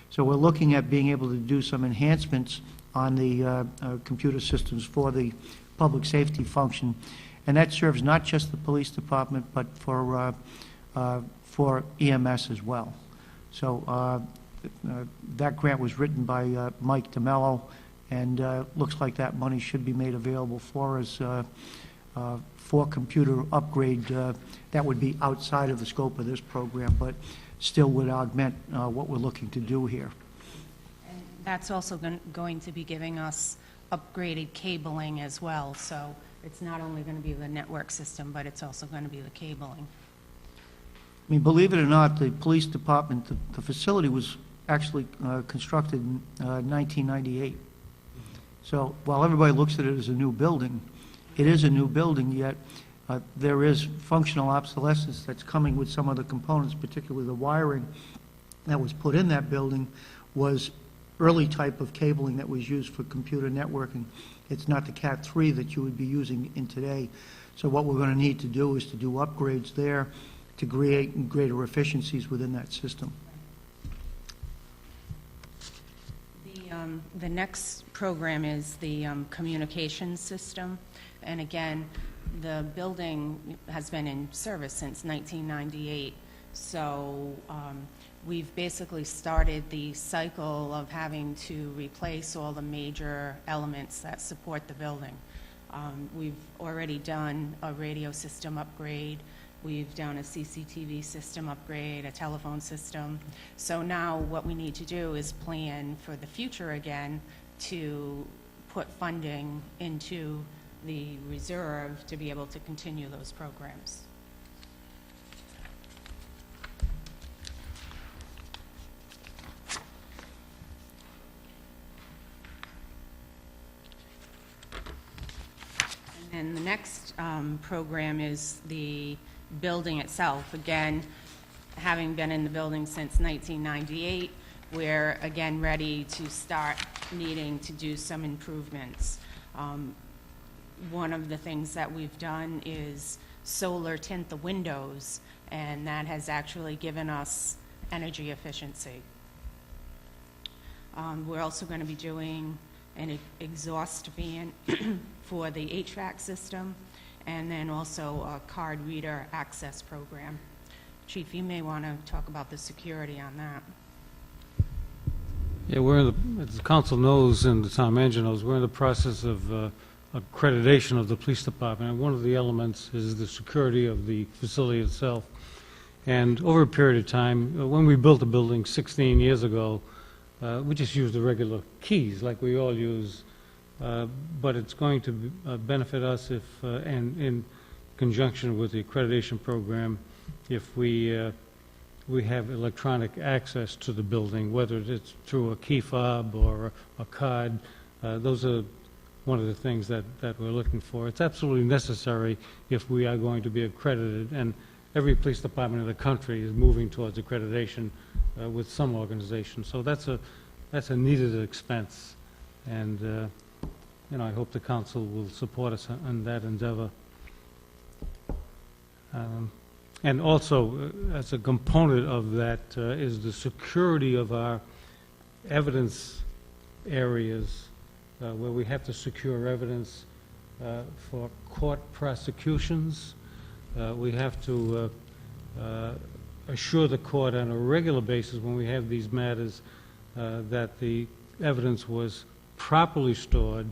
So we're looking at being able to do some enhancements on the computer systems for the public safety function. And that serves not just the police department, but for EMS as well. So that grant was written by Mike DeMello, and looks like that money should be made available for us for computer upgrade. That would be outside of the scope of this program, but still would augment what we're looking to do here. And that's also going to be giving us upgraded cabling as well. So it's not only going to be the network system, but it's also going to be the cabling. I mean, believe it or not, the police department, the facility was actually constructed in 1998. So while everybody looks at it as a new building, it is a new building, yet there is functional obsolescence that's coming with some of the components, particularly the wiring that was put in that building was early type of cabling that was used for computer networking. It's not the Cat3 that you would be using in today. So what we're going to need to do is to do upgrades there to create greater efficiencies within that system. The next program is the communications system. And again, the building has been in service since 1998. So we've basically started the cycle of having to replace all the major elements that support the building. We've already done a radio system upgrade. We've done a CCTV system upgrade, a telephone system. So now what we need to do is plan for the future again to put funding into the reserve to be able to continue those programs. And the next program is the building itself. Again, having been in the building since 1998, we're again ready to start needing to do some improvements. One of the things that we've done is solar tint the windows, and that has actually given us energy efficiency. We're also going to be doing an exhaust fan for the HVAC system, and then also a card reader access program. Chief, you may want to talk about the security on that. Yeah, as the council knows and the town manager knows, we're in the process of accreditation of the police department, and one of the elements is the security of the facility itself. And over a period of time, when we built the building 16 years ago, we just used the regular keys like we all use, but it's going to benefit us if, and in conjunction with the accreditation program, if we have electronic access to the building, whether it's through a key fob or a card. Those are one of the things that we're looking for. It's absolutely necessary if we are going to be accredited, and every police department in the country is moving towards accreditation with some organization. So that's a needed expense, and you know, I hope the council will support us on that endeavor. And also, as a component of that, is the security of our evidence areas, where we have to secure evidence for court prosecutions. We have to assure the court on a regular basis when we have these matters that the evidence was properly stored,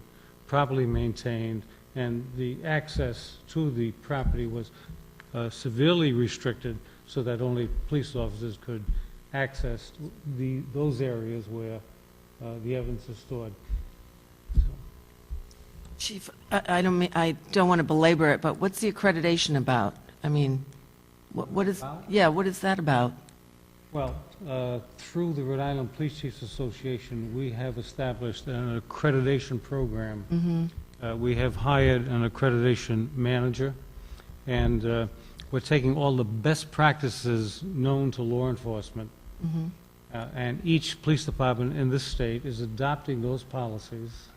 properly maintained, and the access to the property was severely restricted so that only police officers could access those areas where the evidence is stored. Chief, I don't want to belabor it, but what's the accreditation about? I mean, what is, yeah, what is that about? Well, through the Rhode Island Police Chiefs Association, we have established an accreditation program. We have hired an accreditation manager, and we're taking all the best practices known to law enforcement, and each police department in this state is adopting those policies,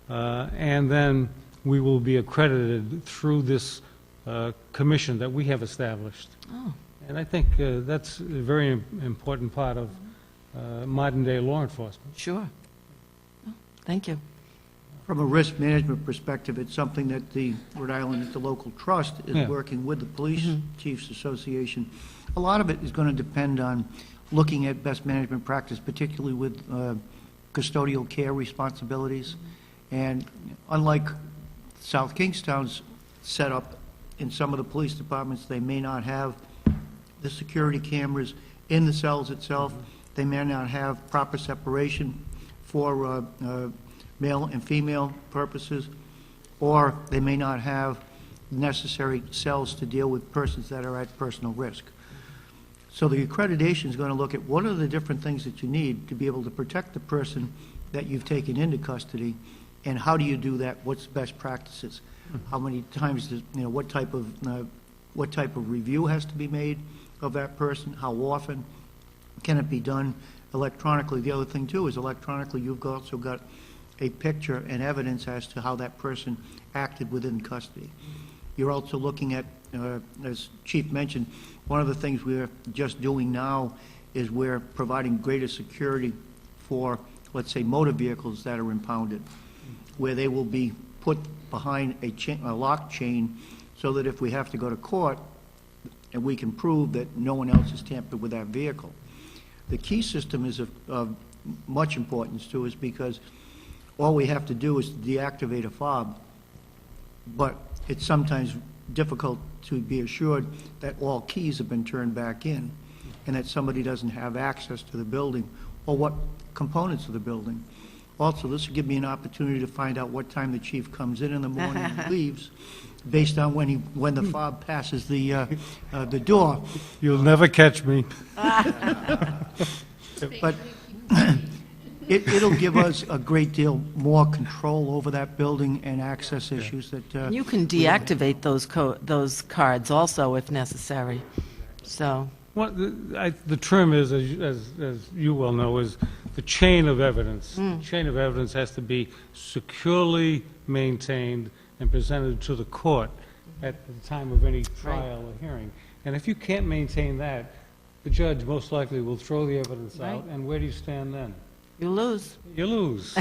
and then we will be accredited through this commission that we have established. Oh. And I think that's a very important part of modern-day law enforcement. Sure. Oh, thank you. From a risk management perspective, it's something that the Rhode Island Interlocal Trust is Yeah. working with the Police Chiefs Association. A lot of it is going to depend on looking at best management practice, particularly with custodial care responsibilities. And unlike South Kingstown's setup, in some of the police departments, they may not have the security cameras in the cells itself. They may not have proper separation for male and female purposes, or they may not have necessary cells to deal with persons that are at personal risk. So the accreditation is going to look at what are the different things that you need to be able to protect the person that you've taken into custody, and how do you do that? What's best practices? How many times, what type of review has to be made of that person? How often can it be done electronically? The other thing too is electronically, you've also got a picture and evidence as to how that person acted within custody. You're also looking at, as Chief mentioned, one of the things we're just doing now is we're providing greater security for, let's say, motor vehicles that are impounded, where they will be put behind a lock chain so that if we have to go to court, and we can prove that no one else has tampered with that vehicle. The key system is of much importance to us because all we have to do is deactivate a fob, but it's sometimes difficult to be assured that all keys have been turned back in and that somebody doesn't have access to the building or what components of the building. Also, this will give me an opportunity to find out what time the chief comes in the morning and leaves, based on when the fob passes the door. You'll never catch me. But It'll give us a great deal more control over that building and access issues that. You can deactivate those cards also if necessary, so. What, the term is, as you well know, is the chain of evidence. The chain of evidence has to be securely maintained and presented to the court at the time of any trial or hearing. And if you can't maintain that, the judge most likely will throw the evidence out, and where do you stand then? You lose. You lose.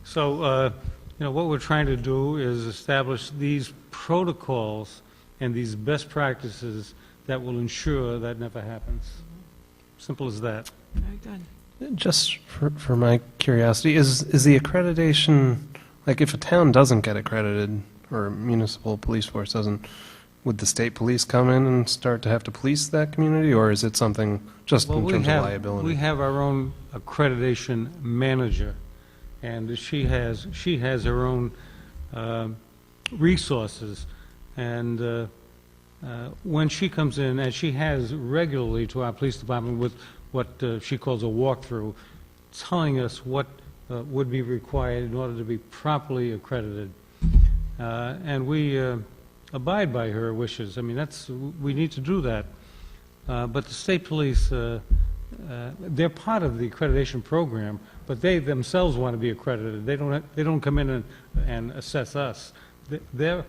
So, what we're trying to do is establish these protocols and these best practices that will ensure that never happens. Simple as that. Very good. Just for my curiosity, is the accreditation, like if a town doesn't get accredited, or a municipal police force doesn't, would the state police come in and start to have to police that community, or is it something just in terms of liability? We have our own accreditation manager, and she has her own resources, and when she comes in, and she has regularly to our police department with what she calls a walkthrough, telling us what would be required in order to be properly accredited. And we abide by her wishes. I mean, we need to do that. But the state police, they're part of the accreditation program, but they themselves want to be accredited. They don't come in and assess us. They're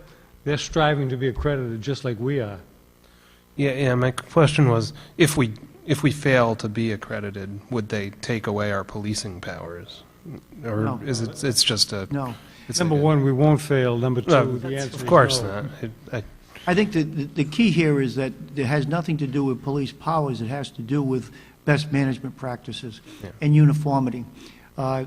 striving to be accredited just like we are. Yeah, my question was, if we fail to be accredited, would they take away our policing powers? Or No. is it's just a... No. it's Number like a- one, we won't fail. Number two, No, the answer is no. Of course not. I think the key here is that it has nothing to do with police powers. It has to do with best management practices Yeah. and uniformity.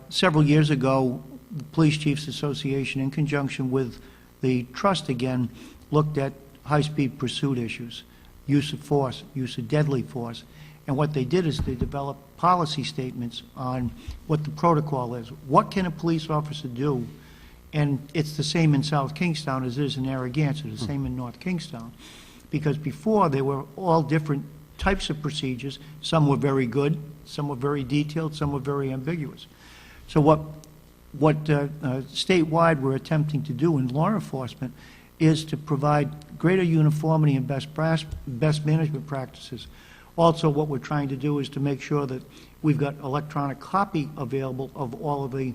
Several years ago, the Police Chiefs Association, in conjunction with the trust again, looked at high-speed pursuit issues, use of force, use of deadly force. And what they did is they developed policy statements on what the protocol is. What can a police officer do? And it's the same in South Kingstown as it is in Narragansett, the same in North Kingstown. Because before, they were all different types of procedures. Some were very good, some were very detailed, some were very ambiguous. So what statewide we're attempting to do in law enforcement is to provide greater uniformity and best management practices. Also, what we're trying to do is to make sure that we've got electronic copy available of all of the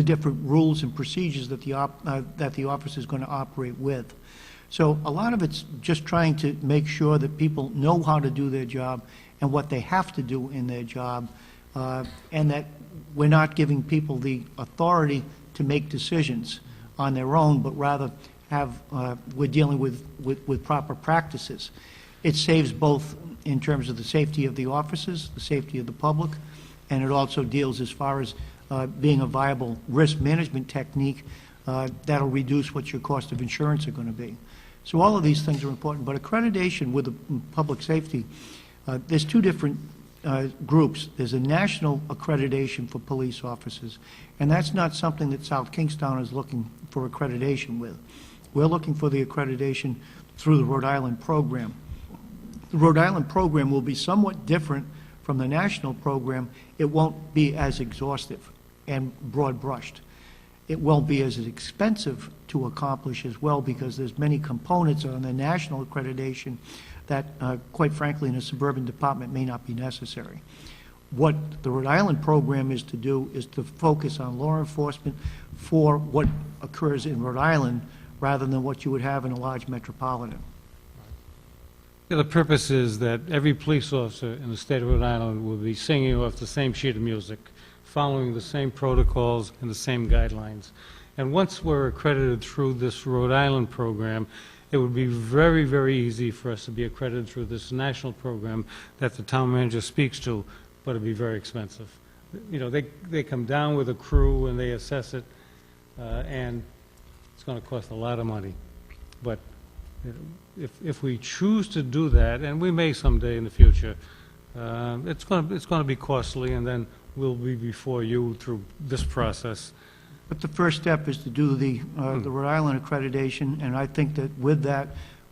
different rules and procedures that the office is going to operate with. So a lot of it's just trying to make sure that people know how to do their job and what they have to do in their job, and that we're not giving people the authority to make decisions on their own, but rather we're dealing with proper practices. It saves both in terms of the safety of the officers, the safety of the public, and it also deals as far as being a viable risk management technique that'll reduce what your cost of insurance are going to be. So all of these things are important, but accreditation with the public safety, there's two different groups. There's a national accreditation for police officers, and that's not something that South Kingstown is looking for accreditation with. We're looking for the accreditation through the Rhode Island program. The Rhode Island program will be somewhat different from the national program. It won't be as exhaustive and broad-brushed. It won't be as expensive to accomplish as well, because there's many components on the national accreditation that, quite frankly, in a suburban department may not be necessary. What the Rhode Island program is to do is to focus on law enforcement for what occurs in Rhode Island rather than what you would have in a large metropolitan. Yeah, the purpose is that every police officer in the state of Rhode Island will be singing off the same sheet of music, following the same protocols and the same guidelines. And once we're accredited through this Rhode Island program, it would be very, very easy for us to be accredited through this national program that the town manager speaks to, but it'd be very expensive. You know, they come down with a crew and they assess it, and it's going to cost a lot of money. But if we choose to do that, and we may someday in the future, it's going to be costly, and then we'll be before you through this process. But the first step is to do the Rhode Island accreditation, and I think that,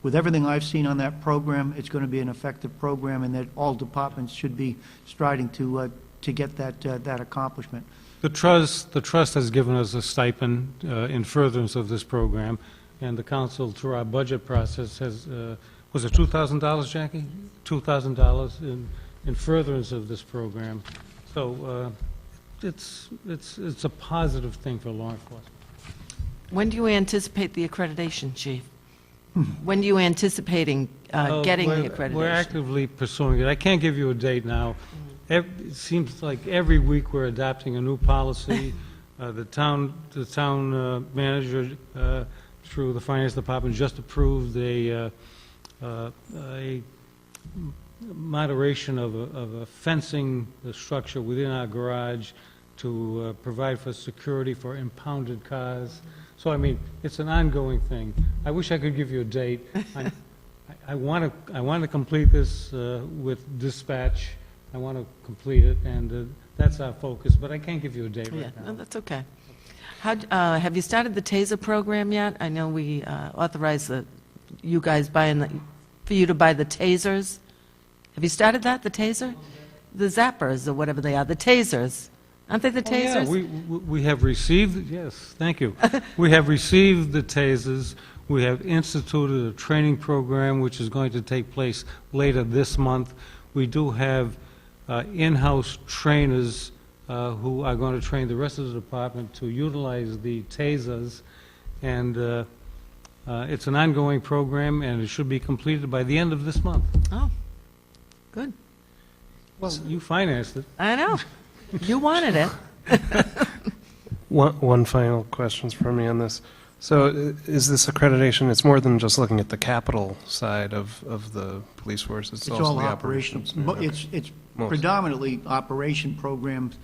with everything I've seen on that program, it's going to be an effective program, and that all departments should be striving to to get that accomplishment. The trust has given us a stipend in furtherance of this program, and the council, through our budget process, has, was it $2,000, Jackie? $2,000 in furtherance of this program. So it's a positive thing for law enforcement. When do you anticipate the accreditation, Chief? When are you anticipating getting the accreditation? We're actively pursuing it. I can't give you a date now. It seems like every week we're adopting a new policy. The town manager, through the finance department, just approved a moderation of a fencing structure within our garage to provide for security for impounded cars. So, I mean, it's an ongoing thing. I wish I could give you a date. I want to complete this with dispatch. I want to complete it, and that's our focus, but I can't give you a date Yeah, right no, now. that's okay. Have you started the TASER program yet? I know we authorized you guys for you to buy the tasers. Have you started that, the TASER? The zappers, or whatever they are, the tasers. Aren't they the Oh, yeah, tasers? we have received, yes, thank you. We have received the tasers. We have instituted a training program which is going to take place later this month. We do have in-house trainers who are going to train the rest of the department to utilize the tasers. And it's an ongoing program, and it should be completed by the end of this month. Oh, good. Well, you financed it. I know. You wanted it. One final question from me on this. So is this accreditation, it's more than just looking at the capital side of the police force, it's It's also all the operational. operations? But it's Most. predominantly operation programs,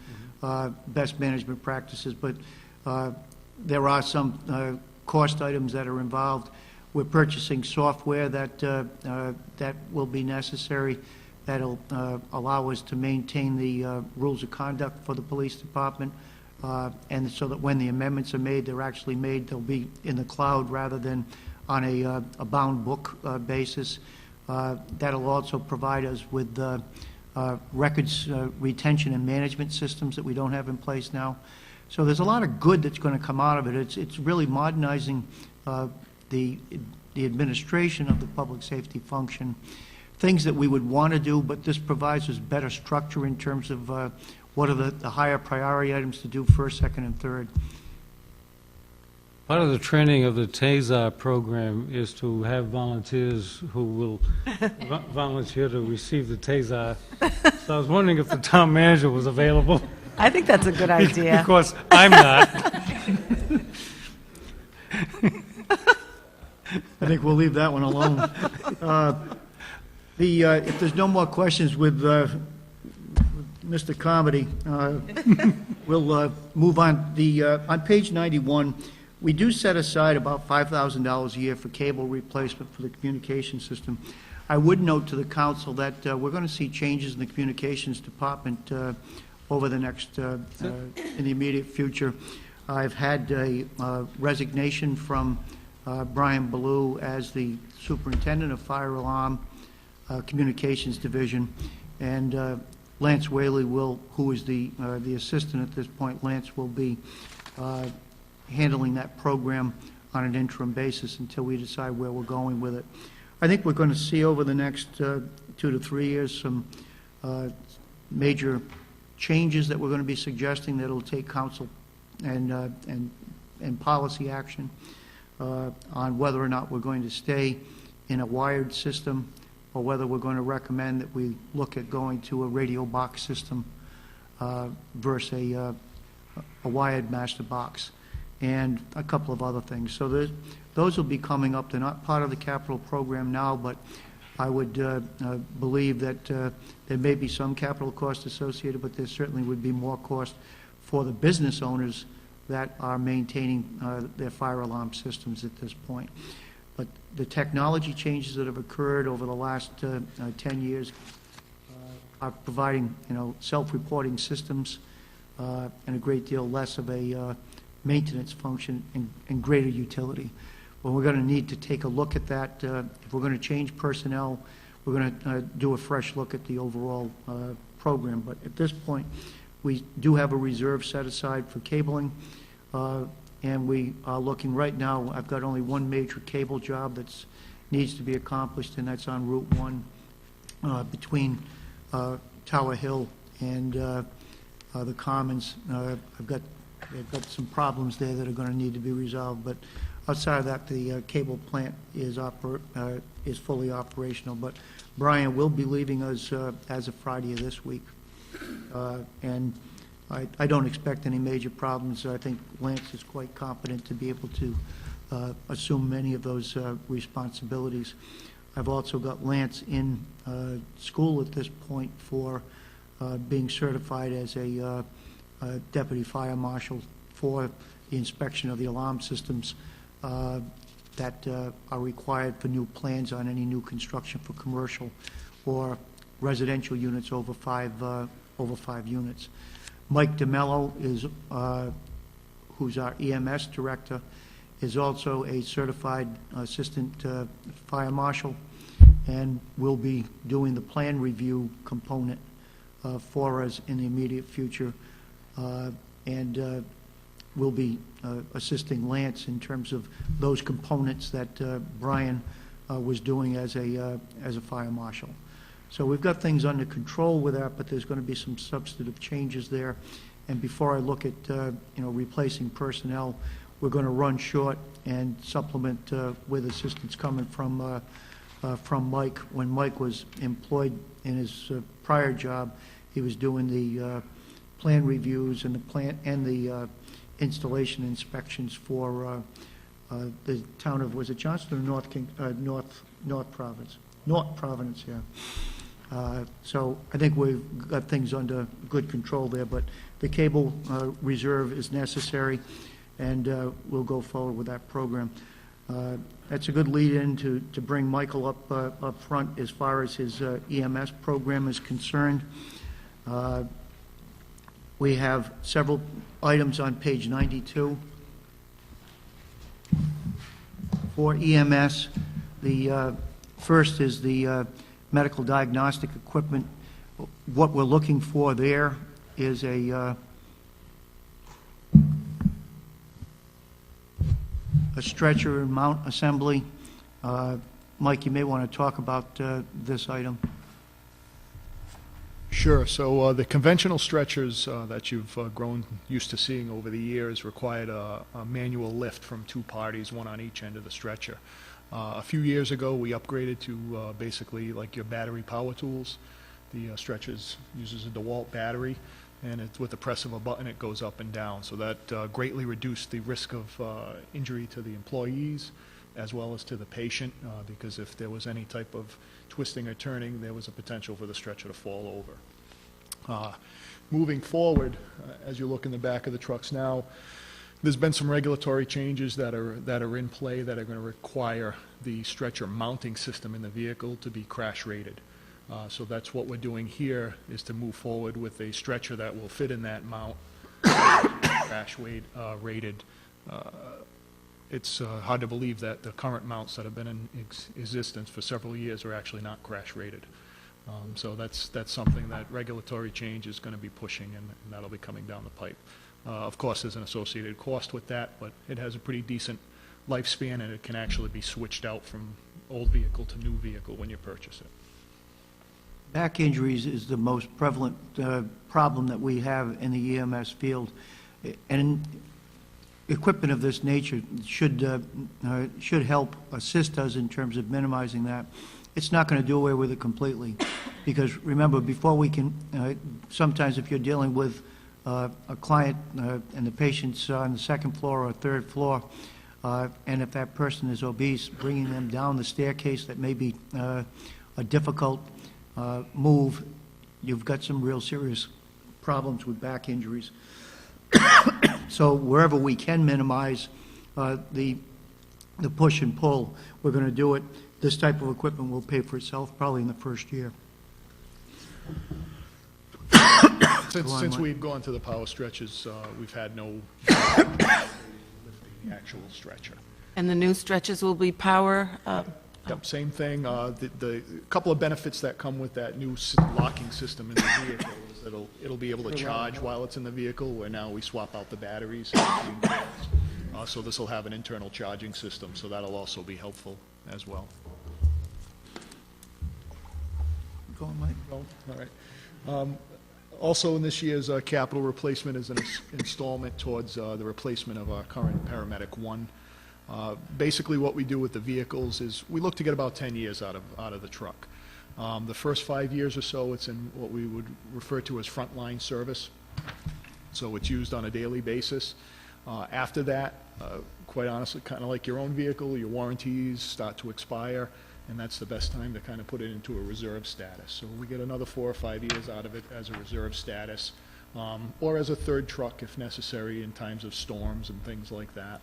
best management practices, but there are some cost items that are involved. We're purchasing software that will be necessary, that'll allow us to maintain the rules of conduct for the police department, and so that when the amendments are made, they're actually made, they'll be in the cloud rather than on a bound book basis. That'll also provide us with records retention and management systems that we don't have in place now. So there's a lot of good that's going to come out of it. It's really modernizing the administration of the public safety function, things that we would want to do, but this provides us better structure in terms of what are the higher priority items to do first, second, and third. Part of the training of the TASER program is to have volunteers who will volunteer to receive the TASER. So I was wondering if the town manager was available, I think that's a good idea. because I'm not. I think we'll leave that one alone. If there's no more questions with Mr. Comedy, we'll move on. On page 91, we do set aside about $5,000 a year for cable replacement for the communication system. I would note to the council that we're going to see changes in the communications department over the next, in the immediate future. I've had a resignation from Brian Ballou as the superintendent of fire alarm communications division, and Lance Whaley who is the assistant at this point. Lance will be handling that program on an interim basis until we decide where we're going with it. I think we're going to see over the next 2 to 3 years some major changes that we're going to be suggesting that will take council and policy action on whether or not we're going to stay in a wired system or whether we're going to recommend that we look at going to a radio box system versus a wired master box, and a couple of other things. So those will be coming up. They're not part of the capital program now, but I would believe that there may be some capital cost associated, but there certainly would be more cost for the business owners that are maintaining their fire alarm systems at this point. But the technology changes that have occurred over the last 10 years are providing, self-reporting systems and a great deal less of a maintenance function and greater utility. Well, we're going to need to take a look at that. If we're going to change personnel, we're going to do a fresh look at the overall program. But at this point, we do have a reserve set aside for cabling, and we are looking right now. I've got only one major cable job that needs to be accomplished, and that's on Route 1 between Tower Hill and the Commons. I've got some problems there that are going to need to be resolved, but outside of that, the cable plant is fully operational. But Brian will be leaving us as of Friday of this week, and I don't expect any major problems. I think Lance is quite competent to be able to assume many of those responsibilities. I've also got Lance in school at this point for being certified as a deputy fire marshal for the inspection of the alarm systems that are required for new plans on any new construction for commercial or residential units over five units. Mike DeMello is, who's our EMS director, is also a certified assistant fire marshal and will be doing the plan review component for us in the immediate future, and will be assisting Lance in terms of those components that Brian was doing as a fire marshal. So we've got things under control with that, but there's going to be some substantive changes there. And before I look at replacing personnel, we're going to run short and supplement with assistance coming from Mike. When Mike was employed in his prior job, he was doing the plan reviews and the plant and the installation inspections for the town of, was it Johnston or North Providence? North Providence, yeah. So I think we've got things under good control there, but the cable reserve is necessary, and we'll go forward with that program. That's a good lead-in to bring Michael up front as far as his EMS program is concerned. We have several items on page 92 for EMS. The first is the medical diagnostic equipment. What we're looking for there is a stretcher and mount assembly. Mike, you may want to talk about this item. Sure. So the conventional stretchers that you've grown used to seeing over the years required a manual lift from two parties, one on each end of the stretcher. A few years ago, we upgraded to basically like your battery power tools. The stretchers uses a DeWalt battery, and it's with the press of a button, it goes up and down. So that greatly reduced the risk of injury to the employees as well as to the patient, because if there was any type of twisting or turning, there was a potential for the stretcher to fall over. Moving forward, as you look in the back of the trucks now, there's been some regulatory changes that are in play that are going to require the stretcher mounting system in the vehicle to be crash rated. So that's what we're doing here, is to move forward with a stretcher that will fit in that mount, crash rated. It's hard to believe that the current mounts that have been in existence for several years are actually not crash rated. So that's something that regulatory change is going to be pushing, and that'll be coming down the pipe. Of course, there's an associated cost with that, but it has a pretty decent lifespan, and it can actually be switched out from old vehicle to new vehicle when you purchase it. Back injuries is the most prevalent problem that we have in the EMS field, and equipment of this nature should help assist us in terms of minimizing that. It's not going to do away with it completely, because remember, before we can, sometimes if you're dealing with a client and the patient's on the second floor or third floor, and if that person is obese, bringing them down the staircase, that may be a difficult move. You've got some real serious problems with back injuries. So wherever we can minimize the push and pull, we're going to do it. This type of equipment will pay for itself probably in the first year. Since we've gone to the power stretches, we've had no with the actual stretcher. And the new stretches will be power Yep, same thing. The couple of benefits that come with that new locking system in the vehicle is that it'll be able to charge while it's in the vehicle, where now we swap out the batteries. So this will have an internal charging system, so that'll also be helpful as well. Go on, Mike. No? All right. Also in this year's capital replacement is an installment towards the replacement of our current Paramedic 1. Basically, what we do with the vehicles is we look to get about 10 years out of the truck. The first 5 years or so, it's in what we would refer to as frontline service. So it's used on a daily basis. After that, quite honestly, kind of like your own vehicle, your warranties start to expire, and that's the best time to kind of put it into a reserve status. So we get another 4 or 5 years out of it as a reserve status, or as a third truck if necessary in times of storms and things like that.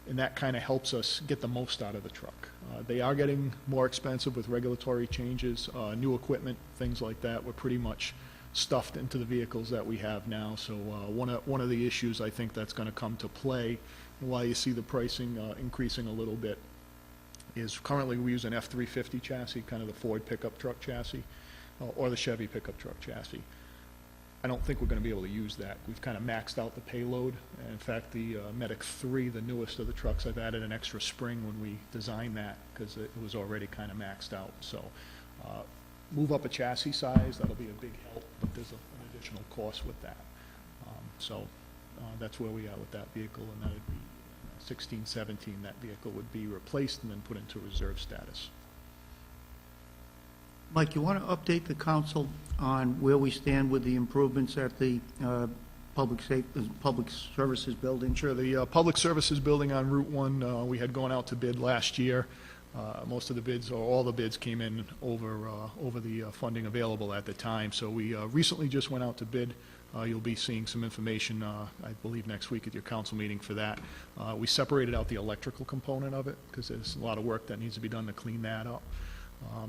And that kind of helps us get the most out of the truck. They are getting more expensive with regulatory changes, new equipment, things like that. We're pretty much stuffed into the vehicles that we have now. So one of the issues I think that's going to come to play, and why you see the pricing increasing a little bit, is currently we use an F-350 chassis, kind of the Ford pickup truck chassis, or the Chevy pickup truck chassis. I don't think we're going to be able to use that. We've kind of maxed out the payload. And in fact, the Medic 3, the newest of the trucks, I've added an extra spring when we designed that because it was already kind of maxed out. So move up a chassis size, that'll be a big help, but there's an additional cost with that. So that's where we are with that vehicle, and that would be 16, 17, that vehicle would be replaced and then put into reserve status. Mike, you want to update the council on where we stand with the improvements at the public services building? Sure. The public services building on Route 1, we had gone out to bid last year. Most of the bids, or all the bids, came in over the funding available at the time. So we recently just went out to bid. You'll be seeing some information, I believe, next week at your council meeting for that. We separated out the electrical component of it because there's a lot of work that needs to be done to clean that up.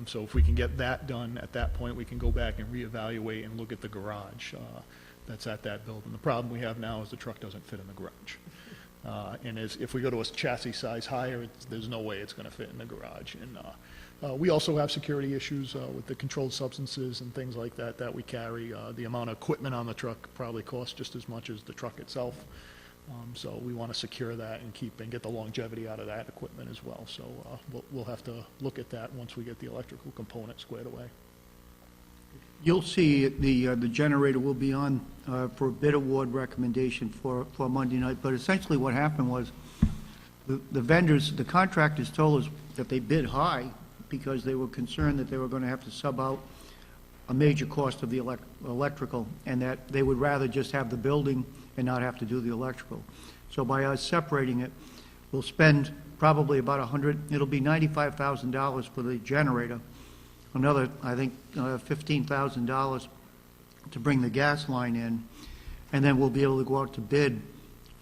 So if we can get that done, at that point, we can go back and reevaluate and look at the garage that's at that building. The problem we have now is the truck doesn't fit in the garage. And if we go to a chassis size higher, there's no way it's going to fit in the garage. And we also have security issues with the controlled substances and things like that that we carry. The amount of equipment on the truck probably costs just as much as the truck itself. So we want to secure that and get the longevity out of that equipment as well. So we'll have to look at that once we get the electrical component squared away. You'll see the generator will be on for a bid award recommendation for Monday night, but essentially what happened was the vendors, the contractors told us that they bid high because they were concerned that they were going to have to sub out a major cost of the electrical, and that they would rather just have the building and not have to do the electrical. So by us separating it, we'll spend probably about it'll be $95,000 for the generator, another, I think, $15,000 to bring the gas line in, and then we'll be able to go out to bid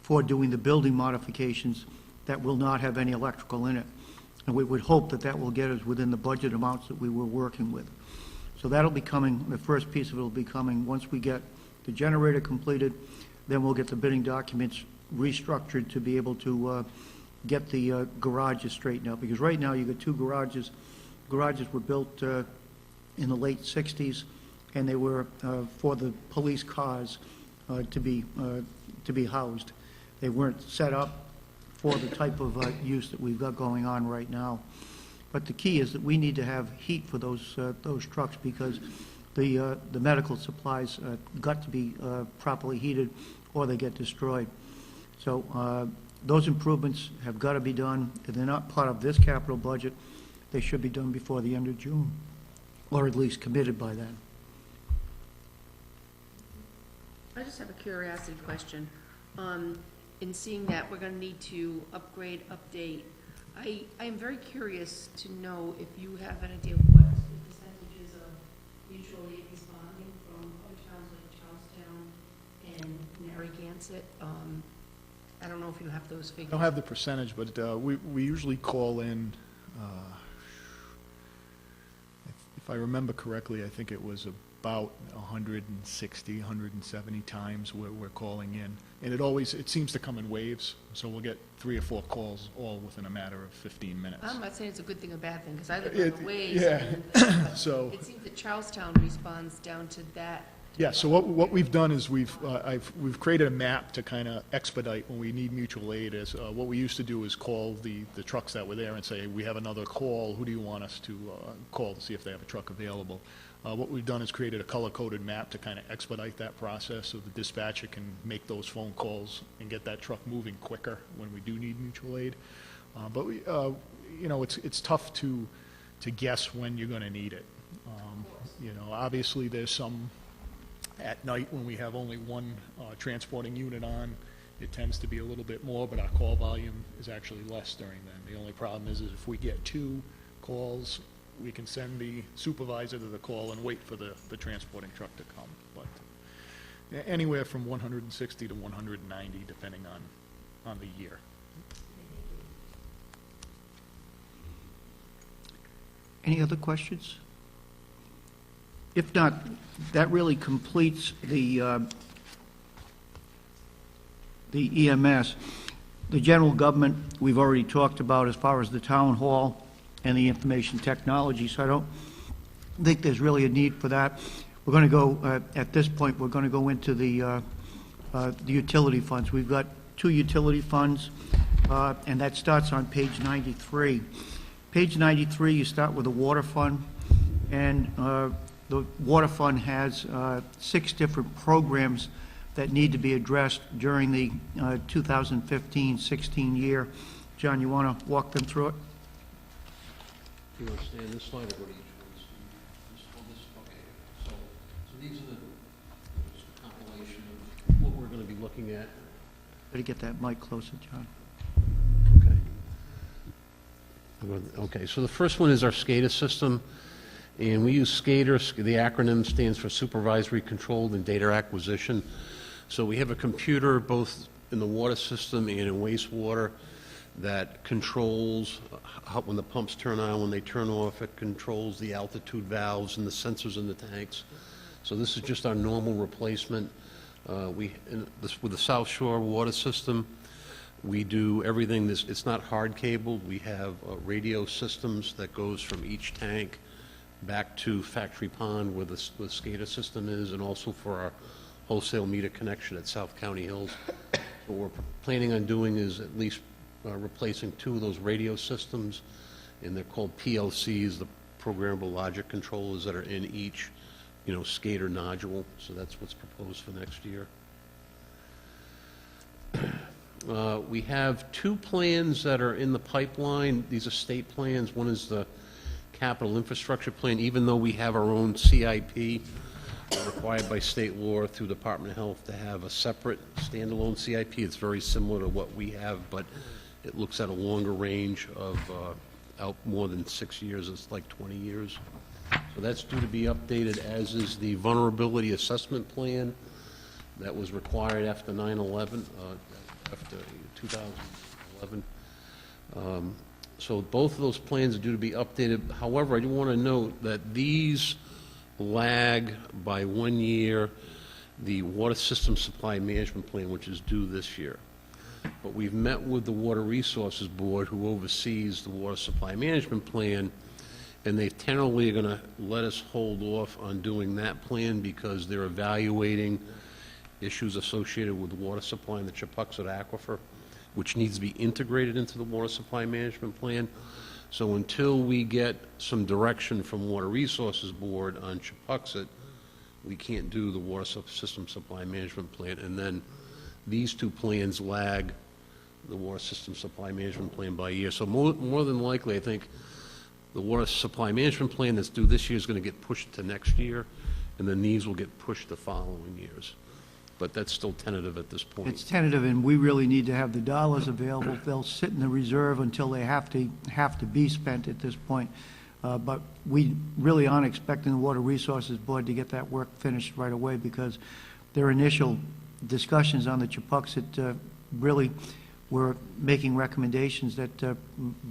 for doing the building modifications that will not have any electrical in it. And we would hope that that will get us within the budget amounts that we were working with. So that'll be coming, the first piece of it will be coming once we get the generator completed. Then we'll get the bidding documents restructured to be able to get the garages straightened out. Because right now, you've got two garages. Garages were built in the late 60s, and they were for the police cars to be housed. They weren't set up for the type of use that we've got going on right now. But the key is that we need to have heat for those trucks because the medical supplies got to be properly heated or they get destroyed. So those improvements have got to be done. If they're not part of this capital budget, they should be done before the end of June, or at least committed by then. I just have a curiosity question. In seeing that we're going to need to upgrade, update, I am very curious to know if you have an idea of what the percentages of mutual aid responding from other towns like Charlestown and Narragansett. I don't know if you have those I figures. don't have the percentage, but we usually call in, if I remember correctly, I think it was about 160, 170 times we're calling in. And it seems to come in waves, so we'll get 3 or 4 calls all within a matter of 15 minutes. I'm not saying it's a good thing or bad thing, because I live on the ways. Yeah, and so. it seems that Charlestown responds down to that. Yeah, so what we've done is we've created a map to kind of expedite when we need mutual aid. What we used to do is call the trucks that were there and say, we have another call, who do you want us to call to see if they have a truck available? What we've done is created a color-coded map to kind of expedite that process so the dispatcher can make those phone calls and get that truck moving quicker when we do need mutual aid. But it's tough to guess when you're going to need it. Obviously there's some at night when we have only one transporting unit on, it tends to be a little bit more, but our call volume is actually less during then. The only problem is if we get 2 calls, we can send the supervisor to the call and wait for the transporting truck to come. But anywhere from 160 to 190, depending on the year. Any other questions? If not, that really completes the EMS. The general government, we've already talked about as far as the town hall and the information technology, so I don't think there's really a need for that. We're going to go, at this point, we're going to go into the utility funds. We've got 2 utility funds, and that starts on page 93. Page 93, you start with the water fund, and the water fund has 6 different programs that need to be addressed during the 2015-16 year. John, you want to walk them through it? Do you want to stay on this slide or go to each one? Okay. So these are just a compilation of what we're going to be looking at. Better get that mic closer, John. Okay, so the first one is our SCADA system, and we use SCADA. The acronym stands for Supervisory Control and Data Acquisition. So we have a computer both in the water system and in wastewater that controls when the pumps turn on, when they turn off. It controls the altitude valves and the sensors in the tanks. So this is just our normal replacement. With the South Shore water system, we do everything. It's not hard cabled. We have radio systems that goes from each tank back to Factory Pond where the SCADA system is, and also for our wholesale meter connection at South County Hills. What we're planning on doing is at least replacing 2 of those radio systems, and they're called PLCs, the programmable logic controllers that are in each, SCADA nodule. So that's what's proposed for next year. We have 2 plans that are in the pipeline. These are state plans. One is the capital infrastructure plan. Even though we have our own CIP, we're required by state law through Department of Health to have a separate standalone CIP. It's very similar to what we have, but it looks at a longer range of out more than 6 years. It's like 20 years. So that's due to be updated, as is the vulnerability assessment plan that was required after 9/11, after 2011. So both of those plans are due to be updated. However, I do want to note that these lag by 1 year the Water System Supply Management Plan, which is due this year. But we've met with the Water Resources Board, who oversees the Water Supply Management Plan, and they tentatively are going to let us hold off on doing that plan because they're evaluating issues associated with water supply in the Chepuxet Aquifer, which needs to be integrated into the Water Supply Management Plan. So until we get some direction from Water Resources Board on Chepuxet, we can't do the Water System Supply Management Plan. And then these 2 plans lag the Water System Supply Management Plan by a year. So more than likely, I think the Water Supply Management Plan that's due this year is going to get pushed to next year, and then these will get pushed the following years. But that's still tentative at this point. It's tentative, and we really need to have the dollars available. They'll sit in the reserve until they have to be spent at this point. But we really aren't expecting the Water Resources Board to get that work finished right away, because their initial discussions on the Chepuxet really were making recommendations that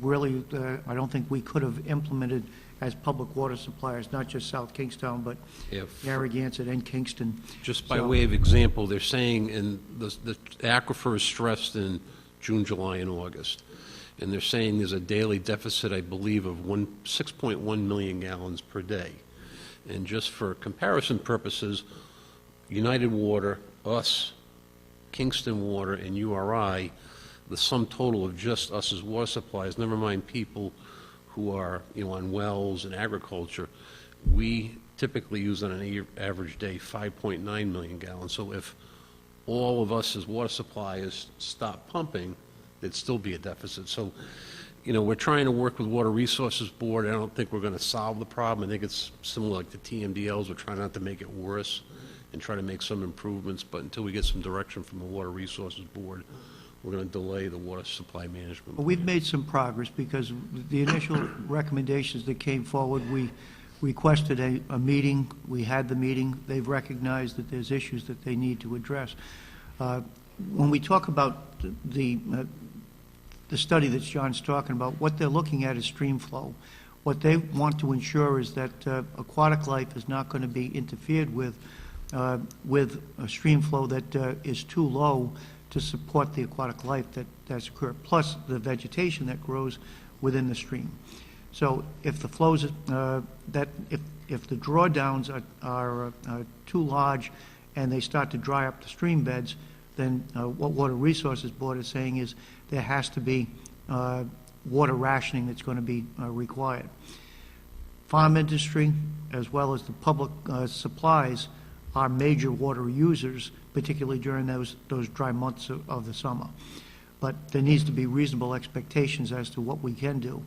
really I don't think we could have implemented as public water suppliers, not just South Kingstown, but If, Narragansett and Kingston. just by So- way of example, they're saying, and the aquifer is stressed in June, July, and August. And they're saying there's a daily deficit, I believe, of 6.1 million gallons per day. And just for comparison purposes, United Water, us, Kingston Water, and URI, the sum total of just us as water supplies, never mind people who are, on wells and agriculture, we typically use on an average day 5.9 million gallons. So if all of us as water suppliers stop pumping, there'd still be a deficit. So, we're trying to work with Water Resources Board. I don't think we're going to solve the problem. I think it's similar like the TMDLs. We're trying not to make it worse and try to make some improvements, but until we get some direction from the Water Resources Board, we're going to delay the water supply management. But we've made some progress because the initial recommendations that came forward, we requested a meeting. We had the meeting. They've recognized that there's issues that they need to address. When we talk about the study that John's talking about, what they're looking at is stream flow. What they want to ensure is that aquatic life is not going to be interfered with a stream flow that is too low to support the aquatic life that's occurred, plus the vegetation that grows within the stream. So if the flows, if the drawdowns are too large and they start to dry up the stream beds, then what Water Resources Board is saying is there has to be water rationing that's going to be required. Farm industry, as well as the public supplies, are major water users, particularly during those dry months of the summer. But there needs to be reasonable expectations as to what we can do,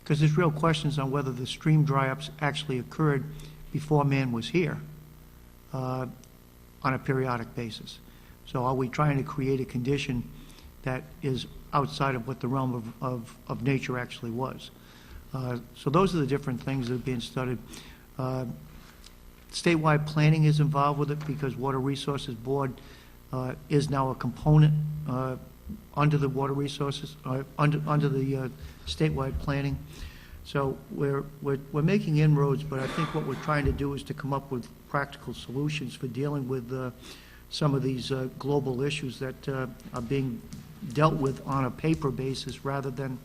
because there's real questions on whether the stream dry-ups actually occurred before man was here on a periodic basis. So are we trying to create a condition that is outside of what the realm of nature actually was? So those are the different things that are being studied. Statewide planning is involved with it because Water Resources Board is now a component under the Water Resources, under the statewide planning. So we're making inroads, but I think what we're trying to do is to come up with practical solutions for dealing with some of these global issues that are being dealt with on a paper basis rather than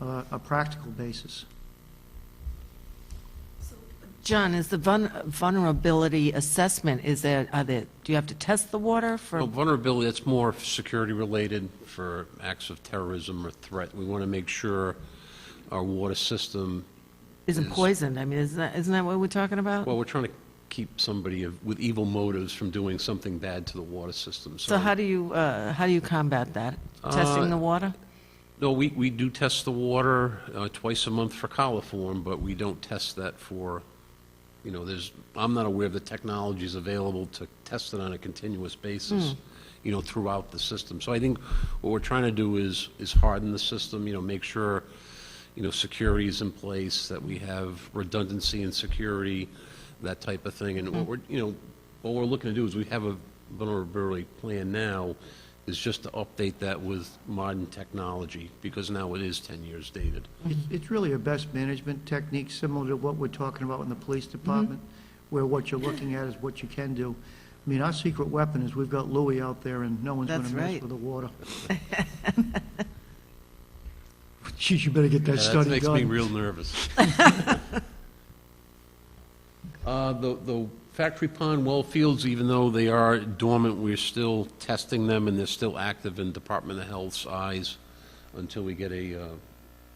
a practical basis. John, is the vulnerability assessment, do you have to test the water for? Well, vulnerability, that's more security related for acts of terrorism or threat. We want to make sure our water system Isn't poisoned? I mean, isn't that what we're talking about? well, we're trying to keep somebody with evil motives from doing something bad to the water system. So how do you combat that? Testing the water? No, we do test the water twice a month for coliform, but we don't test that for, I'm not aware of the technologies available to test it on a continuous basis, throughout the system. So I think what we're trying to do is harden the system, make sure, security is in place, that we have redundancy and security, that type of thing. And what we're looking to do is we have a vulnerability plan now, is just to update that with modern technology, because now it is 10 years dated. It's really a best management technique, similar to what we're talking about in the police department, where what you're looking at is what you can do. I mean, our secret weapon is we've got Louis out there, and no one's going to That's mess right. with the water. Geez, you better get that Yeah, study that done. makes me real nervous. The factory pond well fields, even though they are dormant, we're still testing them, and they're still active in Department of Health's eyes until we get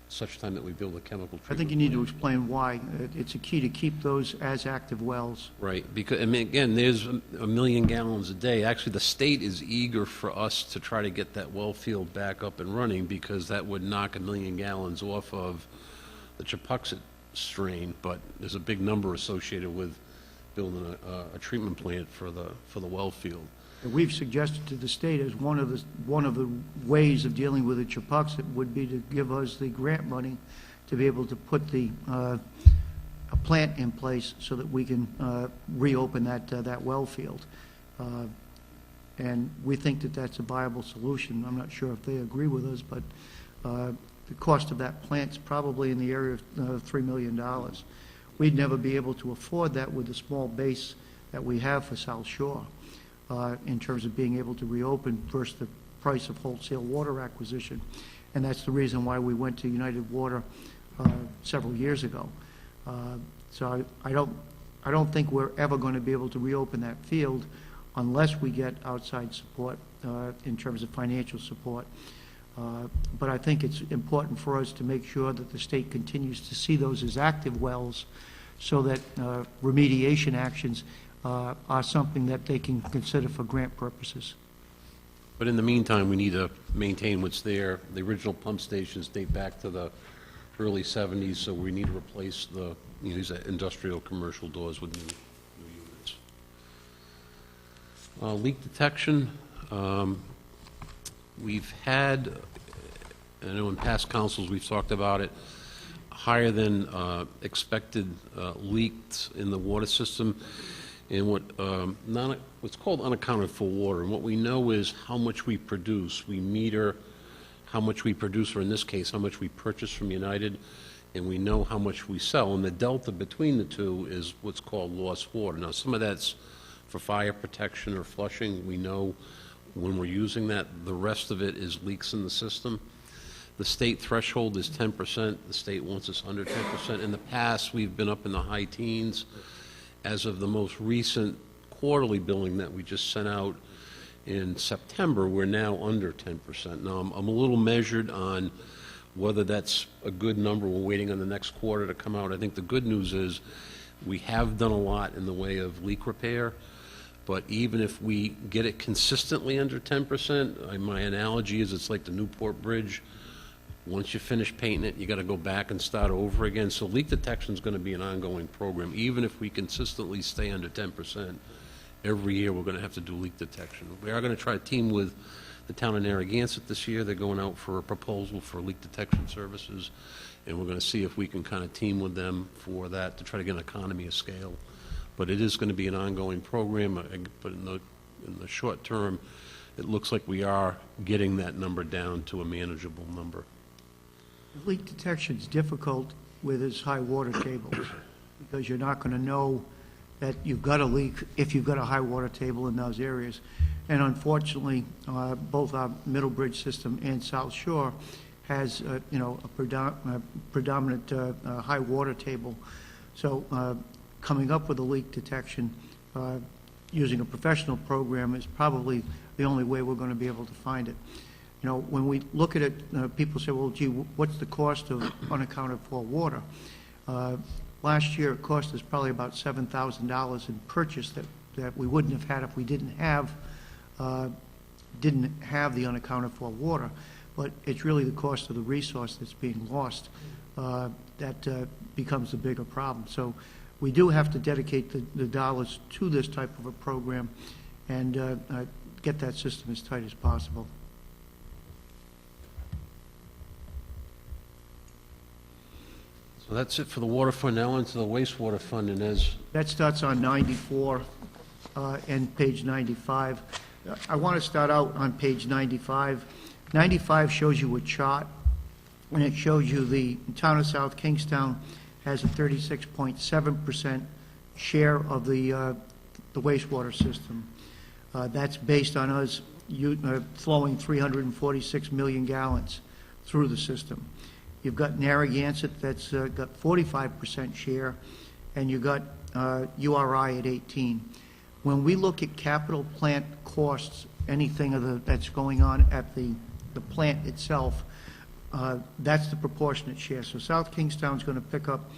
such time that we build a chemical treatment. I think you need to explain why. It's a key to keep those as active wells. Right, because, again, there's a million gallons a day. Actually, the state is eager for us to try to get that well field back up and running, because that would knock 1 million gallons off of the Chapuxet strain, but there's a big number associated with building a treatment plant for the well field. And we've suggested to the state as one of the ways of dealing with the Chapuxet would be to give us the grant money to be able to put a plant in place so that we can reopen that well field. And we think that that's a viable solution. I'm not sure if they agree with us, but the cost of that plant's probably in the area of $3 million. we'd never be able to afford that with the small base that we have for South Shore in terms of being able to reopen versus the price of wholesale water acquisition. And that's the reason why we went to United Water several years ago. So I don't think we're ever going to be able to reopen that field unless we get outside support in terms of financial support. But I think it's important for us to make sure that the state continues to see those as active wells so that remediation actions are something that they can consider for grant purposes. But in the meantime, we need to maintain what's there. The original pump stations date back to the early 70s, so we need to replace these industrial commercial doors with new units. Leak detection, we've had, I know in past councils we've talked about it, higher than expected leaks in the water system in what's called unaccounted for water. And what we know is how much we produce. We meter how much we produce, or in this case, how much we purchase from United, and we know how much we sell. And the delta between the two is what's called lost water. Now, some of that's for fire protection or flushing. We know when we're using that. The rest of it is leaks in the system. The state threshold is 10%. The state wants us under 10%. In the past, we've been up in the high teens. As of the most recent quarterly billing that we just sent out in September, we're now under 10%. Now, I'm a little measured on whether that's a good number. We're waiting on the next quarter to come out. I think the good news is we have done a lot in the way of leak repair, but even if we get it consistently under 10%, my analogy is it's like the Newport Bridge. Once you finish painting it, you got to go back and start over again. So leak detection is going to be an ongoing program. Even if we consistently stay under 10%, every year we're going to have to do leak detection. We are going to try to team with the town of Narragansett this year. They're going out for a proposal for leak detection services, and we're going to see if we can kind of team with them for that to try to get an economy of scale. But it is going to be an ongoing program, but in the short term, it looks like we are getting that number down to a manageable number. Leak detection is difficult with its high water tables because you're not going to know that you've got a leak if you've got a high water table in those areas. And unfortunately, both our Middlebridge system and South Shore has, a predominant high water table. So coming up with a leak detection using a professional program is probably the only way we're going to be able to find it. When we look at it, people say, well, gee, what's the cost of unaccounted for water? Last year, it cost us probably about $7,000 in purchase that we wouldn't have had if we didn't have the unaccounted for water. But it's really the cost of the resource that's being lost that becomes the bigger problem. So we do have to dedicate the dollars to this type of a program and get that system as tight as possible. So that's it for the water fund. Now into the wastewater fund, and as That starts on 94 and page 95. I want to start out on page 95. 95 shows you a chart, and it shows you the town of South Kingstown has a 36.7% share of the wastewater system. That's based on us flowing 346 million gallons through the system. You've got Narragansett that's got 45% share, and you've got URI at 18. When we look at capital plant costs, anything that's going on at the plant itself, that's the proportionate share. So South Kingstown's going to pick up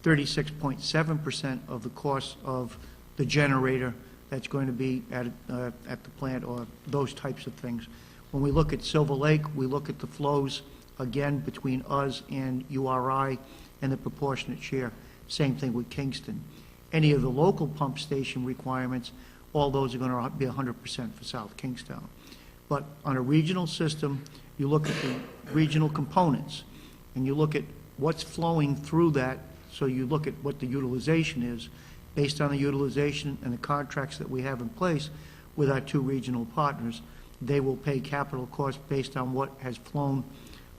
36.7% of the cost of the generator that's going to be at the plant, or those types of things. When we look at Silver Lake, we look at the flows, again, between us and URI and the proportionate share. Same thing with Kingston. Any of the local pump station requirements, all those are going to be 100% for South Kingstown. But on a regional system, you look at the regional components, and you look at what's flowing through that, so you look at what the utilization is. Based on the utilization and the contracts that we have in place with our two regional partners, they will pay capital costs based on what has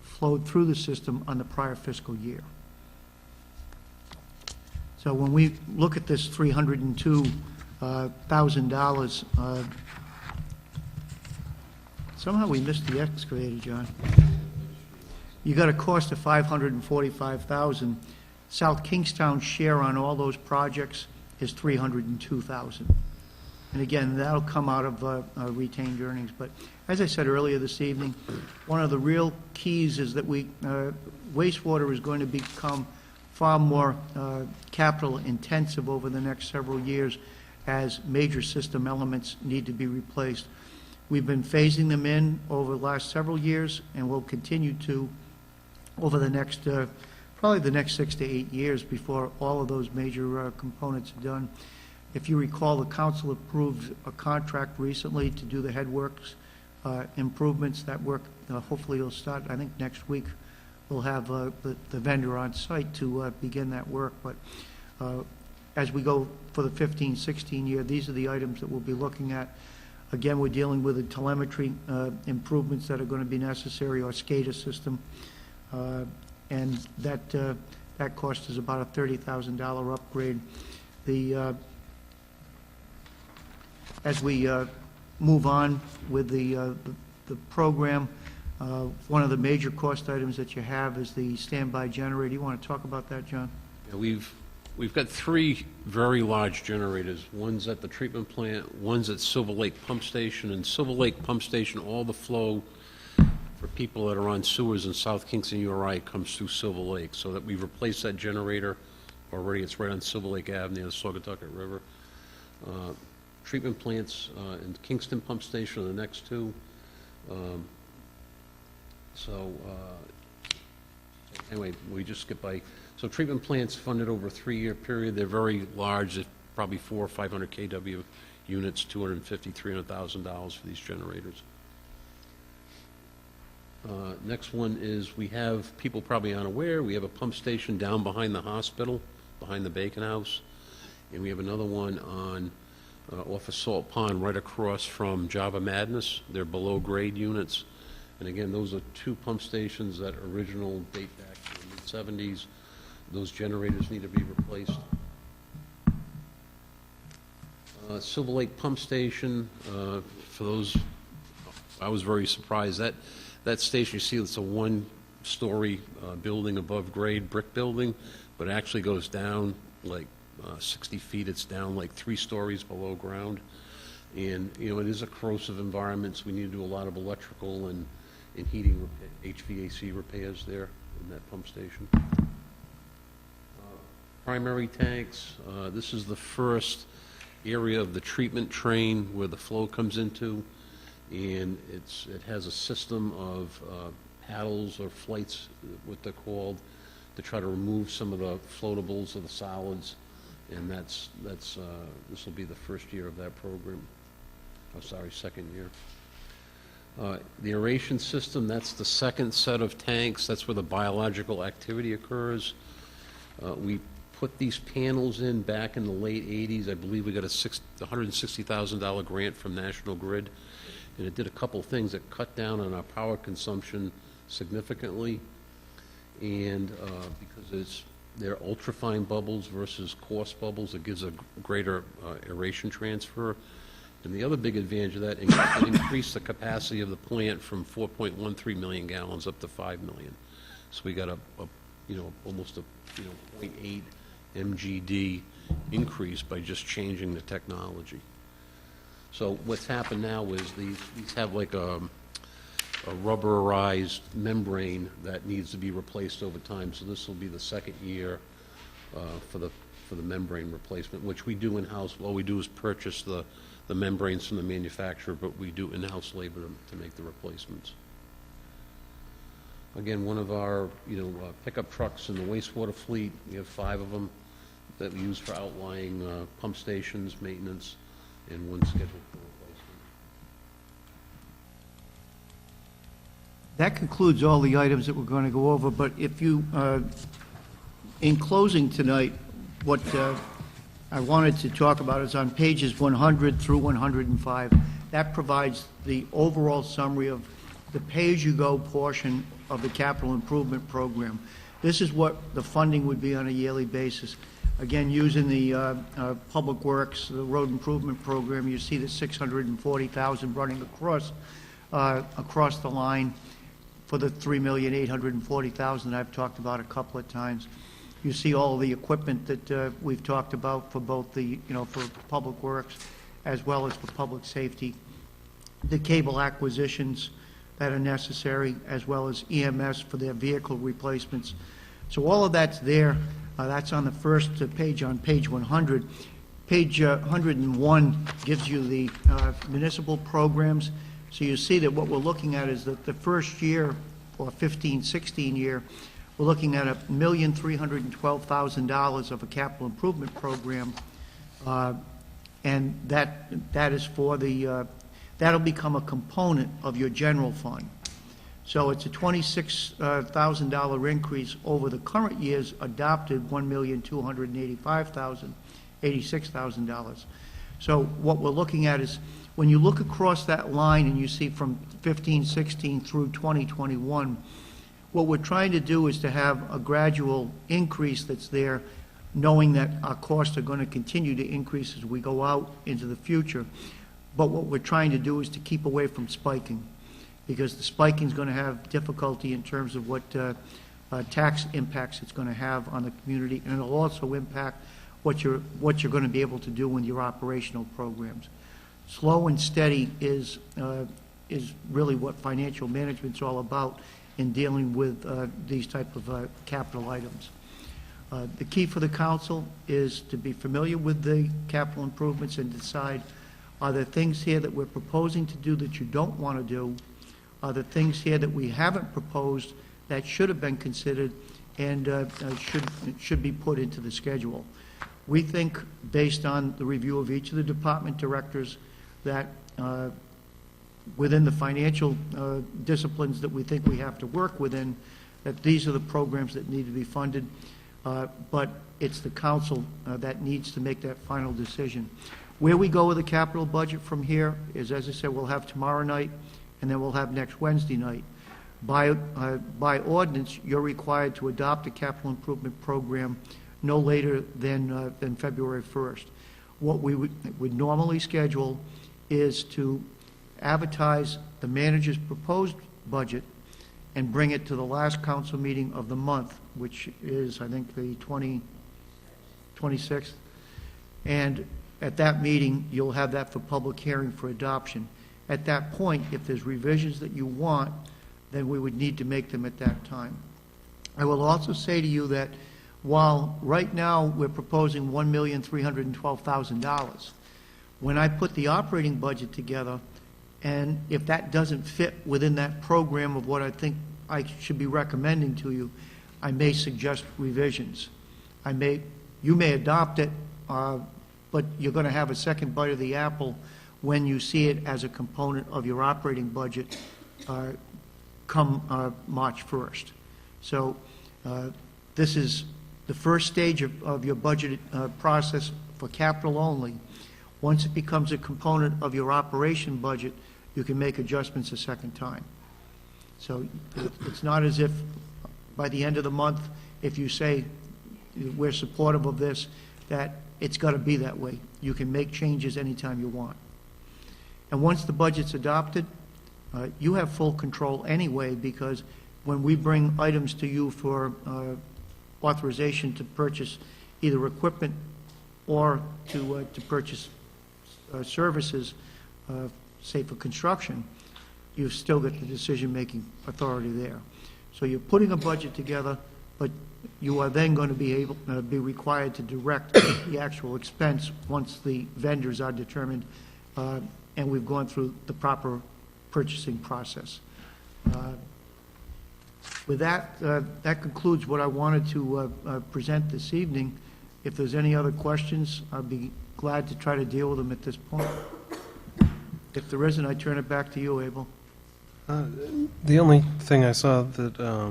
flowed through the system on the prior fiscal year. So when we look at this $302,000, somehow we missed the excavator, John. You got a cost of $545,000. South Kingstown's share on all those projects is $302,000. And again, that'll come out of retained earnings. But as I said earlier this evening, one of the real keys is that wastewater is going to become far more capital intensive over the next several years as major system elements need to be replaced. We've been phasing them in over the last several years, and we'll continue to over the next, probably the next 6 to 8 years before all of those major components are done. If you recall, the council approved a contract recently to do the headworks improvements. That work hopefully will start, I think, next week. We'll have the vendor on site to begin that work. But as we go for the 15-16 year, these are the items that we'll be looking at. Again, we're dealing with the telemetry improvements that are going to be necessary, our SCADA system. And that cost is about a $30,000 upgrade. As we move on with the program, one of the major cost items that you have is the standby generator. You want to talk about that, John? Yeah, we've got 3 very large generators. One's at the treatment plant, one's at Silver Lake Pump Station, and Silver Lake Pump Station, all the flow for people that are on sewers in South Kingston URI comes through Silver Lake, so that we've replaced that generator already. It's right on Silver Lake Ave near the Saugatucket River. Treatment plants in Kingston Pump Station are the next 2. Anyway, we just skip by. So treatment plants funded over a 3-year period. They're very large. They're probably 400 or 500 kW units, $250,000, $300,000 for these generators. Next one is we have, people probably aren't aware, we have a pump station down behind the hospital, behind the Bacon House. And we have another one on off of Salt Pond, right across from Java Madness. They're below grade units. And again, those are 2 pump stations that original date back to the mid-'70s. Those generators need to be replaced. Silver Lake Pump Station, for those, I was very surprised. That station, you see, it's a 1-story building above grade, brick building, but it actually goes down like 60 feet. It's down like 3 stories below ground. And, you know, it is a corrosive environment, so we need to do a lot of electrical and heating, HVAC repairs there in that pump station. Primary tanks, this is the first area of the treatment train where the flow comes into, and it has a system of paddles or flights, what they're called, to try to remove some of the floatables or the solids, and this will be the first year of that program. Oh, sorry, second year. The aeration system, that's the second set of tanks. That's where the biological activity occurs. We put these panels in back in the late 80s. I believe we got a $160,000 grant from National Grid, and it did a couple things. It cut down on our power consumption significantly, and because they're ultrafine bubbles versus coarse bubbles, it gives a greater aeration transfer. And the other big advantage of that, it increased the capacity of the plant from 4.13 million gallons up to 5 million. So we got almost a 0.8 MGD increase by just changing the technology. So what's happened now is these have like a rubberized membrane that needs to be replaced over time. So this will be the second year for the membrane replacement, which we do in-house. All we do is purchase the membranes from the manufacturer, but we do in-house labor to make the replacements. Again, one of our pickup trucks in the wastewater fleet, we have 5 of them that we use for outlying pump stations, maintenance, and one scheduled for replacement. That concludes all the items that we're going to go over, but if you, in closing tonight, what I wanted to talk about is on pages 100 through 105. That provides the overall summary of the pay-as-you-go portion of the capital improvement program. This is what the funding would be on a yearly basis. Again, using the Public Works, the road improvement program, you see the 640,000 running across the line for the 3,840,000 I've talked about a couple of times. You see all the equipment that we've talked about for both the, for Public Works as well as for public safety. The cable acquisitions that are necessary, as well as EMS for their vehicle replacements. So all of that's there. That's on the first page, on page 100. Page 101 gives you the municipal programs. So you see that what we're looking at is that the first year, or 15-16 year, we're looking at $1,312,000 of a capital improvement program, and that is for the that'll become a component of your general fund. So it's a $26,000 increase over the current year's adopted $1,285,086. So what we're looking at is, when you look across that line and you see from 15-16 through 2021, what we're trying to do is to have a gradual increase that's there, knowing that our costs are going to continue to increase as we go out into the future. But what we're trying to do is to keep away from spiking, because the spiking is going to have difficulty in terms of what tax impacts it's going to have on the community, and it'll also impact what you're going to be able to do in your operational programs. Slow and steady is really what financial management's all about in dealing with these type of capital items. The key for the council is to be familiar with the capital improvements and decide, are there things here that we're proposing to do that you don't want to do? Are there things here that we haven't proposed that should have been considered and should be put into the schedule? We think, based on the review of each of the department directors, that within the financial disciplines that we think we have to work within, that these are the programs that need to be funded, but it's the council that needs to make that final decision. Where we go with the capital budget from here is, as I said, we'll have tomorrow night, and then we'll have next Wednesday night. By ordinance, you're required to adopt a capital improvement program no later than February 1st. What we would normally schedule is to advertise the manager's proposed budget and bring it to the last council meeting of the month, which is, I think, the 26th. And at that meeting, you'll have that for public hearing for adoption. At that point, if there's revisions that you want, then we would need to make them at that time. I will also say to you that while right now we're proposing $1,312,000, when I put the operating budget together, and if that doesn't fit within that program of what I think I should be recommending to you, I may suggest revisions. You may adopt it, but you're going to have a second bite of the apple when you see it as a component of your operating budget come March 1st. So this is the first stage of your budget process for capital only. Once it becomes a component of your operation budget, you can make adjustments a second time. So it's not as if by the end of the month, if you say we're supportive of this, that it's got to be that way. You can make changes anytime you want. And once the budget's adopted, you have full control anyway, because when we bring items to you for authorization to purchase either equipment or to purchase services, say for construction, you've still got the decision-making authority there. So you're putting a budget together, but you are then going to be required to direct the actual expense once the vendors are determined and we've gone through the proper purchasing process. With that, that concludes what I wanted to present this evening. If there's any other questions, I'd be glad to try to deal with them at this point. If there isn't, I turn it back to you, Abel. The only thing I saw that I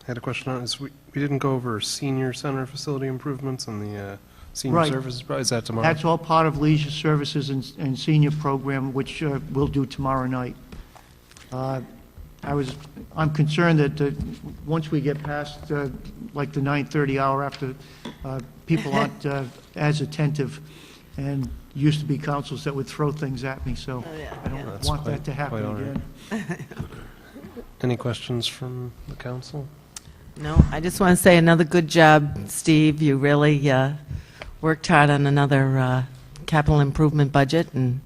had a question on is we didn't go over senior center facility improvements and the senior Right. services. Is that tomorrow? That's all part of leisure services and senior program, which we'll do tomorrow night. I'm concerned that once we get past like the 9:30 hour after, people aren't as attentive, and used to be councils that would throw things at me, so I don't That's want quite- that to happen quite all right. again. Any questions from the council? No, I just want to say another good job, Steve. You really worked hard on another capital improvement budget, and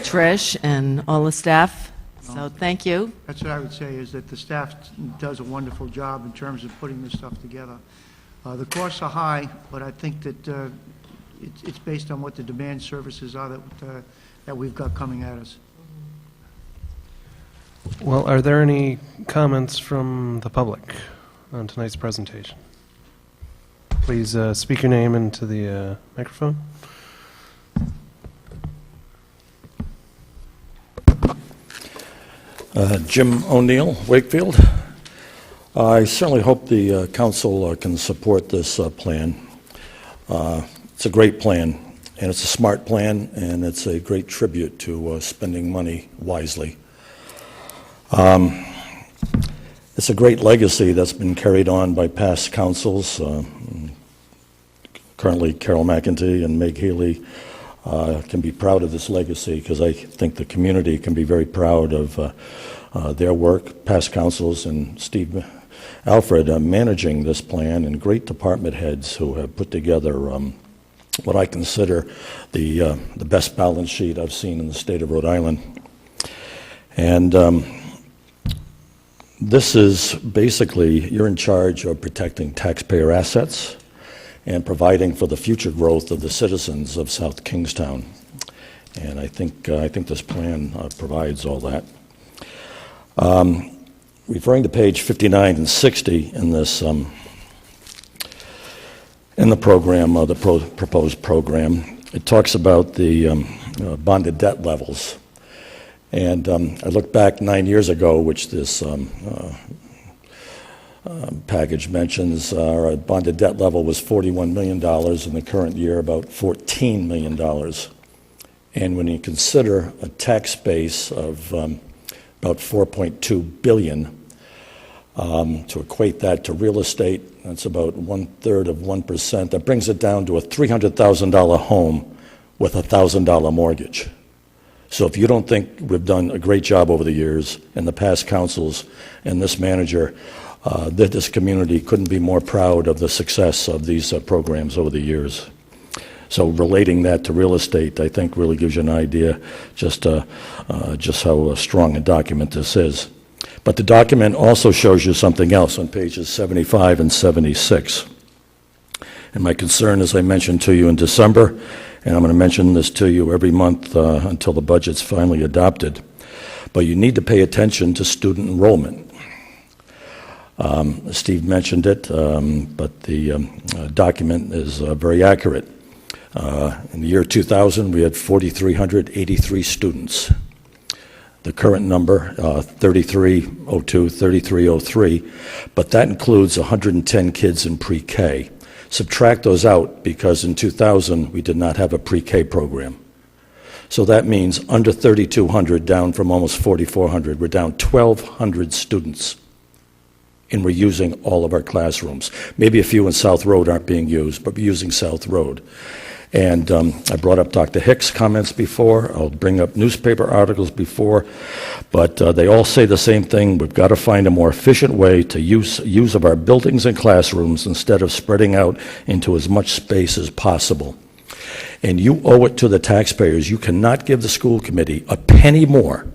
Trish and all the staff, so thank you. That's what I would say, is that the staff does a wonderful job in terms of putting this stuff together. The costs are high, but I think that it's based on what the demand services are that we've got coming at us. Well, are there any comments from the public on tonight's presentation? Please speak your name into the microphone. Jim O'Neill, Wakefield. I certainly hope the council can support this plan. It's a great plan, and it's a smart plan, and it's a great tribute to spending money wisely. It's a great legacy that's been carried on by past councils. Currently, Carol McEntee and Meg Healy can be proud of this legacy, because I think the community can be very proud of their work, past councils, and Steve Alfred managing this plan, and great department heads who have put together what I consider the best balance sheet I've seen in the state of Rhode Island. And this is basically, you're in charge of protecting taxpayer assets and providing for the future growth of the citizens of South Kingstown. And I think this plan provides all that. Referring to page 59 and 60 in this in the program, the proposed program, it talks about the bonded debt levels. And I looked back 9 years ago, which this package mentions. Our bonded debt level was $41 million, in the current year about $14 million. And when you consider a tax base of about $4.2 billion, to equate that to real estate, that's about 1/3 of 1%. That brings it down to a $300,000 home with a $1,000 mortgage. So if you don't think we've done a great job over the years, and the past councils and this manager, that this community couldn't be more proud of the success of these programs over the years. So relating that to real estate, I think, really gives you an idea just how strong a document this is. But the document also shows you something else on pages 75 and 76. And my concern, as I mentioned to you in December, and I'm going to mention this to you every month until the budget's finally adopted, but you need to pay attention to student enrollment. Steve mentioned it, but the document is very accurate. In the year 2000, we had 4,383 students. The current number, 3,302, 3,303, but that includes 110 kids in pre-K. Subtract those out, because in 2000, we did not have a pre-K program. So that means under 3,200, down from almost 4,400. We're down 1,200 students, and we're using all of our classrooms. Maybe a few in South Road aren't being used, but we're using South Road. And I brought up Dr. Hicks' comments before. I'll bring up newspaper articles before. But they all say the same thing. We've got to find a more efficient way to use of our buildings and classrooms instead of spreading out into as much space as possible. And you owe it to the taxpayers. You cannot give the school committee a penny more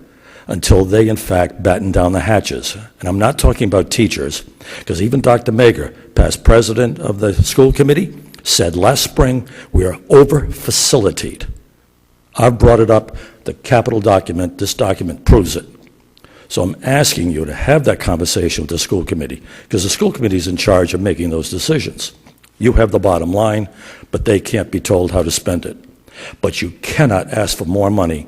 until they, in fact, batten down the hatches. And I'm not talking about teachers, because even Dr. Mager, past president of the school committee, said last spring we are over-facilitated. I've brought it up, the capital document, this document proves it. So I'm asking you to have that conversation with the school committee, because the school committee is in charge of making those decisions. You have the bottom line, but they can't be told how to spend it. But you cannot ask for more money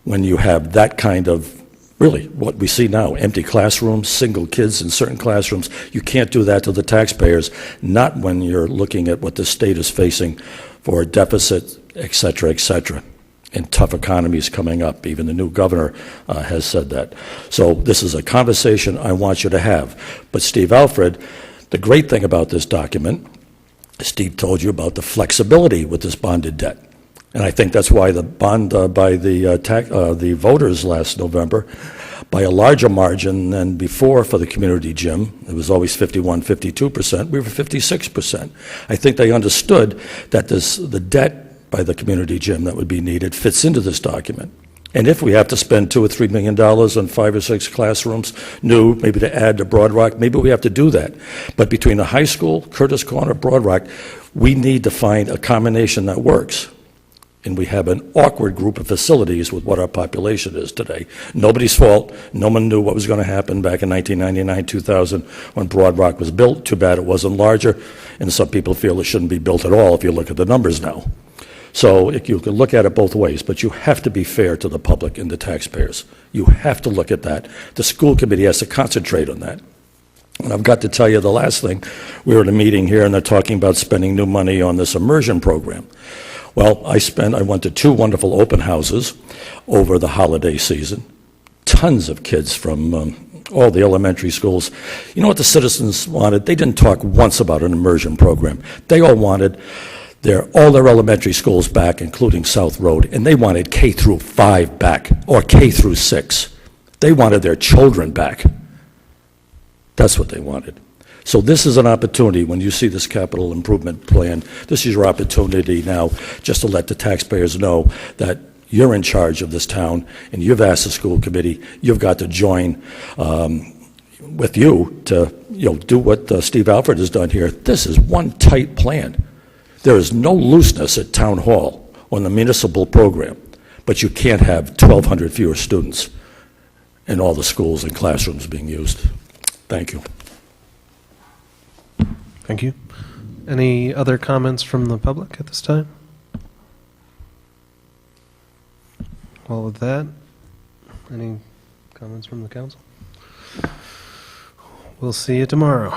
when you have that kind of, really, what we see now, empty classrooms, single kids in certain classrooms. You can't do that to the taxpayers, not when you're looking at what the state is facing for a deficit, et cetera, et cetera. and tough economies coming up. Even the new governor has said that. So this is a conversation I want you to have. But Steve Alfred, the great thing about this document, Steve told you about the flexibility with this bonded debt. And I think that's why the bond by the voters last November, by a larger margin than before for the community gym, it was always 51, 52%, we were 56%. I think they understood that the debt by the community gym that would be needed fits into this document. And if we have to spend $2 or $3 million on 5 or 6 classrooms, new, maybe to add to Broad Rock, maybe we have to do that. But between the high school, Curtis Corner, Broad Rock, we need to find a combination that works. And we have an awkward group of facilities with what our population is today. Nobody's fault. No one knew what was going to happen back in 1999, 2000, when Broad Rock was built. Too bad it wasn't larger. And some people feel it shouldn't be built at all if you look at the numbers now. So you can look at it both ways, but you have to be fair to the public and the taxpayers. You have to look at that. The school committee has to concentrate on that. And I've got to tell you the last thing. We were at a meeting here, and they're talking about spending new money on this immersion program. Well, I went to 2 wonderful open houses over the holiday season. Tons of kids from all the elementary schools. You know what the citizens wanted? They didn't talk once about an immersion program. They all wanted all their elementary schools back, including South Road, and they wanted K through 5 back, or K through 6. They wanted their children back. That's what they wanted. So this is an opportunity, when you see this capital improvement plan, this is your opportunity now just to let the taxpayers know that you're in charge of this town, and you've asked the school committee, you've got to join with you to do what Steve Alfred has done here. This is one tight plan. There is no looseness at Town Hall on the municipal program, but you can't have 1,200 fewer students in all the schools and classrooms being used. Thank you. Thank you. Any other comments from the public at this time? Well, with that, any comments from the council? We'll see you tomorrow.